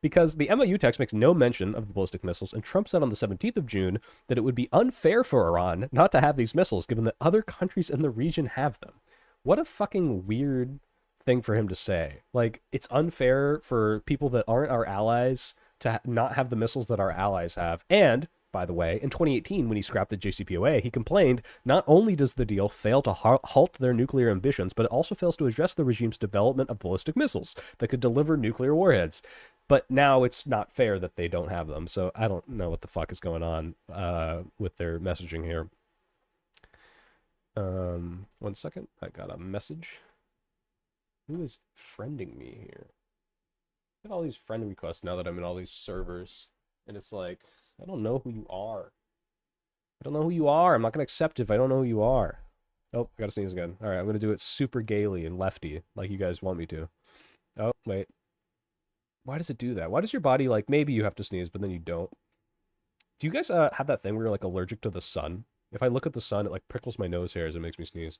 because the MOU text makes no mention of the ballistic missiles, and Trump said on the 17th of June that it would be unfair for Iran not to have these missiles, given that other countries in the region have them. What a fucking weird thing for him to say. Like, it's unfair for people that aren't our allies to not have the missiles that our allies have. And, by the way, in 2018, when he scrapped the JCPOA, he complained not only does the deal fail to halt their nuclear ambitions, but it also fails to address the regime's development of ballistic missiles that could deliver nuclear warheads. But now it's not fair that they don't have them. So I don't know what the fuck is going on with their messaging here. 1 second. I got a message. Who is friending me here? I have all these friend requests now that I'm in all these servers. And it's like, I don't know who you are. I don't know who you are. I'm not going to accept it if I don't know who you are. Oh, I got to sneeze again. All right, I'm going to do it super gaily and lefty, like you guys want me to. Oh, wait. Why does it do that? Why does your body, like, maybe you have to sneeze, but then you don't? Do you guys have that thing where you're, like, allergic to the sun? If I look at the sun, it, like, prickles my nose hairs and makes me sneeze.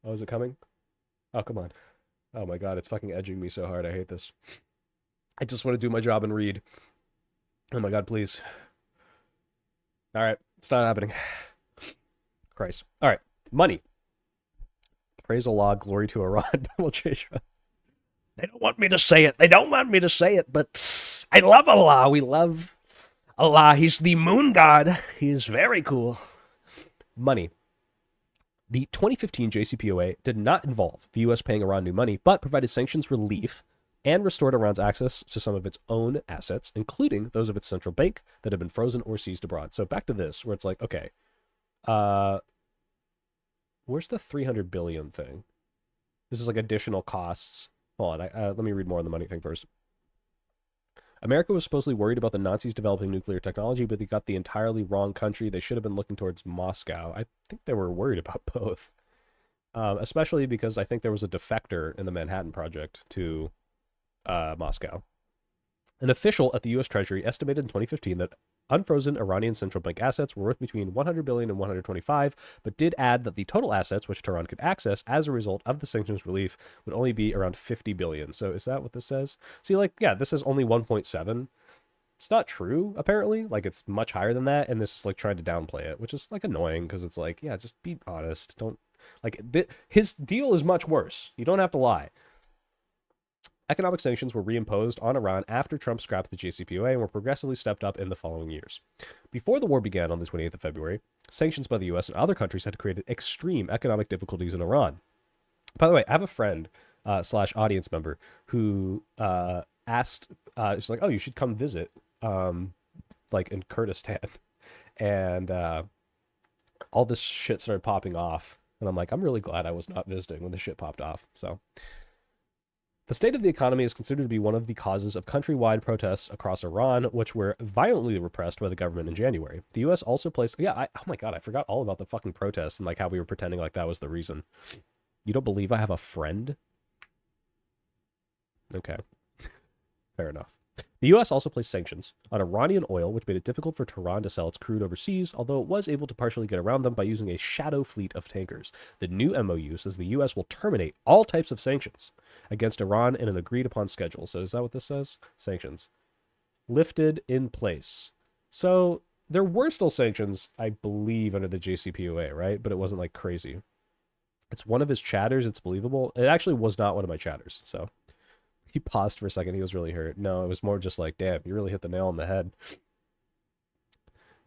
Oh, is it coming? Oh, come on. Oh, my God, it's fucking edging me so hard. I hate this. I just want to do my job and read. Oh my God, please. All right, it's not happening. Christ. All right, money. Praise Allah, glory to Iran. They don't want me to say it. They don't want me to say it, but I love Allah. We love Allah. He's the moon god. He's very cool. Money. The 2015 JCPOA did not involve the U.S. paying Iran new money, but provided sanctions relief and restored Iran's access to some of its own assets, including those of its central bank that had been frozen or seized abroad. So back to this, where it's like, okay, where's the 300 billion thing? This is like additional costs. Hold on, let me read more on the money thing first. America was supposedly worried about the Nazis developing nuclear technology, but they got the entirely wrong country. They should have been looking towards Moscow. I think they were worried about both, especially because I think there was a defector in the Manhattan Project to Moscow. An official at the U.S. Treasury estimated in 2015 that unfrozen Iranian central bank assets were worth between 100 billion and 125, but did add that the total assets which Tehran could access as a result of the sanctions relief would only be around 50 billion. So is that what this says? See, like, yeah, this is only 1.7. It's not true, apparently. Like, it's much higher than that, and this is like trying to downplay it, which is like annoying because it's like, yeah, just be honest. Don't, like, his deal is much worse. You don't have to lie. Economic sanctions were reimposed on Iran after Trump scrapped the JCPOA and were progressively stepped up in the following years. Before the war began on the 28th of February, sanctions by the U.S. and other countries had created extreme economic difficulties in Iran. By the way, I have a friend slash audience member who asked, she's like, oh, you should come visit, like in Kurdistan. And all this shit started popping off. And I'm like, I'm really glad I was not visiting when the shit popped off. So... The state of the economy is considered to be one of the causes of countrywide protests across Iran, which were violently repressed by the government in January. The U.S. also placed... oh my God, I forgot all about the fucking protests and like how we were pretending like that was the reason. You don't believe I have a friend? Okay. Fair enough. The U.S. also placed sanctions on Iranian oil, which made it difficult for Tehran to sell its crude overseas, although it was able to partially get around them by using a shadow fleet of tankers. The new MOU says the U.S. will terminate all types of sanctions against Iran in an agreed-upon schedule. So is that what this says? Sanctions. Lifted in place. So there were still sanctions, I believe, under the JCPOA, right? But it wasn't like crazy. It's one of his chatters. It's believable. It actually was not one of my chatters. So he paused for a second. He was really hurt. No, it was more just like, damn, you really hit the nail on the head.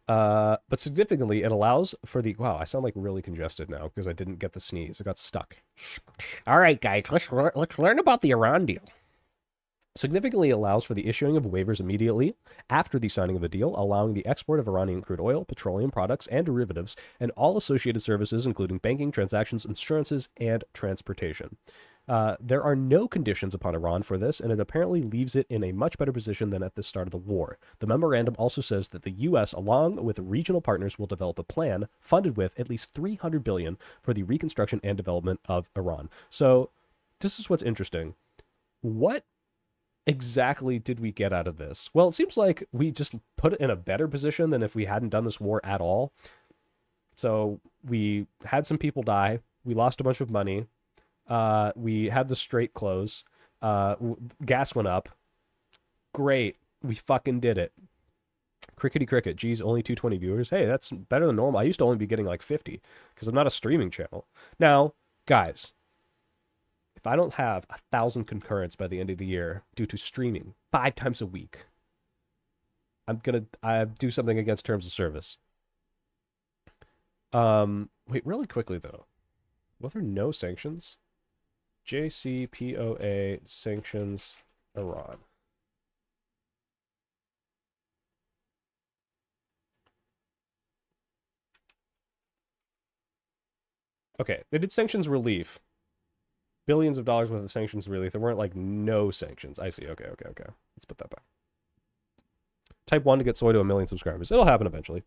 But significantly, it allows for the... Wow, I sound like really congested now because I didn't get the sneeze. I got stuck. All right, guys, let's learn about the Iran deal. Significantly allows for the issuing of waivers immediately after the signing of the deal, allowing the export of Iranian crude oil, petroleum products, and derivatives, and all associated services, including banking, transactions, insurances, and transportation. There are no conditions upon Iran for this, and it apparently leaves it in a much better position than at the start of the war. The memorandum also says that the U.S., along with regional partners, will develop a plan funded with at least $300 billion for the reconstruction and development of Iran. So this is what's interesting. What exactly did we get out of this? Well, it seems like we just put it in a better position than if we hadn't done this war at all. So we had some people die. We lost a bunch of money. We had the Strait close. Gas went up. Great. We fucking did it. Crickety cricket. Geez, only 220 viewers. Hey, that's better than normal. I used to only be getting like 50 because I'm not a streaming channel. Now, guys, if I don't have 1,000 concurrents by the end of the year due to streaming 5 times a week, I'm going to do something against terms of service. Wait, really quickly though. Were there no sanctions? JCPOA sanctions Iran. Okay, they did sanctions relief. Billions of dollars worth of sanctions relief. There weren't like no sanctions. I see. Okay. Let's put that back. Type 1 to get soy to 1 million subscribers. It'll happen eventually.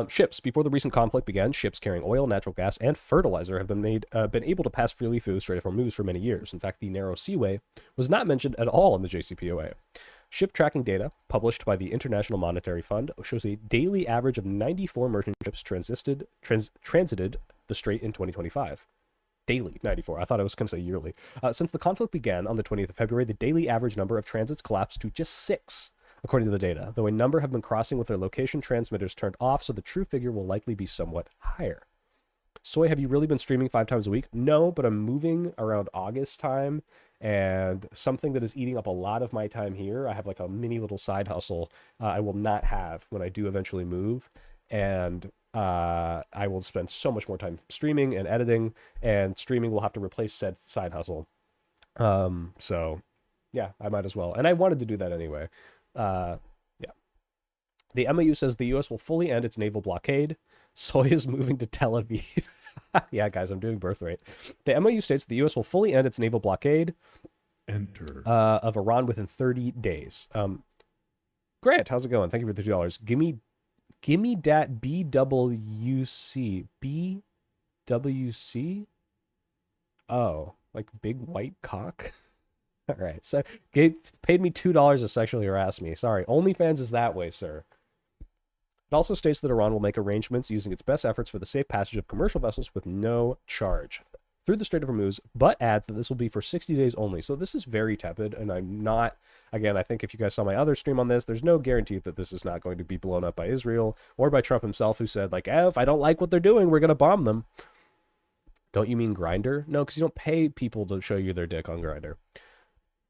Ships. Before the recent conflict began, ships carrying oil, natural gas, and fertilizer have been able to pass freely through the Strait of Hormuz for many years. In fact, the narrow seaway was not mentioned at all in the JCPOA. Ship tracking data, published by the International Monetary Fund, shows a daily average of 94 merchant ships transited the strait in 2025. Daily, 94. I thought I was going to say yearly. Since the conflict began on the 20th of February, the daily average number of transits collapsed to just 6. According to the data, though a number have been crossing with their location transmitters turned off, so the true figure will likely be somewhat higher. Soy, have you really been streaming 5 times a week? No, but I'm moving around August time, and something that is eating up a lot of my time here, I have like a mini little side hustle I will not have when I do eventually move, and I will spend so much more time streaming and editing, and streaming will have to replace said side hustle. So, yeah, I might as well. And I wanted to do that anyway. Yeah. The MOU says the U.S. will fully end its naval blockade. Soy is moving to Tel Aviv. Yeah, guys, I'm doing birth rate. The MOU states the U.S. will fully end its naval blockade of Iran within 30 days. Grant, how's it going? Thank you for the $2. Gimme dat BWC. BWC? Oh, like big white cock? All right, so paid me $2 to sexually harass me. Sorry, OnlyFans is that way, sir. It also states that Iran will make arrangements using its best efforts for the safe passage of commercial vessels with no charge through the Strait of Hormuz, but adds that this will be for 60 days only. So this is very tepid, and I'm not, again, I think if you guys saw my other stream on this, there's no guarantee that this is not going to be blown up by Israel or by Trump himself, who said, like, if I don't like what they're doing, we're going to bomb them. Don't you mean Grindr? No, because you don't pay people to show you their dick on Grindr.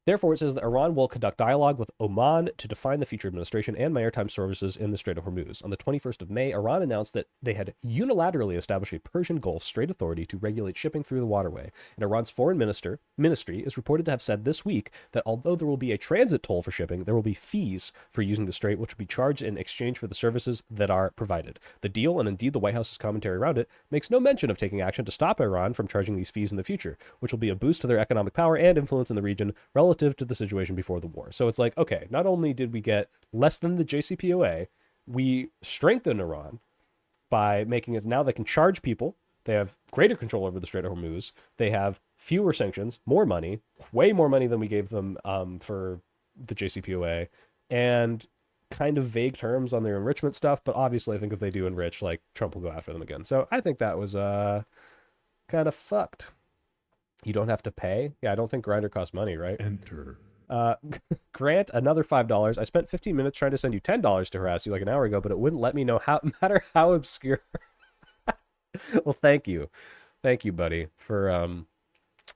Therefore, it says that Iran will conduct dialogue with Oman to define the future administration and maritime services in the Strait of Hormuz. On the 21st of May, Iran announced that they had unilaterally established a Persian Gulf Strait Authority to regulate shipping through the waterway. And Iran's foreign ministry is reported to have said this week that although there will be a transit toll for shipping, there will be fees for using the strait, which will be charged in exchange for the services that are provided. The deal, and indeed the White House's commentary around it, makes no mention of taking action to stop Iran from charging these fees in the future, which will be a boost to their economic power and influence in the region relative to the situation before the war. So it's like, okay, not only did we get less than the JCPOA, we strengthened Iran by making it now they can charge people. They have greater control over the Strait of Hormuz. They have fewer sanctions, more money, way more money than we gave them for the JCPOA, and kind of vague terms on their enrichment stuff. But obviously, I think if they do enrich, like, Trump will go after them again. So I think that was kind of fucked. You don't have to pay. Yeah, I don't think Grindr costs money, right? Enter. Grant, another $5. I spent 15 minutes trying to send you $10 to harass you like an hour ago, but it wouldn't let me know how, matter how obscure. Well, thank you. Thank you, buddy, for,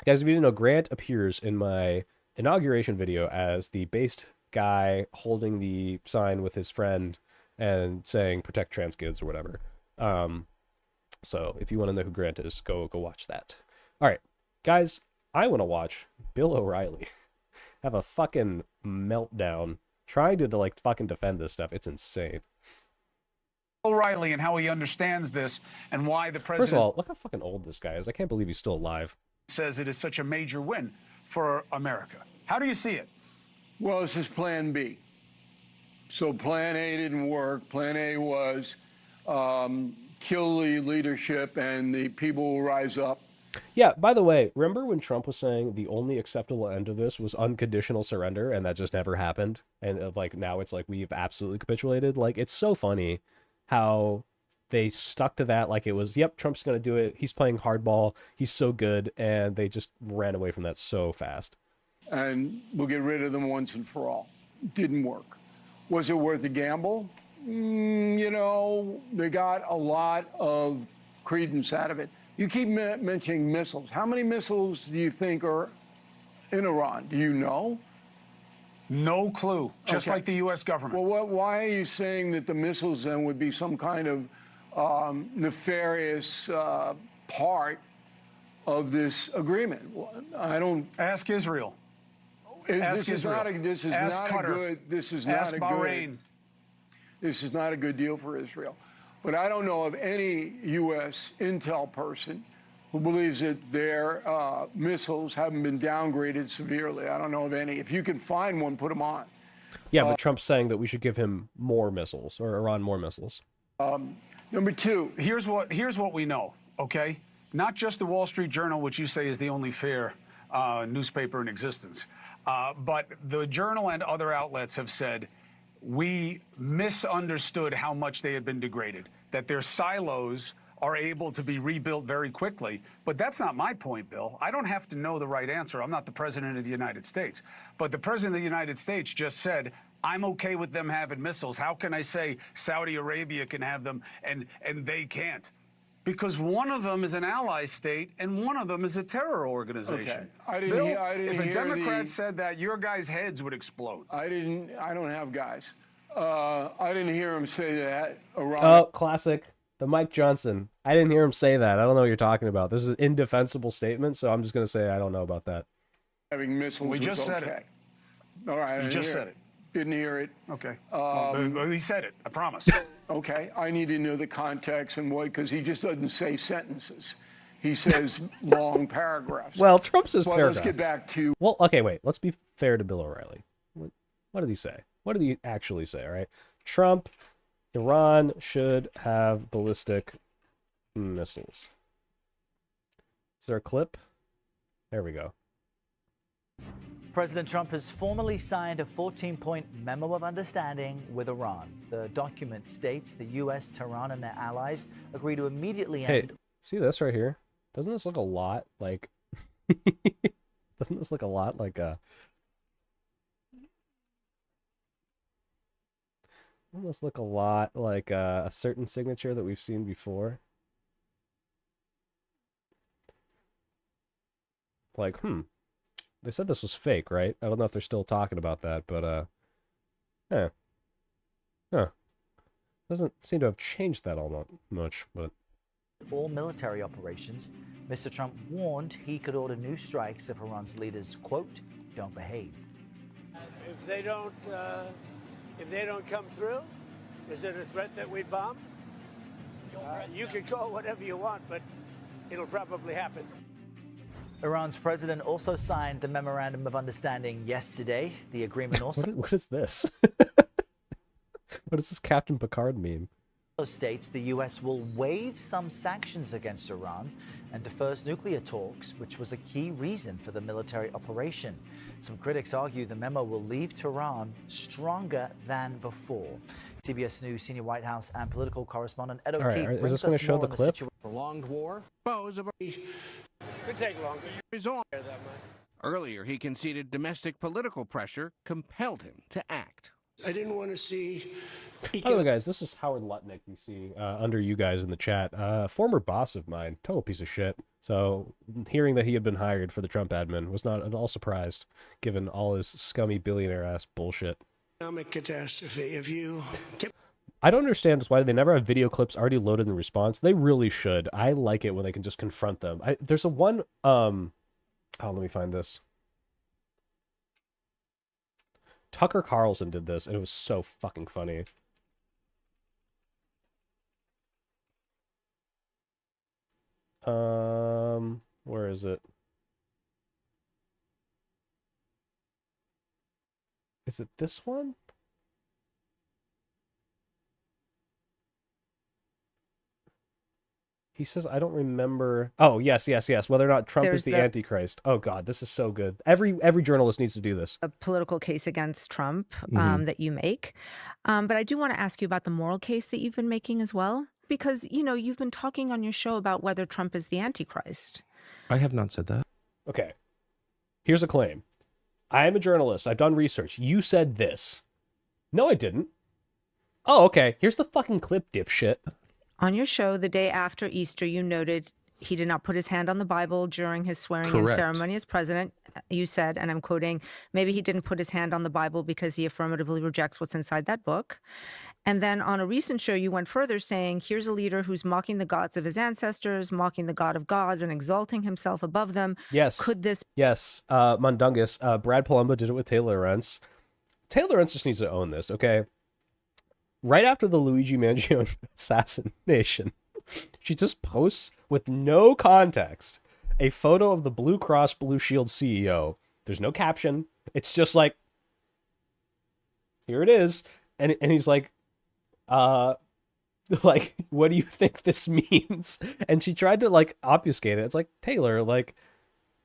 guys, if you didn't know, Grant appears in my inauguration video as the based guy holding the sign with his friend and saying protect trans kids or whatever. So if you want to know who Grant is, go watch that. All right, guys, I want to watch Bill O'Reilly have a fucking meltdown trying to like fucking defend this stuff. It's insane. O'Reilly and how he understands this and why the president. First of all, look how fucking old this guy is. I can't believe he's still alive. Says it is such a major win for America. How do you see it? Well, this is Plan B. So Plan A didn't work. Plan A was kill the leadership and the people will rise up. Yeah, by the way, remember when Trump was saying the only acceptable end of this was unconditional surrender, and that just never happened? And like now it's like we've absolutely capitulated. Like, it's so funny how they stuck to that like it was, yep, Trump's going to do it. He's playing hardball. He's so good. And they just ran away from that so fast. And we'll get rid of them once and for all. Didn't work. Was it worth a gamble? You know, they got a lot of credence out of it. You keep mentioning missiles. How many missiles do you think are in Iran? Do you know? No clue, just Okay. like the U.S. government. Well, why are you saying that the missiles then would be some kind of nefarious part of this agreement? Well, I don't. Ask Israel. This is not a good. This is Ask not a Bahrain. good. This is not a good deal for Israel. But I don't know of any U.S. intel person who believes that their missiles haven't been downgraded severely. I don't know of any. If you can find one, put them on. Yeah, but Trump's saying that we should give him more missiles, or Iran more missiles. Number two. Here's what we know, okay? Not just the Wall Street Journal, which you say is the only fair newspaper in existence, but the Journal and other outlets have said we misunderstood how much they had been degraded, that their silos are able to be rebuilt very quickly. But that's not my point, Bill. I don't have to know the right answer. I'm not the president of the United States. But the president of the United States just said, I'm okay with them having missiles. How can I say Saudi Arabia can have them and they can't? Because one of them is an ally state and one of them is a terror organization. Okay. Bill, I didn't if a hear Democrat said that, your guys' heads would explode. I don't have guys. I didn't hear him say that. Iran. Oh, classic. The Mike Johnson. I didn't hear him say that. I don't know what you're talking about. This is an indefensible statement, so I'm just going to say I don't know about that. Having missiles. We just was said okay. it. All right. You just said it. Didn't hear it. Okay. Well, he said it. I promise. Okay. I need to know the context and what, because he just doesn't say sentences. He says long paragraphs. Well, Trump says Well, paragraphs. let's get back to. Well, okay, wait. Let's be fair to Bill O'Reilly. What did he say? What did he actually say, all right? Trump, Iran should have ballistic missiles. Is there a clip? There we go. President Trump has formally signed a 14-point memo of understanding with Iran. The document states the U.S., Tehran, and their allies agree to immediately Hey, end. see this right here? Doesn't this look a lot like... Doesn't this look a lot like a... Doesn't this look a lot like a certain signature that we've seen before? Like, they said this was fake, right? I don't know if they're still talking about that, but, doesn't seem to have changed that all that much, but... All military operations. Mr. Trump warned he could order new strikes if Iran's leaders, quote, don't behave. If they don't come through, is it a threat that we bomb? You can call it whatever you want, but it'll probably happen. Iran's president also signed the Memorandum of Understanding yesterday. The agreement also What is this? What is this Captain Picard meme? states the U.S. will waive some sanctions against Iran and defers nuclear talks, which was a key reason for the military operation. Some critics argue the memo will leave Tehran stronger than before. CBS News senior White House and political correspondent Ed O'Keefe is brings this going us to show more the on clip? situation. Prolonged war. Well, it was a... Could take longer. It's on. That much. Earlier, he conceded domestic political pressure compelled him to act. I didn't want to see... By the way, guys, this is Howard Lutnick we see under you guys in the chat. Former boss of mine, total piece of shit. So hearing that he had been hired for the Trump admin was not at all surprised, given all his scummy billionaire-ass bullshit. Economic catastrophe. If you... I don't understand why they never have video clips already loaded in response. They really should. I like it when they can just confront them. There's a one... Oh, let me find this. Tucker Carlson did this, and it was so fucking funny. Where is it? Is it this one? He says, I don't remember. Oh, yes. Whether or not Trump is the Antichrist. Oh, God, this is so good. Every journalist needs to do this. A political case against Trump Mhm. that you make. But I do want to ask you about the moral case that you've been making as well. Because, you know, you've been talking on your show about whether Trump is the Antichrist. I have not said that. Okay. Here's a claim. I am a journalist. I've done research. You said this. No, I didn't. Oh, okay. Here's the fucking clip, dipshit. On your show, the day after Easter, you noted he did not put his hand on the Bible during his swearing-in Correct. ceremony as president. You said, and I'm quoting, maybe he didn't put his hand on the Bible because he affirmatively rejects what's inside that book. And then on a recent show, you went further saying, here's a leader who's mocking the gods of his ancestors, mocking the God of gods, and exalting himself above them. Yes. Could this... Yes. Mundungus. Brad Palumbo did it with Taylor Lorenz. Taylor Lorenz just needs to own this, okay? Right after the Luigi Mangione assassination, she just posts with no context a photo of the Blue Cross Blue Shield CEO. There's no caption. It's just like, here it is. And he's like, like, what do you think this means? And she tried to like obfuscate it. It's like, Taylor, like,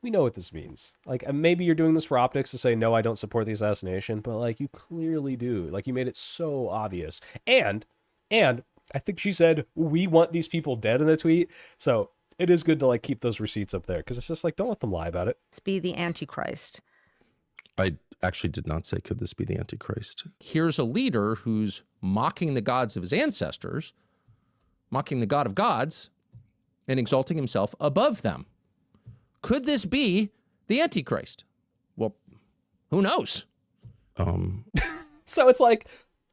we know what this means. Like, maybe you're doing this for optics to say, no, I don't support the assassination, but like, you clearly do. Like, you made it so obvious. And I think she said, we want these people dead in a tweet. So it is good to like keep those receipts up there, because it's just like, don't let them lie about it. be the Antichrist? I actually did not say, could this be the Antichrist? Here's a leader who's mocking the gods of his ancestors, mocking the God of gods, and exalting himself above them. Could this be the Antichrist? Well, who knows? So it's like,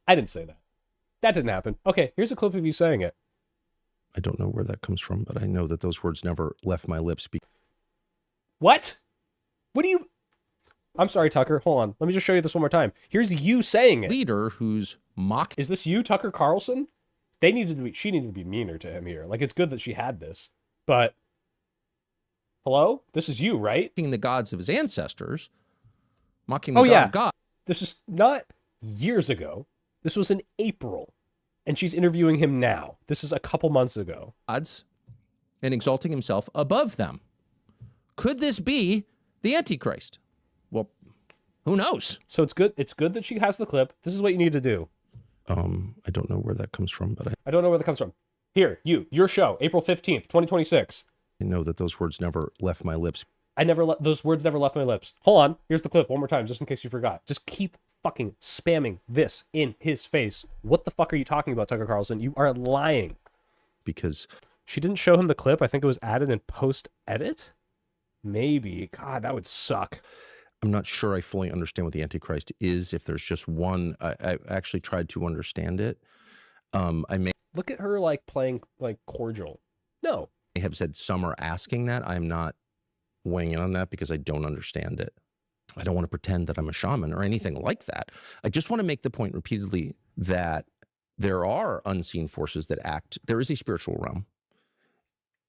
I didn't say that. That didn't happen. Okay, here's a clip of you saying it. I don't know where that comes from, but I know that those words never left my lips. What? What do you... I'm sorry, Tucker. Hold on. Let me just show you this one more time. Here's you saying it. Leader who's mocking... Is this you, Tucker Carlson? She needed to be meaner to him here. Like, it's good that she had this, but... Hello? This is you, right? Mocking the gods of his ancestors, mocking the God of God. This is not years ago. This was in April. And she's interviewing him now. This is a couple months ago. Gods, and exalting himself above them. Could this be the Antichrist? Well, who knows? So it's good that she has the clip. This is what you need to do. I don't know where that comes from, but I don't know where that comes from. Here, your show, April 15th, 2026. I know that those words never left my lips. Those words never left my lips. Hold on. Here's the clip one more time, just in case you forgot. Just keep fucking spamming this in his face. What the fuck are you talking about, Tucker Carlson? You are lying. Because she didn't show him the clip. I think it was added in post-edit. Maybe. God, that would suck. I'm not sure I fully understand what the Antichrist is. If there's just one, I actually tried to understand it. I may look at her like playing like cordial. No. I have said some are asking that. I'm not weighing in on that because I don't understand it. I don't want to pretend that I'm a shaman or anything like that. I just want to make the point repeatedly that there are unseen forces that act. There is a spiritual realm,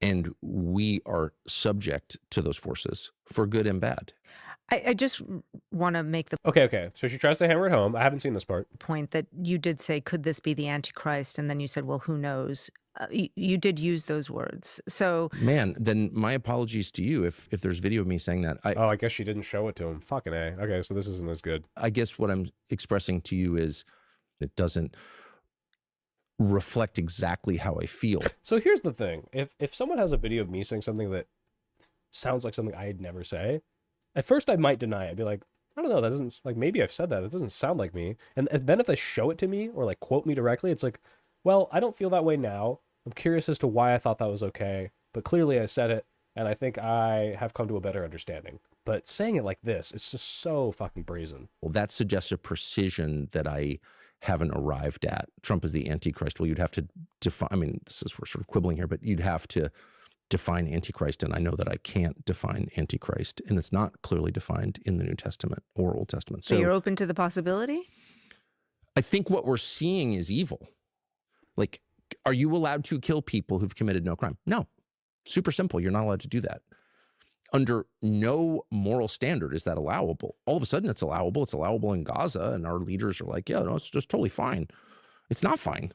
and we are subject to those forces for good and bad. I just want to make the Okay. So she tries to hammer it home. I haven't seen this part. point that you did say, could this be the Antichrist? And then you said, well, who knows? You did use those words. So, man, then my apologies to you if there's video of me saying that. I guess she didn't show it to him. Fucking A. Okay, so this isn't as good. I guess what I'm expressing to you is it doesn't reflect exactly how I feel. So here's the thing. If someone has a video of me saying something that sounds like something I'd never say, At first, I might deny it. I'd be like, I don't know, that doesn't, like, maybe I've said that. It doesn't sound like me. And then if they show it to me or, like, quote me directly, it's like, well, I don't feel that way now. I'm curious as to why I thought that was okay. But clearly I said it, and I think I have come to a better understanding. But saying it like this, it's just so fucking brazen. Well, that suggests a precision that I haven't arrived at. Trump is the Antichrist. Well, you'd have to define, I mean, we're sort of quibbling here, but you'd have to define Antichrist, and I know that I can't define Antichrist, and it's not clearly defined in the New Testament or Old Testament. So you're open to the possibility? I think what we're seeing is evil. Like, are you allowed to kill people who've committed no crime? No. Super simple. You're not allowed to do that. Under no moral standard is that allowable. All of a sudden it's allowable. It's allowable in Gaza, and our leaders are like, yeah, no, it's just totally fine. It's not fine.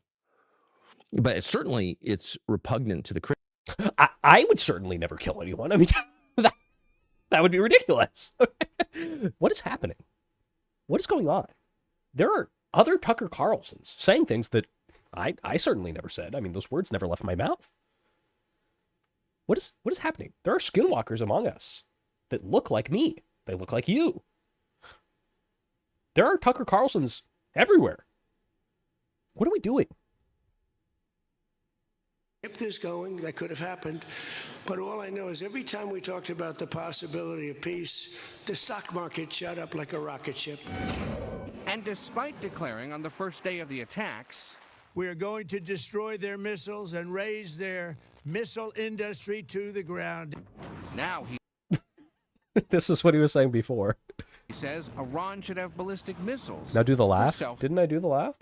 But it's repugnant to the Christian. I would certainly never kill anyone. I mean, that would be ridiculous. What is happening? What is going on? There are other Tucker Carlsons saying things that I certainly never said. I mean, those words never left my mouth. What is happening? There are skinwalkers among us that look like me. They look like you. There are Tucker Carlsons everywhere. What are we doing? Kept this going, that could have happened. But all I know is every time we talked about the possibility of peace, the stock market shot up like a rocket ship. And despite declaring on the first day of the attacks, we are going to destroy their missiles and raise their missile industry to the ground. Now This is what he was saying before. he says Iran should have ballistic missiles. Now do the laugh. self- Didn't I do the laugh?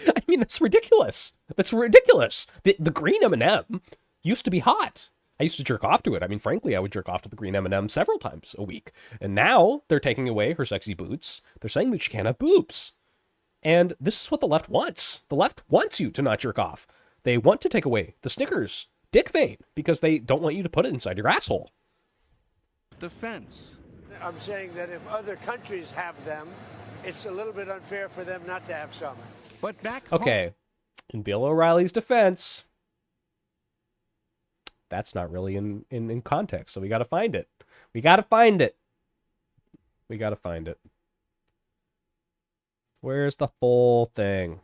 I mean, that's ridiculous. That's ridiculous. The green M&M used to be hot. I used to jerk off to it. I mean, frankly, I would jerk off to the green M&M several times a week. And now they're taking away her sexy boots. They're saying that she can't have boobs. And this is what the left wants. The left wants you to not jerk off. They want to take away the Snickers dick vein because they don't want you to put it inside your asshole. Defense. I'm saying that if other countries have them, it's a little bit unfair for them not to have some. But back Okay, in Bill O'Reilly's defense, that's not really in context, so we got to find it. We got to find it. We got to find it. Where's the full thing?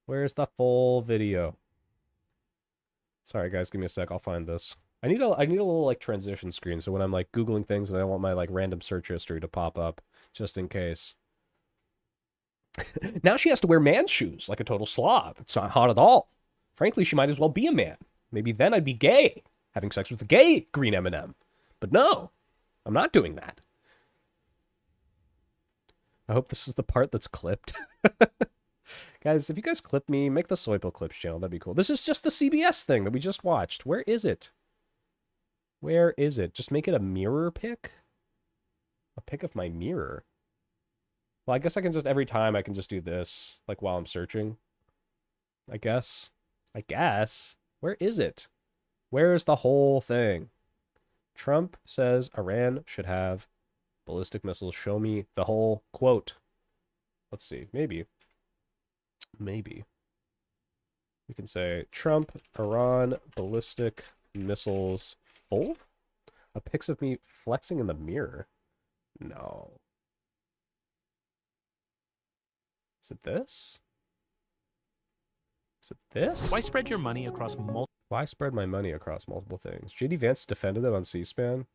Where's the full video? Sorry, guys, give me a sec. I'll find this. I need a little like transition screen, so when I'm like Googling things and I want my like random search history to pop up, just in case. Now she has to wear man's shoes like a total slob. It's not hot at all. Frankly, she might as well be a man. Maybe then I'd be gay, having sex with a gay green M&M. But no, I'm not doing that. I hope this is the part that's clipped. Guys, if you guys clip me, make the Soypill Clips channel. That'd be cool. This is just the CBS thing that we just watched. Where is it? Where is it? Just make it a mirror pic? A pic of my mirror? Well, I guess I can just, every time I can just do this, like while I'm searching. I guess. Where is it? Where is the whole thing? Trump says Iran should have ballistic missiles. Show me the whole quote. Let's see. Maybe. We can say Trump, Iran, ballistic missiles full? A pics of me flexing in the mirror? No. Is it this? Is it this? Why spread your money across multiple... Why spread my money across multiple things? JD Vance defended it on C-SPAN.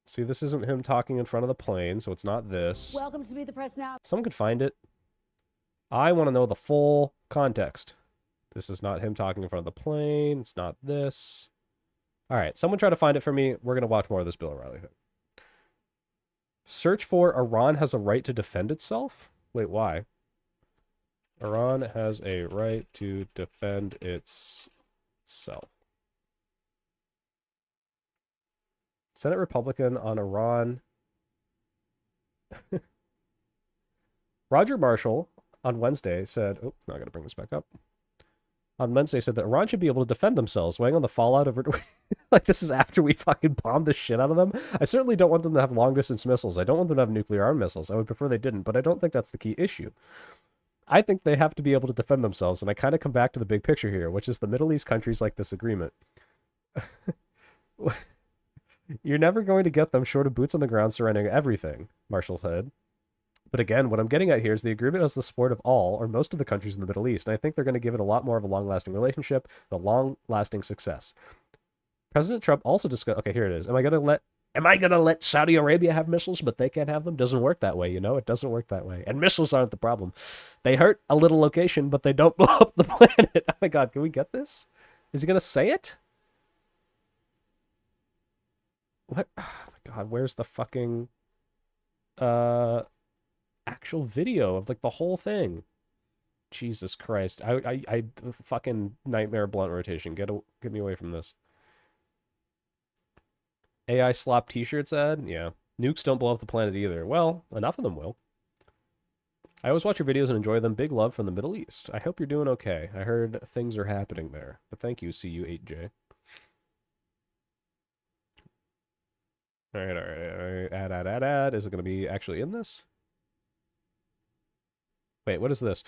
See, this isn't him talking in front of the plane, so it's not this. Welcome to Be the Press Now. Someone could find it. I want to know the full context. This is not him talking in front of the plane. It's not this. All right, someone try to find it for me. We're going to watch more of this Bill O'Reilly thing. Search for Iran has a right to defend itself? Wait, why? Iran has a right to defend itself. Senate Republican on Iran. Roger Marshall on Wednesday said, oh, now I got to bring this back up. On Wednesday said that Iran should be able to defend themselves, weighing on the fallout of it. Like, this is after we fucking bombed the shit out of them. I certainly don't want them to have long-distance missiles. I don't want them to have nuclear armed missiles. I would prefer they didn't, but I don't think that's the key issue. I think they have to be able to defend themselves, and I kind of come back to the big picture here, which is the Middle East countries like this agreement. You're never going to get them short of boots on the ground surrendering everything, Marshall said. But again, what I'm getting at here is the agreement has the support of all or most of the countries in the Middle East, and I think they're going to give it a lot more of a long-lasting relationship, a long-lasting success. President Trump also discussed, okay, here it is. Am I going to let Saudi Arabia have missiles, but they can't have them? Doesn't work that way, you know? It doesn't work that way. And missiles aren't the problem. They hurt a little location, but they don't blow up the planet. Oh my God, can we get this? Is he going to say it? What? Oh my God, where's the fucking actual video of like the whole thing? Jesus Christ. I fucking nightmare blunt rotation. Get me away from this. AI slop t-shirts ad? Yeah. Nukes don't blow up the planet either. Well, enough of them will. I always watch your videos and enjoy them. Big love from the Middle East. I hope you're doing okay. I heard things are happening there. But thank you, CU8J. Alright. Ad. Is it going to be actually in this? Wait, what is this?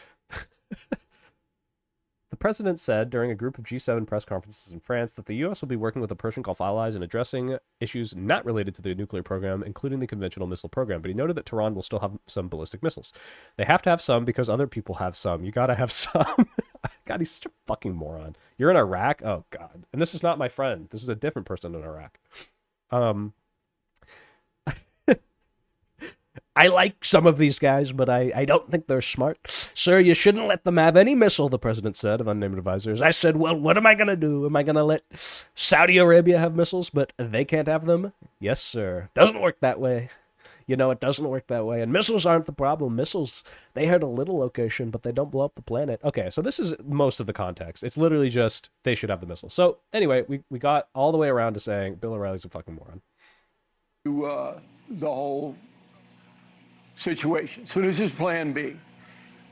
The president said during a group of G7 press conferences in France that the U.S. will be working with a Persian Gulf allies in addressing issues not related to the nuclear program, including the conventional missile program. But he noted that Tehran will still have some ballistic missiles. They have to have some because other people have some. You gotta have some. God, he's such a fucking moron. You're in Iraq? Oh, God. And this is not my friend. This is a different person in Iraq. I like some of these guys, but I don't think they're smart. Sir, you shouldn't let them have any missile, the president said of unnamed advisors. I said, well, what am I going to do? Am I going to let Saudi Arabia have missiles, but they can't have them? Yes, sir. Doesn't work that way. You know, it doesn't work that way. And missiles aren't the problem. Missiles, they hurt a little location, but they don't blow up the planet. Okay, so this is most of the context. It's literally just they should have the missiles. So anyway, we got all the way around to saying Bill O'Reilly's a fucking moron. The whole situation. So this is plan B.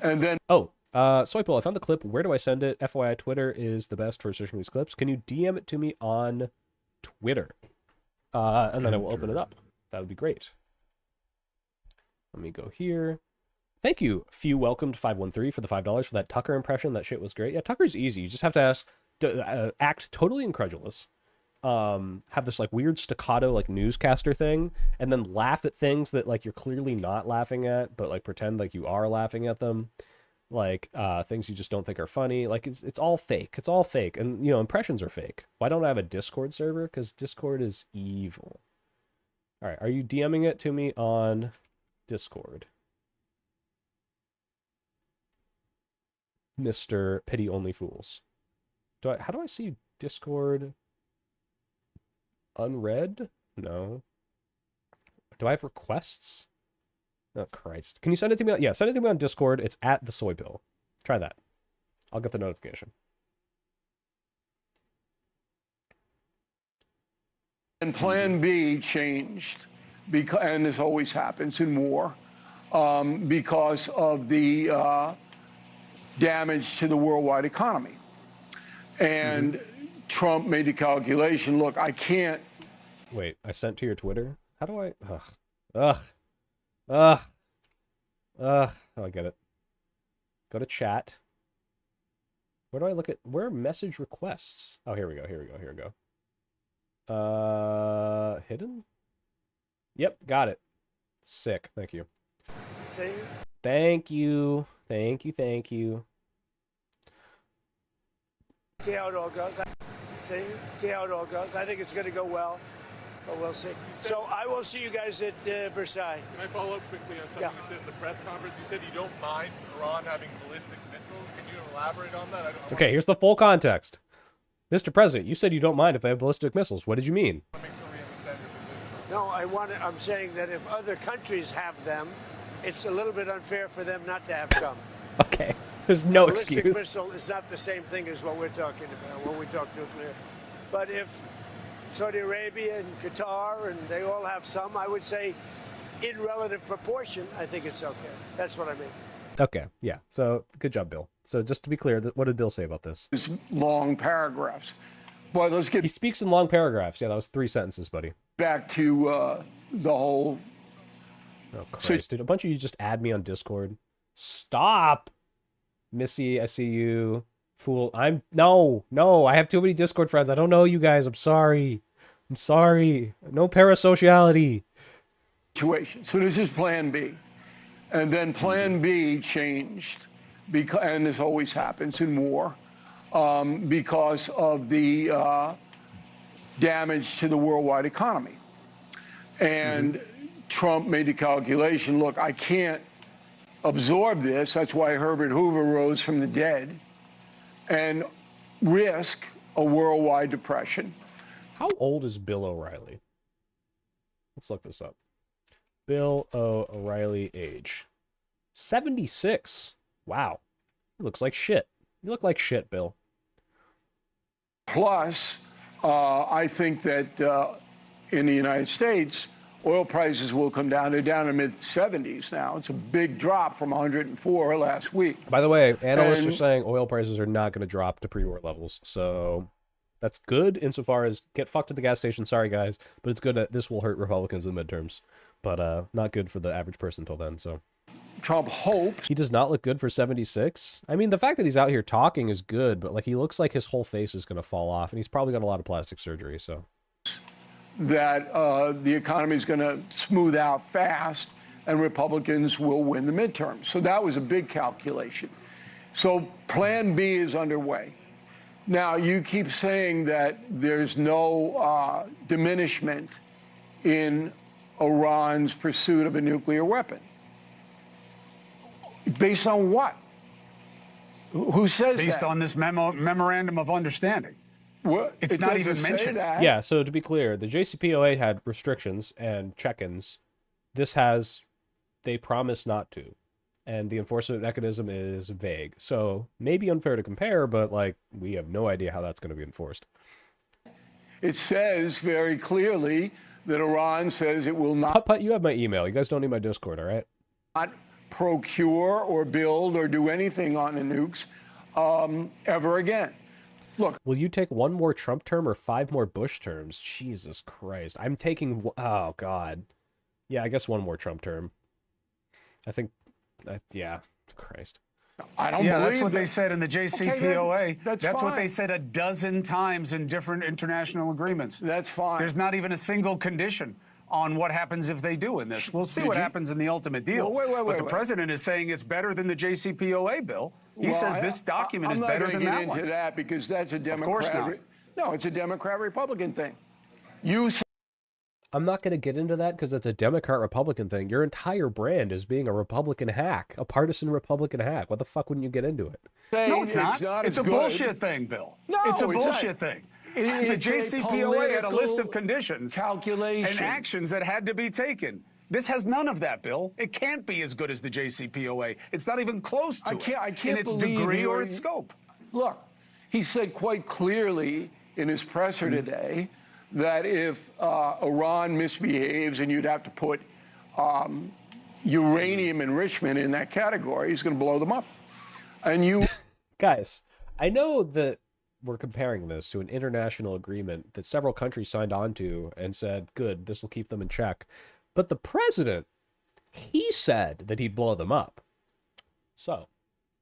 And then... Oh, Soypol, I found the clip. Where do I send it? FYI, Twitter is the best for searching these clips. Can you DM it to me on Twitter? And then I will open it up. That would be great. Let me go here. Thank you, Few Welcomed 513 for the $5 for that Tucker impression. That shit was great. Yeah, Tucker's easy. You just have to act totally incredulous. Have this like weird staccato like newscaster thing, and then laugh at things that like you're clearly not laughing at, but like pretend like you are laughing at them, like things you just don't think are funny. Like it's all fake. It's all fake, and you know impressions are fake. Why don't I have a Discord server? Because Discord is evil. All right, are you DMing it to me on Discord, Mr. Pity Only Fools? How do I see Discord? Unread? No. Do I have requests? Oh, Christ. Can you send it to me? Yeah, send it to me on Discord. It's at the Soy Pill. Try that. I'll get the notification. And plan B changed, because, and this always happens in war, because of the damage to the worldwide economy. And Trump made the calculation, look, I can't... Wait, I sent to your Twitter? How do I... Ugh. Oh, I get it. Go to chat. Where do I look at... Where are message requests? Oh, here we go. Hidden? Yep, got it. Sick. Thank you. See? Thank you. See how it all goes. See how it all goes. I think it's going to go well, but we'll see. So I will see you guys at Versailles. Can I follow up quickly on something you said in the press conference? You said you don't mind Iran having ballistic missiles. Can you elaborate on that? Okay, here's the full context. Mr. President, you said you don't mind if they have ballistic missiles. What did you mean? No, I'm saying that if other countries have them, it's a little bit unfair for them not to have some. Okay. There's no ballistic excuse. Missile is not the same thing as what we're talking about when we talk nuclear. But if Saudi Arabia and Qatar and they all have some, I would say in relative proportion, I think it's okay. That's what I mean. Okay, yeah. So good job, Bill. So just to be clear, what did Bill say about this? It's long paragraphs. But let's get... He speaks in long paragraphs. Yeah, that was 3 sentences, buddy. Back to the whole... Oh, Christ, dude. A bunch of you just add me on Discord. Stop. Missy, I see you. Fool. No. I have too many Discord friends. I don't know you guys. I'm sorry. No parasociality. Situation. So this is Plan B. And then Plan B changed, because, and this always happens in war, because of the damage to the worldwide economy. And Trump made the calculation, look, I can't absorb this. That's why Herbert Hoover rose from the dead and risk a worldwide depression. How old is Bill O'Reilly? Let's look this up. Bill O'Reilly age. 76. Wow. He looks like shit. You look like shit, Bill. Plus, I think that in the United States, oil prices will come down. They're down in the mid-70s now. It's a big drop from 104 last week. By the way, analysts are saying oil prices are not going to drop to pre-war levels. So that's good insofar as get fucked at the gas station. Sorry, guys. But it's good that this will hurt Republicans in the midterms. But not good for the average person till then, so. Trump hopes. He does not look good for 76. I mean, the fact that he's out here talking is good, but like he looks like his whole face is going to fall off, and he's probably got a lot of plastic surgery, so. That the economy is going to smooth out fast and Republicans will win the midterm. So that was a big calculation. So Plan B is underway. Now, you keep saying that there's no diminishment in Iran's pursuit of a nuclear weapon. Based on what? Who says Based that? on this memorandum of understanding. Well, it's not even mentioned. Yeah, so to be clear, the JCPOA had restrictions and check-ins. This has, they promise not to. And the enforcement mechanism is vague. So maybe unfair to compare, but like we have no idea how that's going to be enforced. It says very clearly that Iran says it will not. Putt, you have my email. You guys don't need my Discord, all right? Not procure or build or do anything on the nukes ever again. Look. Will you take one more Trump term or 5 more Bush terms? Jesus Christ. I'm taking, oh God. Yeah, I guess one more Trump term. I think, yeah, Christ. I don't yeah, believe that's what that. they said in the JCPOA. Okay, that's what fine. they said a dozen times in different international agreements. That's fine. There's not even a single condition on what happens if they do in this. We'll see what happens in the ultimate deal. Well, but the president is saying it's better than the JCPOA bill. He says this document is better than that one. I'm not going to get into that because that's a Democrat. Of course not. No, it's a Democrat-Republican thing. I'm not going to get into that because it's a Democrat-Republican thing. Your entire brand is being a Republican hack, a partisan Republican hack. What the fuck wouldn't you get into it? No, it's not. It's a bullshit thing, Bill. No, it's a bullshit thing. The JCPOA had a list of conditions calculation and actions that had to be taken. This has none of that, Bill. It can't be as good as the JCPOA. It's not even close to I can't in its believe degree or its scope. Look, he said quite clearly in his presser today that if Iran misbehaves and you'd have to put uranium enrichment in that category, he's going to blow them up. And you... Guys, I know that we're comparing this to an international agreement that several countries signed on to and said, good, this will keep them in check. But the president, he said that he'd blow them up. So,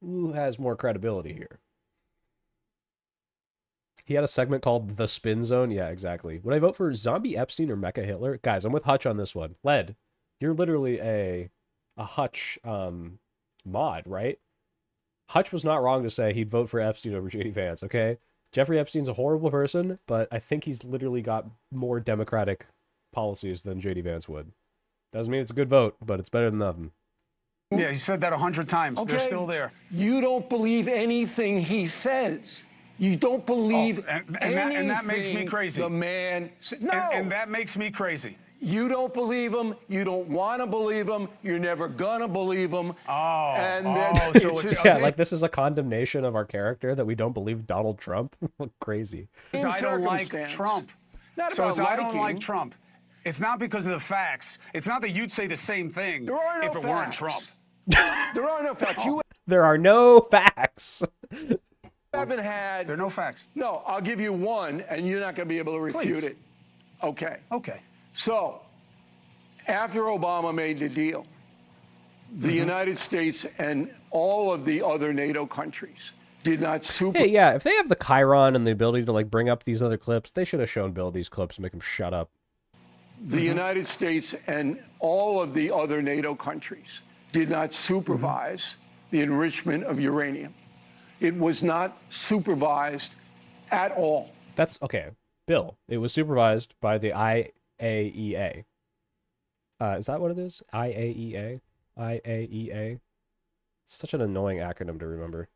who has more credibility here? He had a segment called The Spin Zone. Yeah, exactly. Would I vote for Zombie Epstein or Mecha Hitler? Guys, I'm with Hutch on this one. Led, you're literally a Hutch mod, right? Hutch was not wrong to say he'd vote for Epstein over JD Vance, okay? Jeffrey Epstein's a horrible person, but I think he's literally got more democratic policies than JD Vance would. Doesn't mean it's a good vote, but it's better than nothing. Yeah, he said that 100 times. Okay. They're still there. You don't believe anything he says. You don't believe anything and that makes me crazy. The man... No! And that makes me crazy. You don't believe him. You don't want to believe him. You're never going to believe him. So yeah, like this is a condemnation of our character that we don't believe Donald Trump? Crazy. Because I don't like Trump. Not so about it's I don't liking. like Trump. It's not because of the facts. It's not that you'd say the same thing if it weren't Trump. There are no facts. There are no facts. Haven't had... There are no facts. No, I'll give you one, and you're not going to be able to refute it. Okay. Okay. So, after Obama made the deal, The United States and all of the other NATO countries did not Hey, yeah, if they have the Chiron and the ability to like bring up these other clips, they should have shown Bill these clips and make him shut up. The United States and all of the other NATO countries did not supervise the enrichment of uranium. It was not supervised at all. That's okay. Bill, it was supervised by the IAEA. Is that what it is? IAEA? IAEA? It's such an annoying acronym to remember.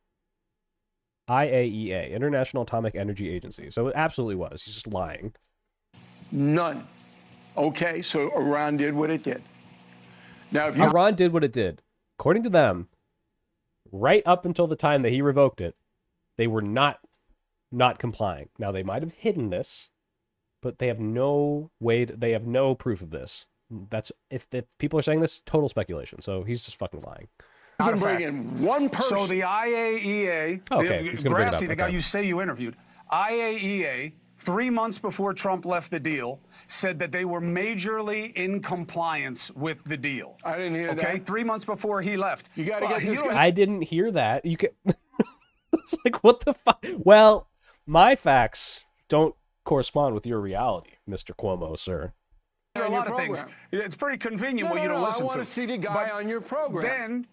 IAEA, International Atomic Energy Agency. So it absolutely was. He's just lying. None. Okay, so Iran did what it did. Now, if you Iran did what it did. According to them, right up until the time that he revoked it, they were not complying. Now, they might have hidden this, but they have no way they have no proof of this. That's if people are saying this, total speculation. So he's just fucking lying. You can bring in one person. So the IAEA, Grassi, the guy you say you interviewed, IAEA, 3 months before Trump left the deal, said that they were majorly in compliance with the deal. I didn't hear that. Okay, 3 months before he left. You got to get this guy. I didn't hear that. You can. It's like, what the fuck? Well, my facts don't correspond with your reality, Mr. Cuomo, sir. There are a lot of things. It's pretty convenient what you don't listen to. I want to see the guy on your program. Then,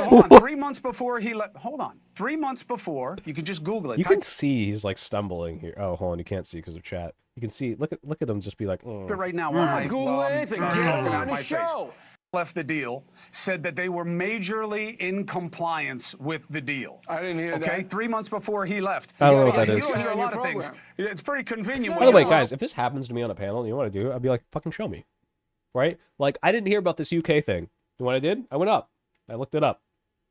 hold on. 3 months before he left. Hold on. 3 months before, you can just Google it. You can see he's like stumbling here. Oh, hold on. You can't see because of chat. You can see. Look at him just be like. Right now, on my Google anything. Get on the show. Left the deal, said that they were majorly in compliance with the deal. I didn't hear that. Okay, 3 months before he left. I don't know what that is. You hear a lot of things. It's pretty convenient. By the way, guys, if this happens to me on a panel, you know what I do? I'd be like, fucking show me. Right? Like, I didn't hear about this UK thing. And what I did? I went up. I looked it up.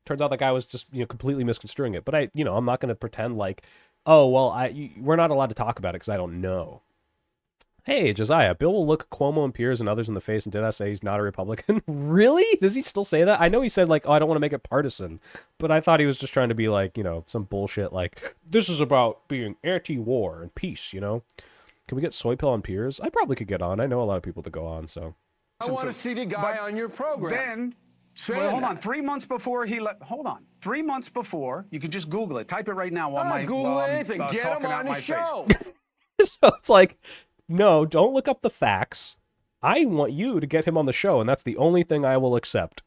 Turns out that guy was just, completely misconstruing it. But I'm not going to pretend like, oh, well, we're not allowed to talk about it because I don't know. Hey, Josiah, Bill will look Cuomo and Piers and others in the face and did I say he's not a Republican? Really? Does he still say that? I know he said, like, oh, I don't want to make it partisan. But I thought he was just trying to be like, some bullshit like, this is about being anti-war and peace, Can we get Soy Pill on Piers? I probably could get on. I know a lot of people to go on, so. I want to see the guy on your program. Then, hold on. 3 months before he left. Hold on. 3 months before, you can just Google it. Type it right now while my Google anything. Get him on the show. So it's like, no, don't look up the facts. I want you to get him on the show, and that's the only thing I will accept.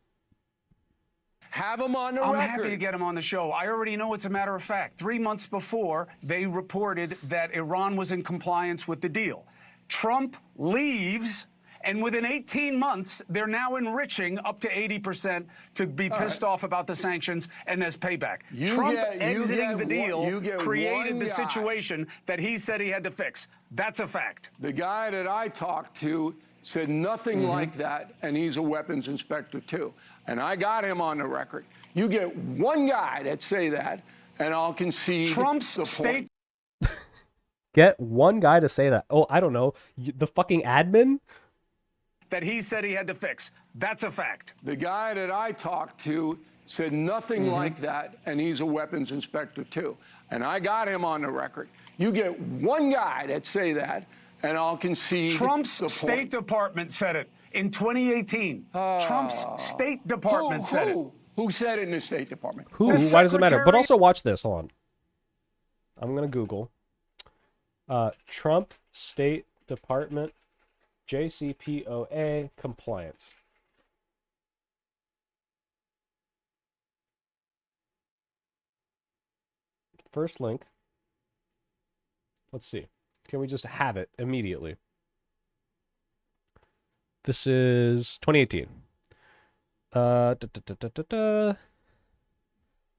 Have him on the I'm record. happy to get him on the show. I already know it's a matter of fact. 3 months before, they reported that Iran was in compliance with the deal. Trump leaves, and within 18 months, they're now enriching up to 80% to be pissed off about the sanctions and as payback. Trump exiting the deal created the situation that he said he had to fix. That's a fact. The guy that I talked to said nothing like that, and he's a weapons inspector too. And I got him on the record. You get one guy that say that, and I'll concede Trump's the state. Get one guy to say that. Oh, I don't know. The fucking admin? That he said he had to fix. That's a fact. The guy that I talked to said nothing like that, and he's a weapons inspector too. And I got him on the record. You get one guy that say that, and I'll concede. Trump's State Department said it in 2018. Trump's State Department said it. Who said it in the State Department? Who? Why does it matter? But also watch this. Hold on. I'm going to Google. Trump State Department JCPOA compliance. First link. Let's see. Can we just have it immediately? This is 2018. Well,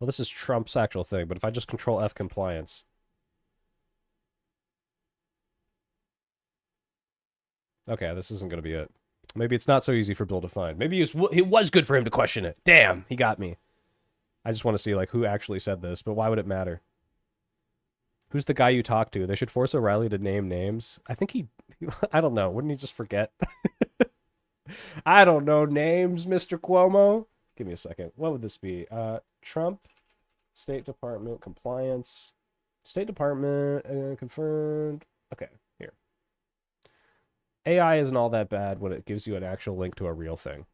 this is Trump's actual thing, but if I just Control F compliance. Okay, this isn't going to be it. Maybe it's not so easy for Bill to find. Maybe it was good for him to question it. Damn, he got me. I just want to see like who actually said this, but why would it matter? Who's the guy you talked to? They should force O'Reilly to name names. I think I don't know. Wouldn't he just forget? I don't know names, Mr. Cuomo. Give me a second. What would this be? Trump, State Department, compliance. State Department, confirmed. Okay, here. AI isn't all that bad when it gives you an actual link to a real thing.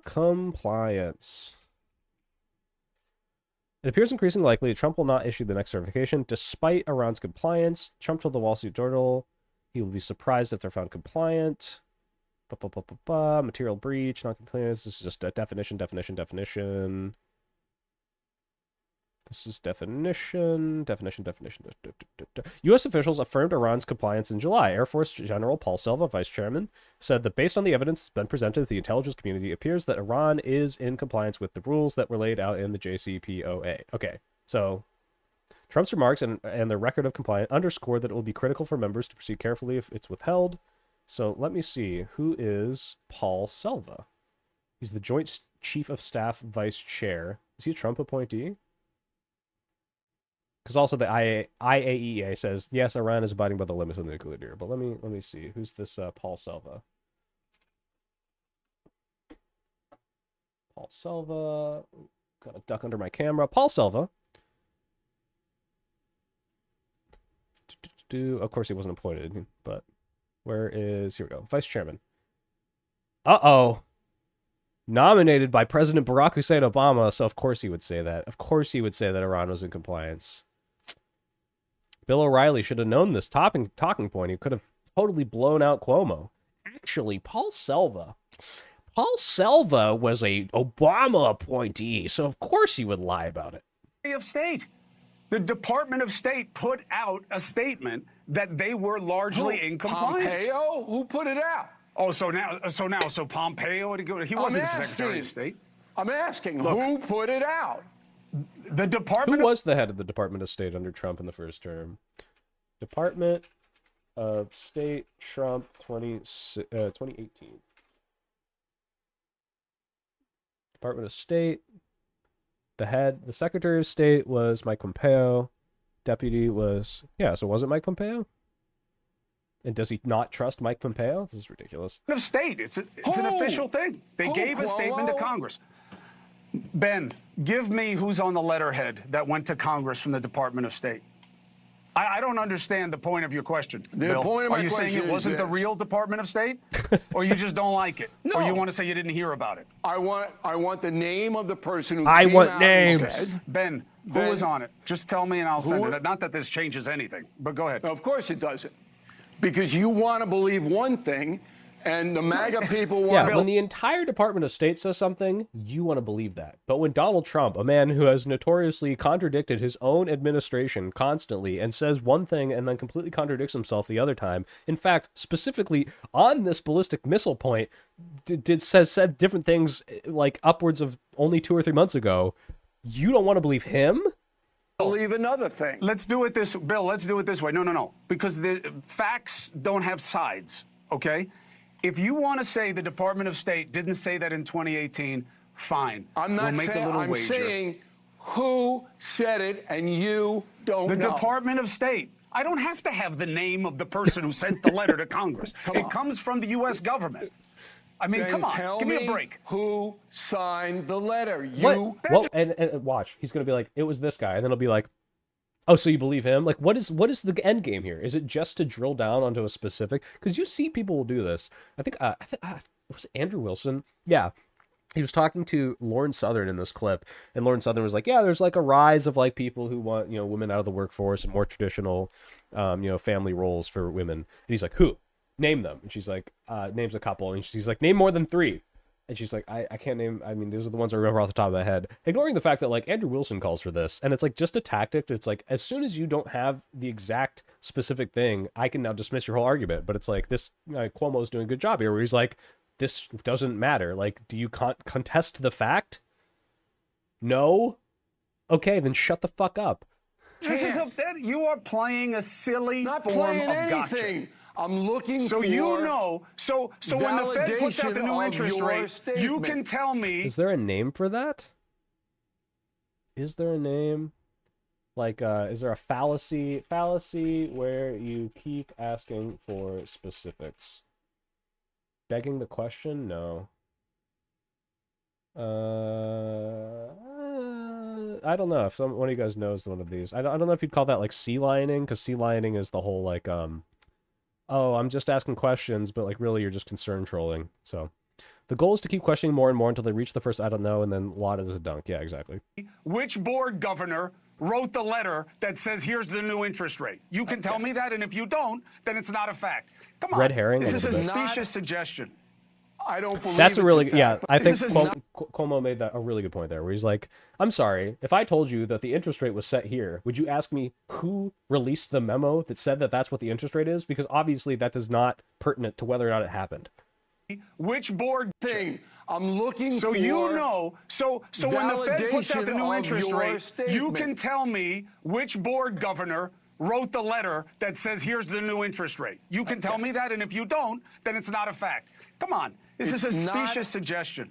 Compliance. It appears increasingly likely Trump will not issue the next certification. Despite Iran's compliance, Trump told the Wall Street Journal he will be surprised if they're found compliant. Material breach, non-compliance. This is just a definition. This is definition. U.S. officials affirmed Iran's compliance in July. Air Force General Paul Silva, vice chairman, said that based on the evidence that's been presented to the intelligence community, it appears that Iran is in compliance with the rules that were laid out in the JCPOA. Okay, so Trump's remarks and the record of compliance underscore that it will be critical for members to proceed carefully if it's withheld. So let me see. Who is Paul Silva? He's the Joint Chief of Staff Vice Chair. Is he a Trump appointee? Because also the IAEA says, yes, Iran is abiding by the limits of the nuclear deal. But let me see. Who's this Paul Silva? Paul Silva. Gotta duck under my camera. Paul Silva. Of course he wasn't appointed, but where is... Here we go. Vice Chairman. Uh-oh. Nominated by President Barack Hussein Obama, so of course he would say that. Of course he would say that Iran was in compliance. Bill O'Reilly should have known this talking point. He could have totally blown out Cuomo. Actually, Paul Silva was a Obama appointee, so of course he would lie about it. Of State. The Department of State put out a statement that they were largely in compliance. Pompeo? Who put it out? Oh, so Pompeo, he wasn't the Secretary of State. I'm asking, who put it out? The Department. Who was the head of the Department of State under Trump in the first term? Department of State, Trump, 2018. Department of State. The Secretary of State was Mike Pompeo. Deputy was, so was it Mike Pompeo? And does he not trust Mike Pompeo? This is ridiculous. Of State. It's an official thing. They gave a statement to Congress. Ben, give me who's on the letterhead that went to Congress from the Department of State. I don't understand the point of your question, Bill. Are you saying it wasn't the real Department of State? Or you just don't like it? No. Or you want to say you didn't hear about it? I want the name of the person who I came want out names. and said, Ben, who was on it? Just tell me and I'll send it. Not that this changes anything, but go ahead. Of course it doesn't. Because you want to believe one thing, and the MAGA people want to... when the entire Department of State says something, you want to believe that. But when Donald Trump, a man who has notoriously contradicted his own administration constantly and says one thing and then completely contradicts himself the other time, in fact, specifically on this ballistic missile point, said different things like upwards of only 2 or 3 months ago, you don't want to believe him? Believe another thing. Let's do it this way. No. Because the facts don't have sides, okay? If you want to say the Department of State didn't say that in 2018, fine. I'm not I'm saying who said it, and you don't know. The Department of State. I don't have to have the name of the person who sent the letter to Congress. It comes from the U.S. government. I mean, then come on, give me a break. Who signed the letter? You. Well, and watch, he's gonna be like, it was this guy, and then he'll be like, oh, so you believe him? Like, what is the end game here? Is it just to drill down onto a specific? Because you see people will do this. I think was it Andrew Wilson? Yeah. He was talking to Lauren Southern in this clip, and Lauren Southern was like, yeah, there's like a rise of like people who want, women out of the workforce and more traditional, family roles for women. And he's like, who? Name them. And she's like, names a couple. And she's like, name more than 3. And she's like, I can't name, I mean, those are the ones I remember off the top of my head. Ignoring the fact that like Andrew Wilson calls for this. And it's like just a tactic. It's like, as soon as you don't have the exact specific thing, I can now dismiss your whole argument. But it's like this, Cuomo's doing a good job here where he's like, this doesn't matter. Like, do you contest the fact? No? Okay, then shut the fuck up. You are playing a silly Not form playing of anything. gotcha. I'm looking for so when the Fed puts out the new interest rate, statement. You can tell me. Is there a name for that? Is there a name? Like, is there a fallacy where you keep asking for specifics? Begging the question? No. I don't know if one of you guys knows one of these. I don't know if you'd call that like sea lioning, because sea lioning is the whole like oh, I'm just asking questions, but like really you're just concern trolling. So the goal is to keep questioning more and more until they reach the first I don't know and then laud it as a dunk. Yeah, exactly. Which board governor wrote the letter that says here's the new interest rate? You can tell me that, and if you don't, then it's not a fact. Come on. Red herring. This is a bit. specious suggestion. I don't believe That's a really it's a yeah. fact, I think this is not- Cuomo made that a really good point there, where he's like, "I'm sorry, if I told you that the interest rate was set here, would you ask me who released the memo that said that that's what the interest rate is? Because obviously that is not pertinent to whether or not it happened." Which board thing? I'm looking so for you know so when the Fed puts out the new validation interest of your rate, you statement. can tell me which board governor wrote the letter that says here's the new interest rate. You can tell me that, and if you don't, then it's not a fact. Come on, this is a It's not- specious suggestion.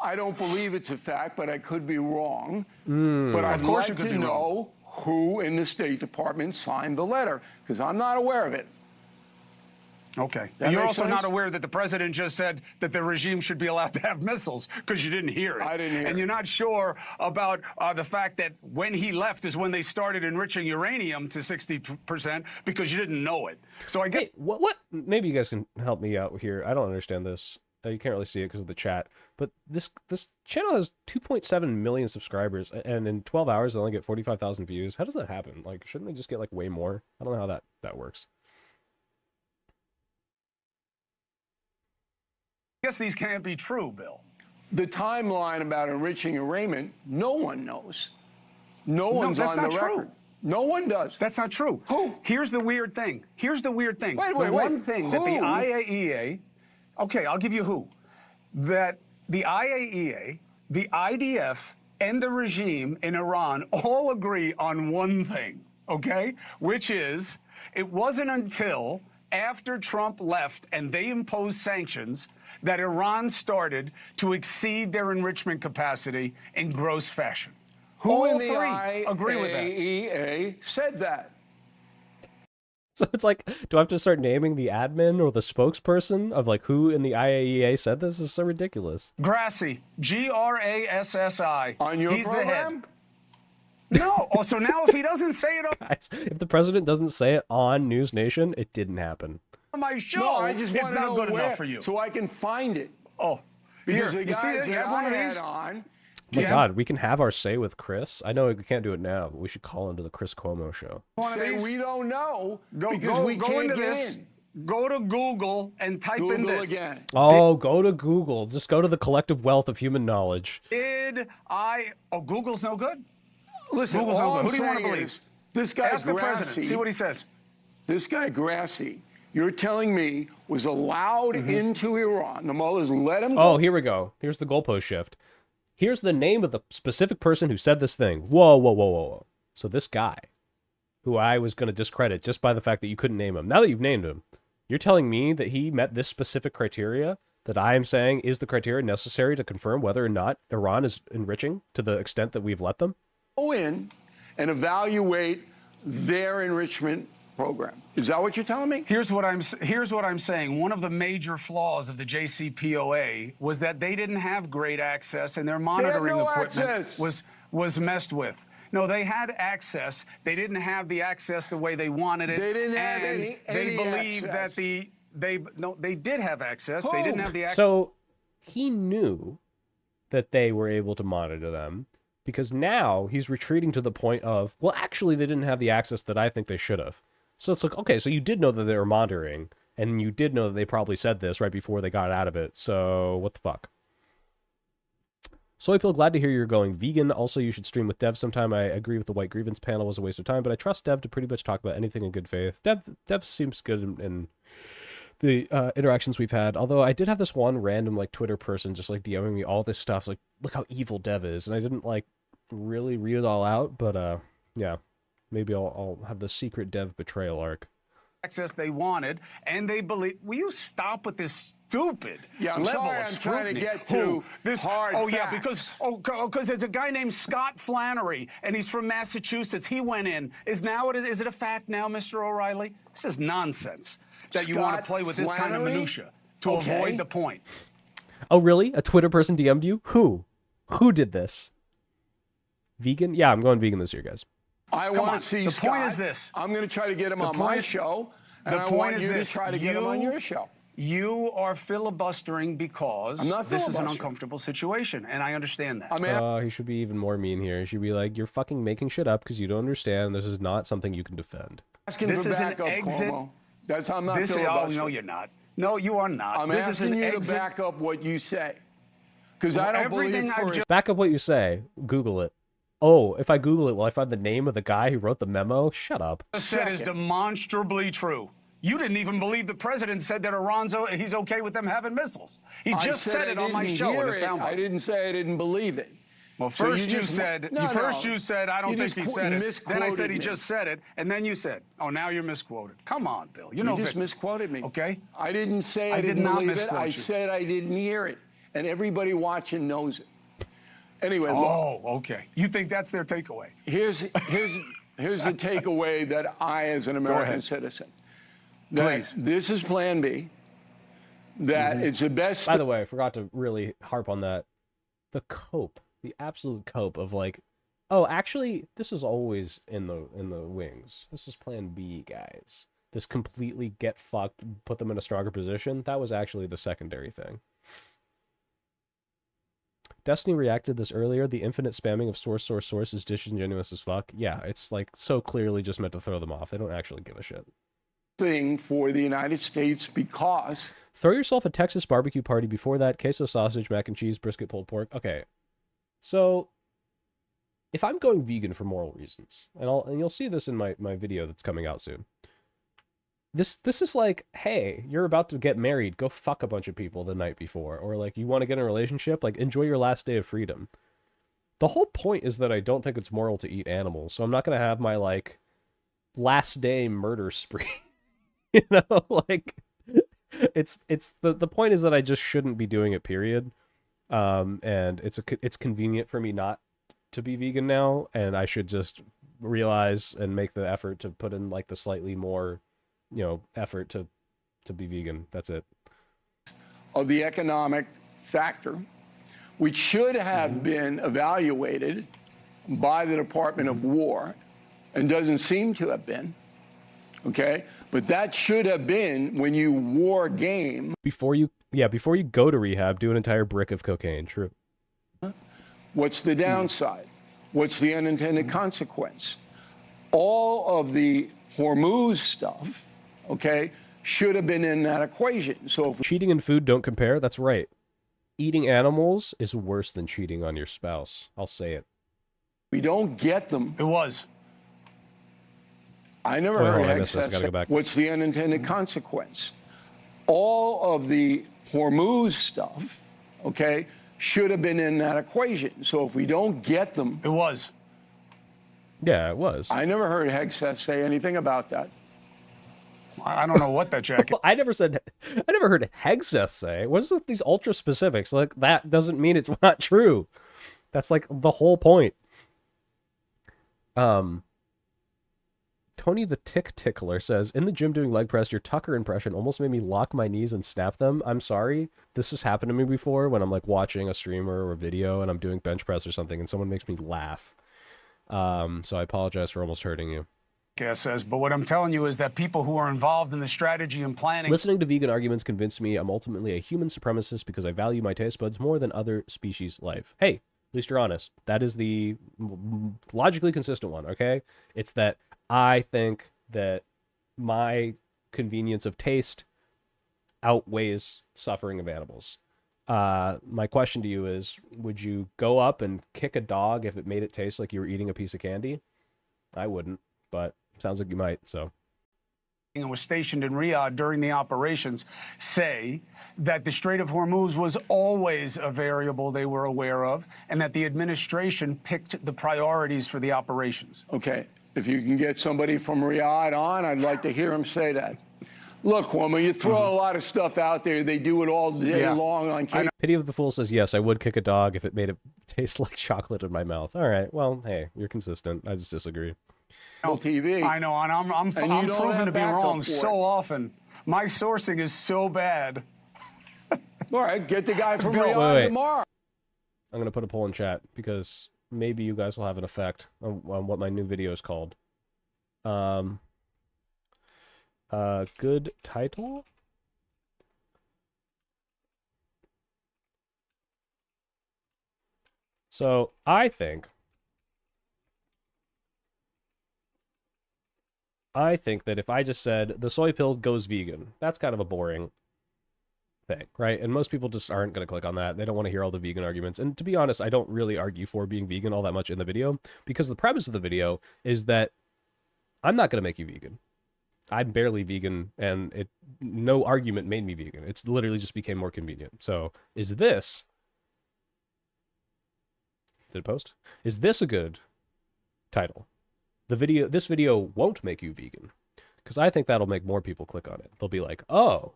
I don't believe it's a fact, but I could be wrong. Mm. But I'd Of course like you could to be wrong. know who in the State Department signed the letter, because I'm not aware of it. Okay. That And you're make also sense? not aware that the president just said that the regime should be allowed to have missiles because you didn't hear it. I didn't hear And it. you're not sure about the fact that when he left is when they started enriching uranium to 60% because you didn't know it. So I get. Hey, what? Maybe you guys can help me out here. I don't understand this. You can't really see it because of the chat. But this channel has 2.7 million subscribers, and in 12 hours they only get 45,000 views. How does that happen? Like, shouldn't they just get like way more? I don't know how that works. I guess these can't be true, Bill. The timeline about enriching uranium, no one knows. No one's that's on not the true. record. No one does. That's not true. Who? Here's the weird thing. Here's the weird thing. Wait, the one thing that the IAEA, okay, I'll give you who. That the IAEA, the IDF, and the regime in Iran all agree on one thing, okay? Which is, it wasn't until after Trump left and they imposed sanctions that Iran started to exceed their enrichment capacity in gross fashion. Who all in the three agree with that. IAEA said that? So it's like, do I have to start naming the admin or the spokesperson of like who in the IAEA said this? This is so ridiculous. Grassi, Grassi. On your He's program? the head. No. Oh, so now if he doesn't say it Guys, if the president doesn't say it on News Nation, it didn't happen. on my show, No, I just it's want to not know good where, enough for you. so I can find it. Oh, Because here, the you see guys it? You that have one I of had these? on, Oh my God, we can have our say with Chris. I know we can't do it now, but we should call into the Chris Cuomo show. One of say these? we don't know because Go we can't into get this. in. Go to Google and type in Google this. again. Oh, go to Google. Just go to the collective wealth of human knowledge. Oh, Google's no good? Listen, Google's all no good. I'm Who do you want to saying believe? is, this guy Ask the Grassi, president. See what he says. This guy Grassi, you're telling me was allowed into Iran. The mullahs let him go. Oh, here we go. Here's the goalpost shift. Here's the name of the specific person who said this thing. Whoa, whoa, whoa, whoa, whoa. So this guy, who I was going to discredit just by the fact that you couldn't name him. Now that you've named him, you're telling me that he met this specific criteria that I am saying is the criteria necessary to confirm whether or not Iran is enriching to the extent that we've let them? Go in and evaluate their enrichment program. Is that what you're telling me? Here's what I'm saying. One of the major flaws of the JCPOA was that they didn't have great access, and their monitoring no equipment access. was messed with. No, they had access. They didn't have the access the way they wanted it. They didn't have and any they believed access. that they did have access. They didn't have the access. So he knew that they were able to monitor them because now he's retreating to the point of, well, actually, they didn't have the access that I think they should have. So it's like, okay, so you did know that they were monitoring, and you did know that they probably said this right before they got out of it. So what the fuck? Soy Pill, glad to hear you're going vegan. Also, you should stream with Dev sometime. I agree with the White Grievance panel was a waste of time, but I trust Dev to pretty much talk about anything in good faith. Dev seems good in the interactions we've had. Although I did have this one random like Twitter person just like DMing me all this stuff. It's like, look how evil Dev is, and I didn't like really read it all out. But yeah, maybe I'll have the secret Dev betrayal arc. Access they wanted, and they believe. Will you stop with this stupid Yeah, I'm level sorry, of I'm trying to scrutiny? get to Who? This hard Oh yeah, facts. because there's a guy named Scott Flannery, and he's from Massachusetts. He went in. Is it a fact now, Mr. O'Reilly? This is nonsense that you want to Scott play with this kind of Flannery? minutia to Okay. avoid the point. Oh really? A Twitter person DM'd you? Who? Who did this? Vegan? Yeah, I'm going vegan this year, guys. I Come want on. to see The Scott. point is this. I'm going to try to get him The on my point- show The I point want is you this: to try to get them on your show. You are filibustering because I'm not this is an filibustering. uncomfortable situation, and I understand that. He should be even more mean here. He should be like, "You're fucking making shit up because you don't understand. This is not something you can defend." Asking This for is an backup, exit. Cuomo. That's I'm not Oh filibustering. no, you're not. No, you are not. I'm This is asking an you exit. to back up what you say, because I don't everything believe I've for just Back up what you say. Google it. Oh, if I Google it, will I find the name of the guy who wrote the memo? Shut up. said is demonstrably true. You didn't even believe the president said that he's okay with them having missiles. He just said it on my show in a soundbite. I didn't say I didn't believe it. Well, So first you just- said No, you said I don't You think just he said it. Then I said misquoted he me. just said it, and then you said, "Oh, now you're misquoted." Come on, Bill. You know just Victor. misquoted me. Okay. I didn't say I I did didn't not believe it. misquote I you. said I didn't hear it, and everybody watching knows it. Anyway, look. Oh, okay. You think that's their takeaway? Here's the takeaway that I, as an American ahead. citizen, that Please. this is Plan B. That it's the best. By the way, I forgot to really harp on that. The cope, the absolute cope of like, oh, actually, this is always in the wings. This is Plan B, guys. This completely get fucked, put them in a stronger position. That was actually the secondary thing. Destiny reacted this earlier. The infinite spamming of source is disingenuous as fuck. Yeah, it's like so clearly just meant to throw them off. They don't actually give a shit. Thing for the United States because Throw yourself a Texas barbecue party before that. Queso sausage, mac and cheese, brisket, pulled pork. Okay, so if I'm going vegan for moral reasons, and you'll see this in my video that's coming out soon. This is like, hey, you're about to get married. Go fuck a bunch of people the night before, or like you want to get in a relationship. Like enjoy your last day of freedom. The whole point is that I don't think it's moral to eat animals, so I'm not gonna have my like last day murder spree. You know, like it's the point is that I just shouldn't be doing it, period. And it's convenient for me not to be vegan now, and I should just realize and make the effort to put in like the slightly more, effort to be vegan. That's it. of the economic factor, which should have been evaluated by the Department of War and doesn't seem to have been. Okay, but that should have been when you war game. Before you go to rehab, do an entire brick of cocaine. True. What's the downside? What's the unintended consequence? All of the Hormuz stuff, okay, should have been in that equation. So if Cheating and food don't compare. That's right. Eating animals is worse than cheating on your spouse. I'll say it. we don't get them. It was. I never Wait, hold heard on, I Hex missed this. say, Gotta go back. what's the unintended consequence? All of the Hormuz stuff, okay, should have been in that equation. So if we don't get them. It was. Yeah, it was. I never heard Hex say anything about that. I don't know what that jacket. I never heard Hegseth say. What is with these ultra specifics? Like that doesn't mean it's not true. That's like the whole point. Tony the Tick Tickler says, in the gym doing leg press, your Tucker impression almost made me lock my knees and snap them. I'm sorry. This has happened to me before when I'm like watching a streamer or a video and I'm doing bench press or something and someone makes me laugh. So I apologize for almost hurting you. Says, but what I'm telling you is that people who are involved in the strategy and planning. Listening to vegan arguments convinced me I'm ultimately a human supremacist because I value my taste buds more than other species' life. Hey, at least you're honest. That is the logically consistent one, okay? It's that I think that my convenience of taste outweighs suffering of animals. My question to you is, would you go up and kick a dog if it made it taste like you were eating a piece of candy? I wouldn't, but sounds like you might, so. And was stationed in Riyadh during the operations say that the Strait of Hormuz was always a variable they were aware of and that the administration picked the priorities for the operations. Okay, if you can get somebody from Riyadh on, I'd like to hear him say that. Look, Cuomo, you throw a lot of stuff out there. They do it all day long on cable. Pity of the Fool says, yes, I would kick a dog if it made it taste like chocolate in my mouth. All right, well, hey, you're consistent. I just disagree. TV. I know, and I'm proven to be wrong so often. My sourcing is so bad. All right, get the guy from Bill, Riyadh tomorrow. I'm going to put a poll in chat because maybe you guys will have an effect on what my new video is called. Good title? So, I think that if I just said, the soy pill goes vegan, that's kind of a boring thing, right? And most people just aren't going to click on that. They don't want to hear all the vegan arguments. And to be honest, I don't really argue for being vegan all that much in the video, because the premise of the video is that I'm not going to make you vegan. I'm barely vegan, and no argument made me vegan. It's literally just became more convenient. So, is this... Did it post? Is this a good title? This video won't make you vegan, because I think that'll make more people click on it. They'll be like, oh,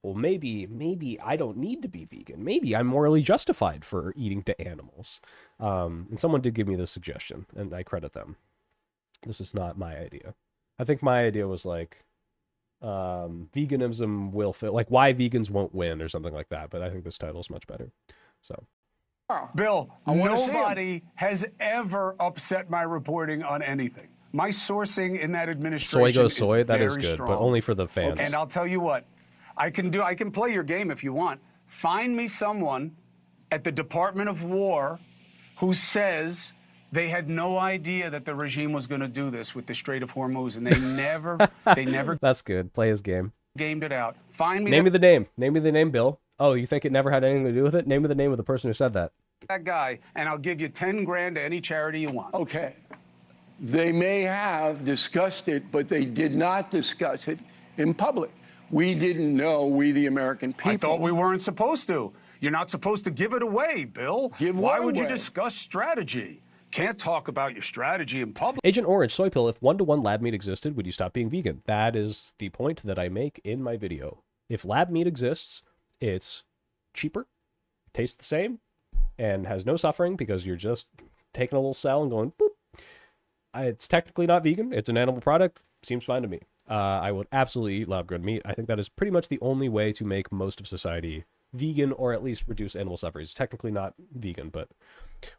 well, maybe I don't need to be vegan. Maybe I'm morally justified for eating to animals. And someone did give me this suggestion, and I credit them. This is not my idea. I think my idea was like, veganism will fit, like why vegans won't win or something like that. But I think this title is much better. So. Bill, nobody has ever upset my reporting on anything. My sourcing in that administration Soy goes soy, is that is very good, strong. but only for the fans. And I'll tell you what, I can play your game if you want. Find me someone at the Department of War who says they had no idea that the regime was going to do this with the Strait of Hormuz, and they never That's good. Play his game. Gamed it out. Find me Name me the name. Name me the name, Bill. Oh, you think it never had anything to do with it? Name me the name of the person who said that. that guy, and I'll give you 10 grand to any charity you want. Okay. They may have discussed it, but they did not discuss it in public. We didn't know, we the American people. I thought we weren't supposed to. You're not supposed to give it away, Bill. Why would you discuss strategy? Can't talk about your strategy in public. Agent Orange, soy pill, if one-to-one lab meat existed, would you stop being vegan? That is the point that I make in my video. If lab meat exists, it's cheaper, tastes the same, and has no suffering because you're just taking a little cell and going, boop. It's technically not vegan. It's an animal product. Seems fine to me. I would absolutely eat lab-grown meat. I think that is pretty much the only way to make most of society vegan, or at least reduce animal suffering. It's technically not vegan, but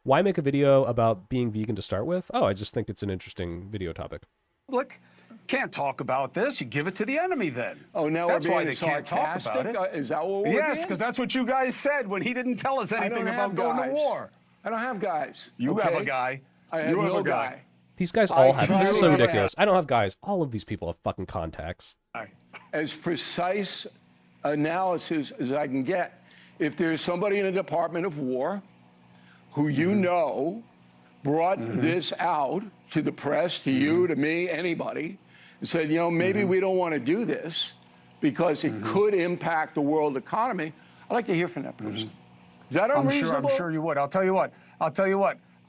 why make a video about being vegan to start with? Oh, I just think it's an interesting video topic. Look, can't talk about this. You give it to the enemy then. Oh, now that's we're why being they can't talk about it. Is that what we're Yes, being? because that's what you guys said when he didn't tell us anything about going to war. I don't have guys. You have a guy. I have no guy. These guys all have. This is so ridiculous. I don't have guys. All of these people have fucking contacts. As precise analysis as I can get. If there's somebody in the Department of War who you know brought this out to the press, to you, to me, anybody, and said, you know, maybe we don't want to do this because it could impact the world economy, I'd like to hear from that person. Is that unreasonable? I'm sure you would. I'll tell you what.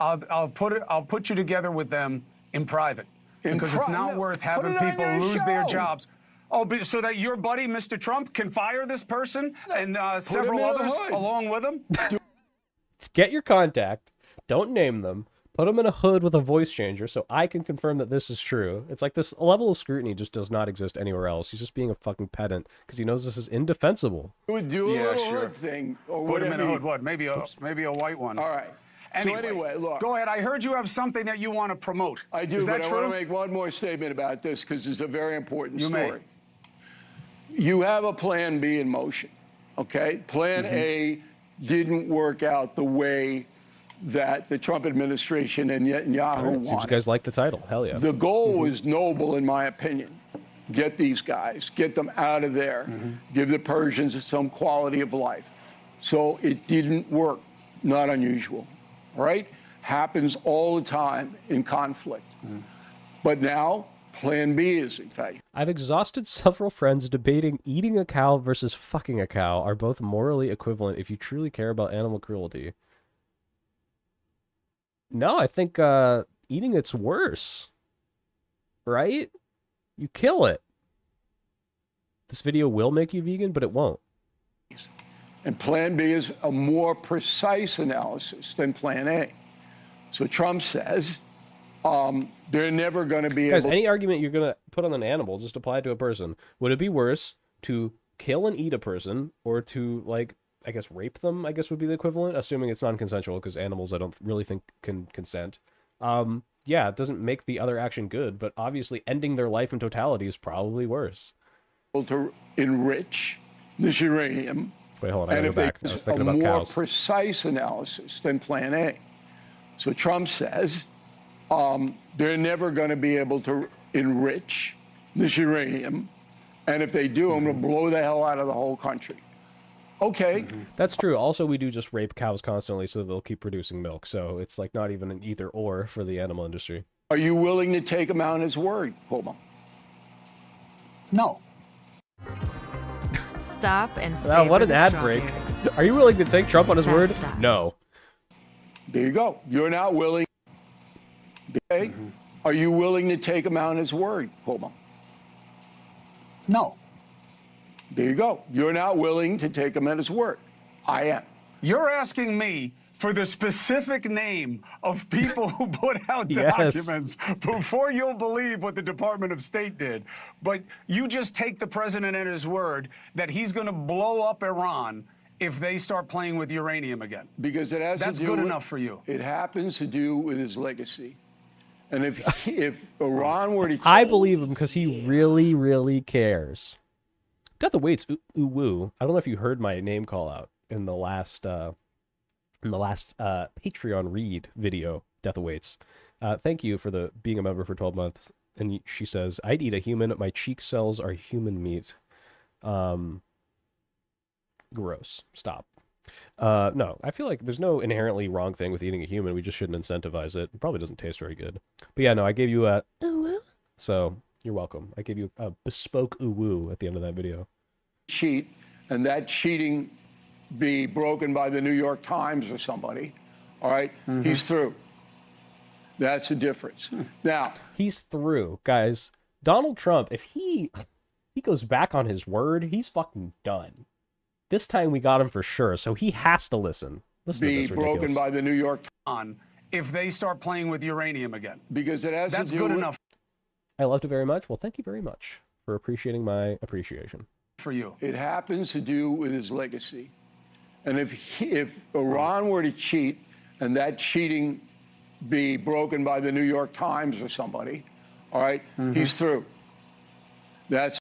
I'll put you together with them in private because it's not worth having people lose their jobs. Oh, so that your buddy, Mr. Trump, can fire this person and several others along with him? Get your contact. Don't name them. Put them in a hood with a voice changer so I can confirm that this is true. It's like this level of scrutiny just does not exist anywhere else. He's just being a fucking pedant because he knows this is indefensible. You would do a little hood thing. Or Put him in a hood. What? Maybe a white one. All right. Anyway, look. Go ahead. I heard you have something that you want to promote. I do, is that but true? I want to make one more statement about this because it's a very important story. You have a plan B in motion, okay? Plan A didn't work out the way that the Trump administration and Netanyahu wanted. Seems you guys like the title. Hell yeah. The goal was noble, in my opinion. Get these guys, get them out of there, give the Persians some quality of life. So it didn't work. Not unusual, right? Happens all the time in conflict. But now, Plan B is in fact. I've exhausted several friends debating eating a cow versus fucking a cow are both morally equivalent if you truly care about animal cruelty. No, I think eating it's worse. Right? You kill it. This video will make you vegan, but it won't. And Plan B is a more precise analysis than Plan A. So Trump says they're never going to be Guys, able... any argument you're going to put on an animal, just apply it to a person. Would it be worse to kill and eat a person or to, like, I guess rape them, I guess would be the equivalent, assuming it's non-consensual, because animals I don't really think can consent. Yeah, it doesn't make the other action good, but obviously ending their life in totality is probably worse. to enrich this uranium. Wait, hold on. I And gotta if go they back. I was use a thinking about more cows. precise analysis than Plan A. So Trump says they're never going to be able to enrich this uranium. And if they do, I'm going to blow the hell out of the whole country. Okay. That's true. Also, we do just rape cows constantly so they'll keep producing milk. So it's like not even an either or for the animal industry. Are you willing to take him on his word, Cuomo? No. Stop and Wow, savor what an the ad break. strawberries. Are you willing to take Trump on his word? That's No. There you go. You're not willing. Okay. Are you willing to take him on his word, Cuomo? No. There you go. You're not willing to take him at his word. I am. You're asking me for the specific name of people who put out Yes. documents before you'll believe what the Department of State did. But you just take the president at his word that he's going to blow up Iran if they start playing with uranium again. Because it has That's to do good with, enough for you. It happens to do with his legacy. And if Iran were to I believe him because he really, really cares. Death awaits. Ooh woo. I don't know if you heard my name call out in the last Patreon read video. Death awaits. Thank you for being a member for 12 months. And she says, "I'd eat a human. My cheek cells are human meat." Gross. Stop. No, I feel like there's no inherently wrong thing with eating a human. We just shouldn't incentivize it. It probably doesn't taste very good. But yeah, no, I gave you a so you're welcome. I gave you a bespoke ooh-woo at the end of that video. cheat, and that cheating be broken by the New York Times or somebody, all right, he's through. That's the difference. Now, he's through, guys. Donald Trump, if he goes back on his word, he's fucking done. This time we got him for sure, so he has to listen. Listen to be this broken ridiculous. by the New York On if they start playing with uranium again. because it has That's to do good with, enough I loved it very much. Well, thank you very much for appreciating my appreciation. for you. It happens to do with his legacy. And if Iran were to cheat and that cheating be broken by the New York Times or somebody, all right, he's through. That's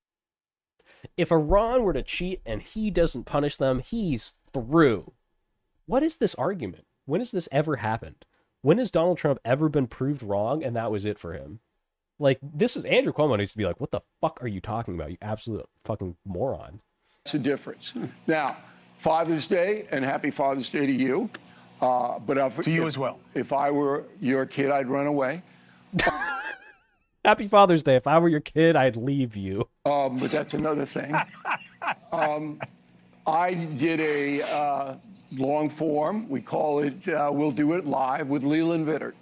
If Iran were to cheat and he doesn't punish them, he's through. What is this argument? When has this ever happened? When has Donald Trump ever been proved wrong and that was it for him? Like, this is Andrew Cuomo needs to be like, what the fuck are you talking about, you absolute fucking moron? the difference. Now, Father's Day, and happy Father's Day to you. To you as well. If I were your kid, I'd run away. Happy Father's Day. If I were your kid, I'd leave you. But that's another thing. I did a long form. We call it We'll Do It Live with Leland Vittert.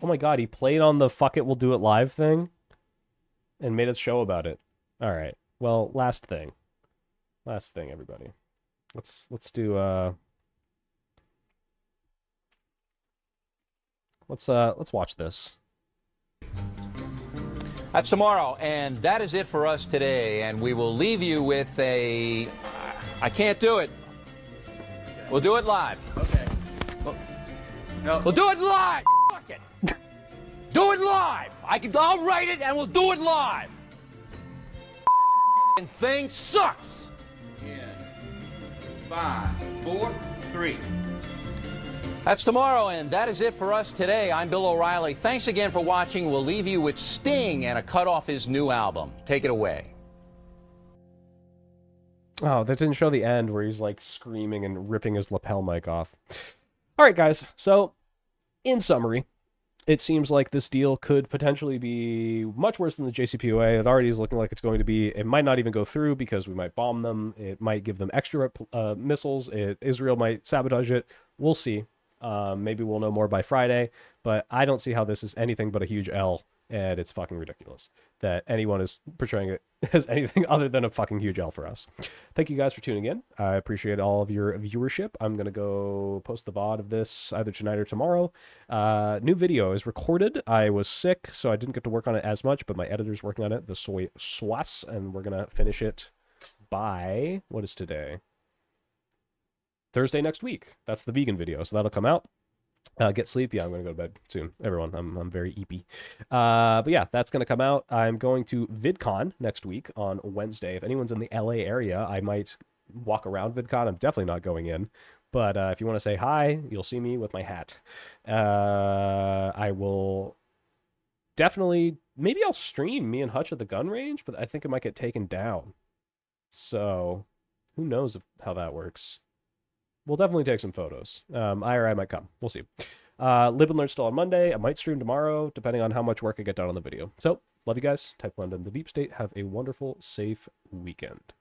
Oh my god, he played on the fuck it, we'll do it live thing and made a show about it. All right. Well, last thing, everybody. Let's do let's watch this. That's tomorrow, and that is it for us today. And we will leave you with a I can't do it. We'll do it live. Okay. We'll do it live. Fuck it. Do it live. I'll write it, and we'll do it live. And thing sucks. 5, 4, 3. That's tomorrow, and that is it for us today. I'm Bill O'Reilly. Thanks again for watching. We'll leave you with Sting and a cut off his new album. Take it away. Oh, that didn't show the end where he's like screaming and ripping his lapel mic off. All right, guys. So, in summary, it seems like this deal could potentially be much worse than the JCPOA. It already is looking like it's going to be. It might not even go through because we might bomb them. It might give them extra missiles. Israel might sabotage it. We'll see. Maybe we'll know more by Friday. But I don't see how this is anything but a huge L. And it's fucking ridiculous that anyone is portraying it as anything other than a fucking huge L for us. Thank you guys for tuning in. I appreciate all of your viewership. I'm going to go post the VOD of this either tonight or tomorrow. New video is recorded. I was sick, so I didn't get to work on it as much, but my editor's working on it, the Soy Swas, and we're going to finish it by, what is today? Thursday next week. That's the vegan video, so that'll come out. Get sleep. Yeah, I'm gonna go to bed soon. Everyone, I'm very eepy. But yeah, that's gonna come out. I'm going to VidCon next week on Wednesday. If anyone's in the LA area, I might walk around VidCon. I'm definitely not going in. But if you want to say hi, you'll see me with my hat. I will definitely, maybe I'll stream me and Hutch at the gun range, but I think it might get taken down. So who knows how that works. We'll definitely take some photos. I might come. We'll see. Live and Learn still on Monday. I might stream tomorrow, depending on how much work I get done on the video. So, love you guys. Type London, the Deep State. Have a wonderful, safe weekend.